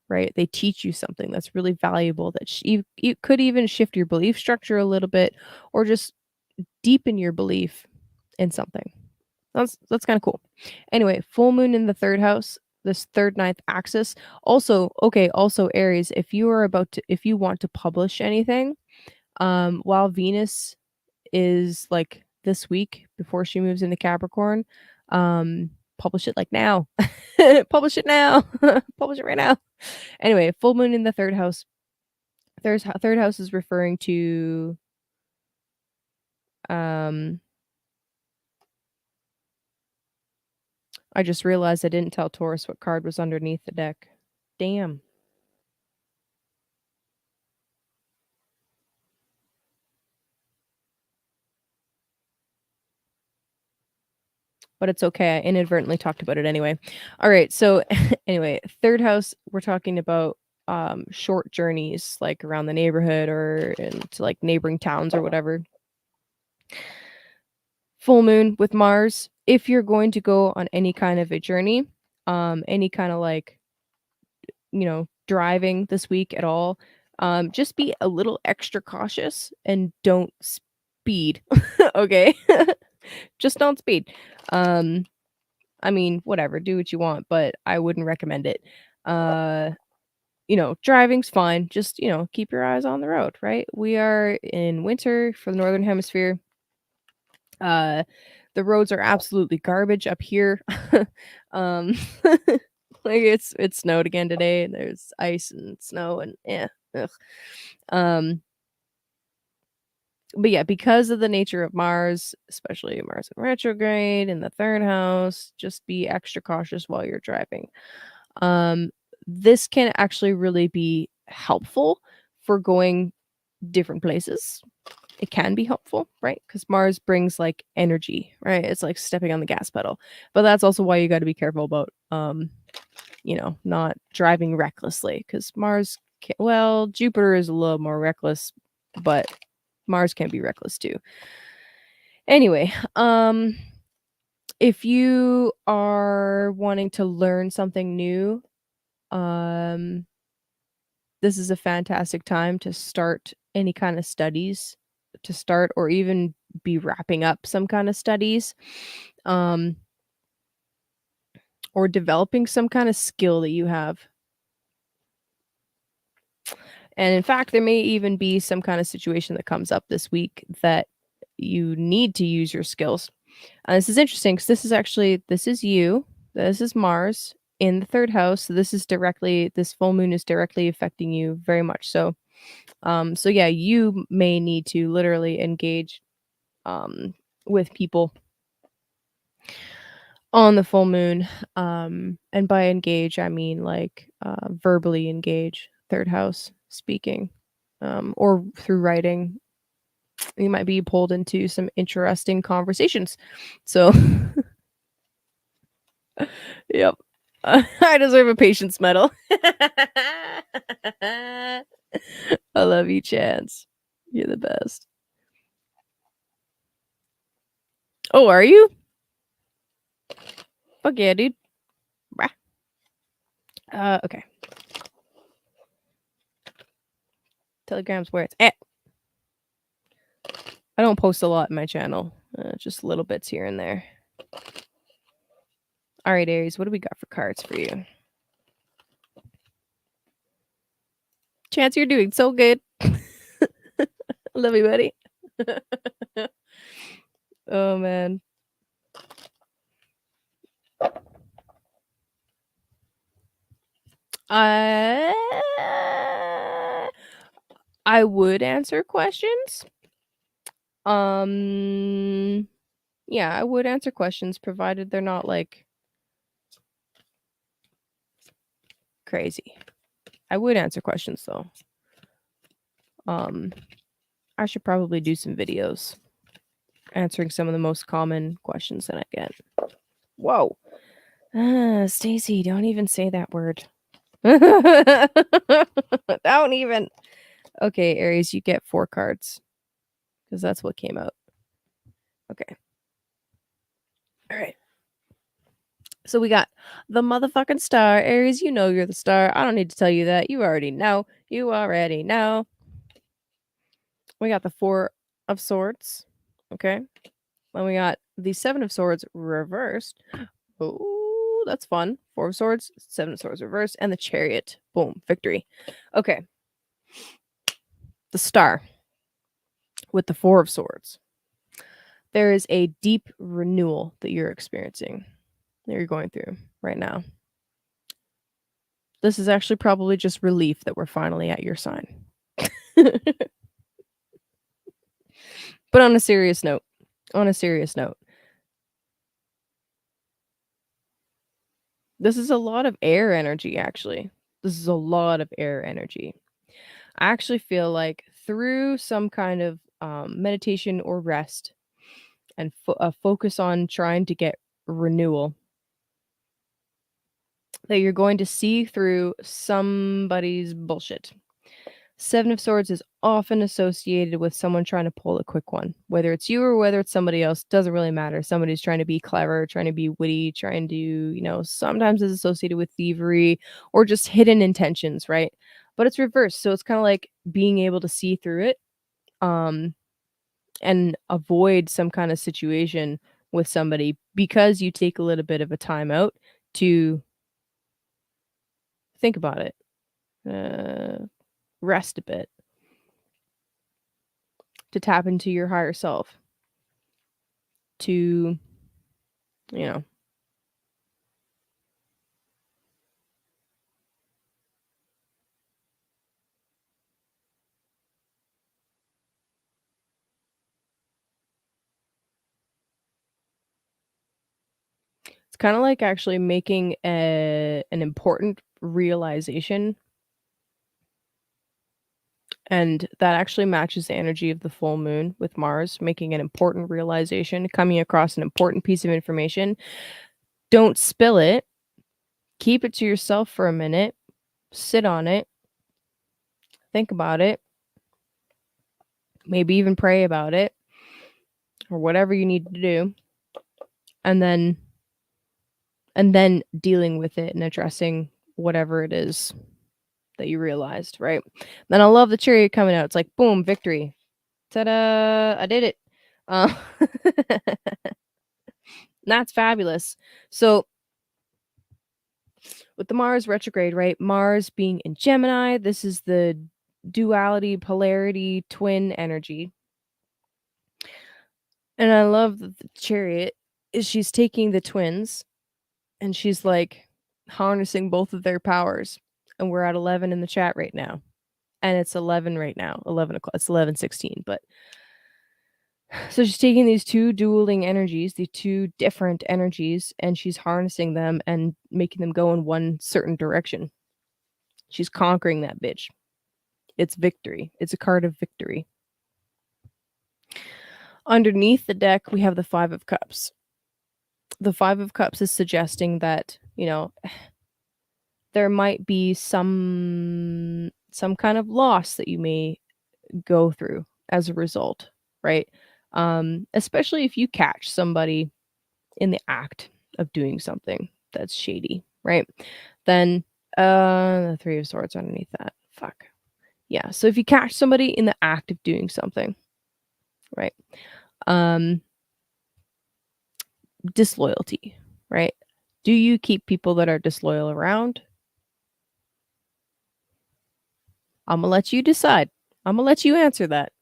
right? They teach you something that's really valuable that you could even shift your belief structure a little bit or just deepen your belief in something. That's kind of cool. Anyway, full moon in the third house, this third ninth axis. Also, okay, also Aries, if you want to publish anything, while Venus is like this week before she moves into Capricorn, publish it like now. Publish it now. Publish it right now. Anyway, full moon in the third house. Third house is referring to um I just realized I didn't tell Taurus what card was underneath the deck. Damn. But it's okay. I inadvertently talked about it anyway. All right. So anyway, third house, we're talking about short journeys like around the neighborhood or into like neighboring towns or whatever. Full moon with Mars. If you're going to go on any kind of a journey, any kind of like, driving this week at all, just be a little extra cautious and don't speed. Okay. Just don't speed. Um, I mean, whatever, do what you want, but I wouldn't recommend it. Uh, driving's fine. Just, keep your eyes on the road, right? We are in winter for the northern hemisphere. Uh, the roads are absolutely garbage up here. um, like it snowed again today. And there's ice and snow and yeah. Ugh. Um, but yeah, because of the nature of Mars, especially Mars in retrograde in the third house, just be extra cautious while you're driving. Um, this can actually really be helpful for going different places. It can be helpful, right? Because Mars brings like energy, right? It's like stepping on the gas pedal. But that's also why you got to be careful about, not driving recklessly. Because Jupiter is a little more reckless, but Mars can be reckless too. Anyway, if you are wanting to learn something new, um, this is a fantastic time to start any kind of studies, to start or even be wrapping up some kind of studies, um, or developing some kind of skill that you have. And in fact, there may even be some kind of situation that comes up this week that you need to use your skills. And this is interesting because this is you, this is Mars in the third house. So this full moon is directly affecting you very much. So yeah, you may need to literally engage with people on the full moon. And by engage, I mean like verbally engage, third house speaking, or through writing. You might be pulled into some interesting conversations. So, yep. I deserve a patience medal. I love you, Chance. You're the best. Oh, are you? Fuck yeah, dude. Brah. Okay. Telegram's where it's at. I don't post a lot in my channel, just little bits here and there. All right, Aries, what do we got for cards for you? Chance, you're doing so good. Love you, buddy. Oh, man. I would answer questions. Yeah, I would answer questions provided they're not like crazy. I would answer questions though. I should probably do some videos answering some of the most common questions that I get. Whoa. Stacy, don't even say that word. Don't even. Okay, Aries, you get 4 cards because that's what came out. Okay. All right. So we got the motherfucking star. Aries, you know you're the star. I don't need to tell you that. You already know. You already know. We got the 4 of swords. Okay. Then we got the 7 of swords reversed. Oh, that's fun. 4 of swords, 7 of swords reversed, and the chariot. Boom, victory. Okay. The star with the 4 of swords. There is a deep renewal that you're experiencing, that you're going through right now. This is actually probably just relief that we're finally at your sign. But on a serious note, this is a lot of air energy, actually. This is a lot of air energy. I actually feel like through some kind of meditation or rest and focus on trying to get renewal, that you're going to see through somebody's bullshit. 7 of Swords is often associated with someone trying to pull a quick one. Whether it's you or whether it's somebody else, doesn't really matter. Somebody's trying to be clever, trying to be witty, trying to, sometimes is associated with thievery or just hidden intentions, right? But it's reversed. So it's kind of like being able to see through it um, and avoid some kind of situation with somebody because you take a little bit of a time out to think about it, rest a bit, to tap into your higher self, to, you know, it's kind of like actually making an important realization. And that actually matches the energy of the full moon with Mars, making an important realization, coming across an important piece of information. Don't spill it. Keep it to yourself for a minute. Sit on it. Think about it. Maybe even pray about it or whatever you need to do. And then dealing with it and addressing whatever it is that you realized, right? Then I love the chariot coming out. It's like, boom, victory. Ta-da! I did it. Uh, that's fabulous. So with the Mars retrograde, right? Mars being in Gemini, this is the duality, polarity, twin energy. And I love that the chariot is she's taking the twins and she's like harnessing both of their powers. And we're at 11 in the chat right now. And it's 11 right now, 11 o'clock. It's 11:16. But so she's taking these two dueling energies, the two different energies, and she's harnessing them and making them go in one certain direction. She's conquering that bitch. It's victory. It's a card of victory. Underneath the deck, we have the Five of Cups. The Five of Cups is suggesting that, there might be some kind of loss that you may go through as a result, right? Especially if you catch somebody in the act of doing something that's shady, right? Then the Three of Swords underneath that. Fuck. Yeah. So if you catch somebody in the act of doing something, right? Disloyalty, right? Do you keep people that are disloyal around? I'm gonna let you decide. I'm gonna let you answer that.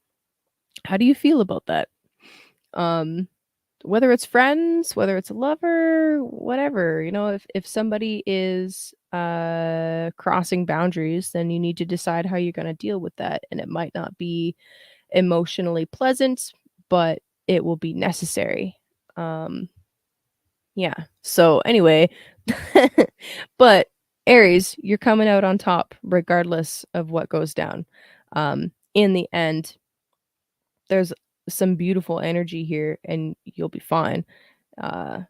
How do you feel about that? Whether it's friends, whether it's a lover, whatever, if somebody is crossing boundaries, then you need to decide how you're going to deal with that, and it might not be emotionally pleasant, but it will be necessary. Yeah. So anyway, but Aries, you're coming out on top regardless of what goes down. In the end, there's some beautiful energy here and you'll be fine. Uh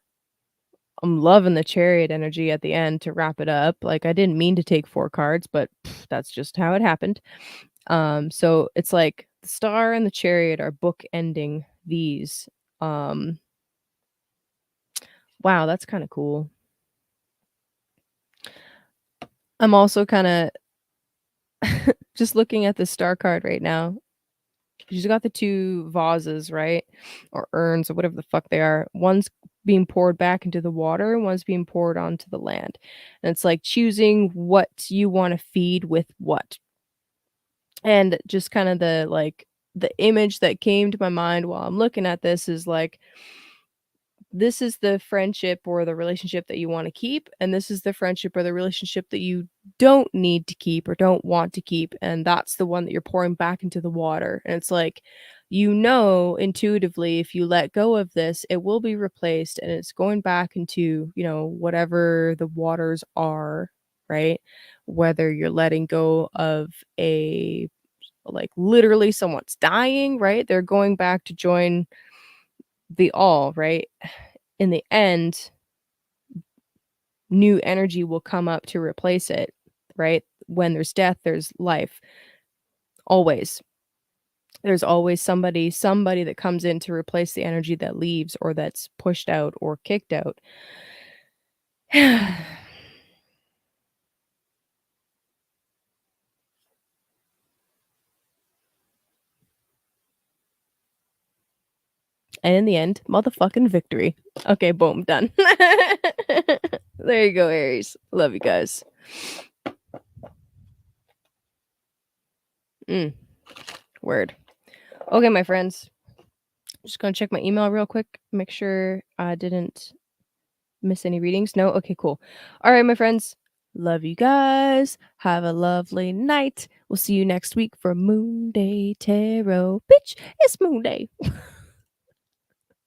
I'm loving the chariot energy at the end to wrap it up. Like, I didn't mean to take 4 cards, but that's just how it happened. So it's like the star and the chariot are bookending these. Um, wow, that's kinda cool. I'm also kinda just looking at the star card right now. She's got the 2 vases, right? Or urns or whatever the fuck they are. One's being poured back into the water, and one's being poured onto the land. And it's like choosing what you wanna feed with what. And just kinda the image that came to my mind while I'm looking at this is like, this is the friendship or the relationship that you wanna keep, and this is the friendship or the relationship that you don't need to keep or don't want to keep, and that's the one that you're pouring back into the water, and it's like, you know intuitively if you let go of this, it will be replaced, and it's going back into, whatever the waters are, right? Whether you're letting go of a like, literally someone's dying, right? They're going back to join the all, right? In the end, new energy will come up to replace it, right? When there's death, there's life. Always. There's always somebody that comes in to replace the energy that leaves or that's pushed out or kicked out. And in the end, motherfucking victory. Okay, boom, done. There you go, Aries. Love you guys. Mm, word. Okay, my friends. Just gonna check my email real quick, make sure I didn't miss any readings. No? Okay, cool. All right, my friends. Love you guys. Have a lovely night. We'll see you next week for Moonday Tarot. Bitch, it's Moonday.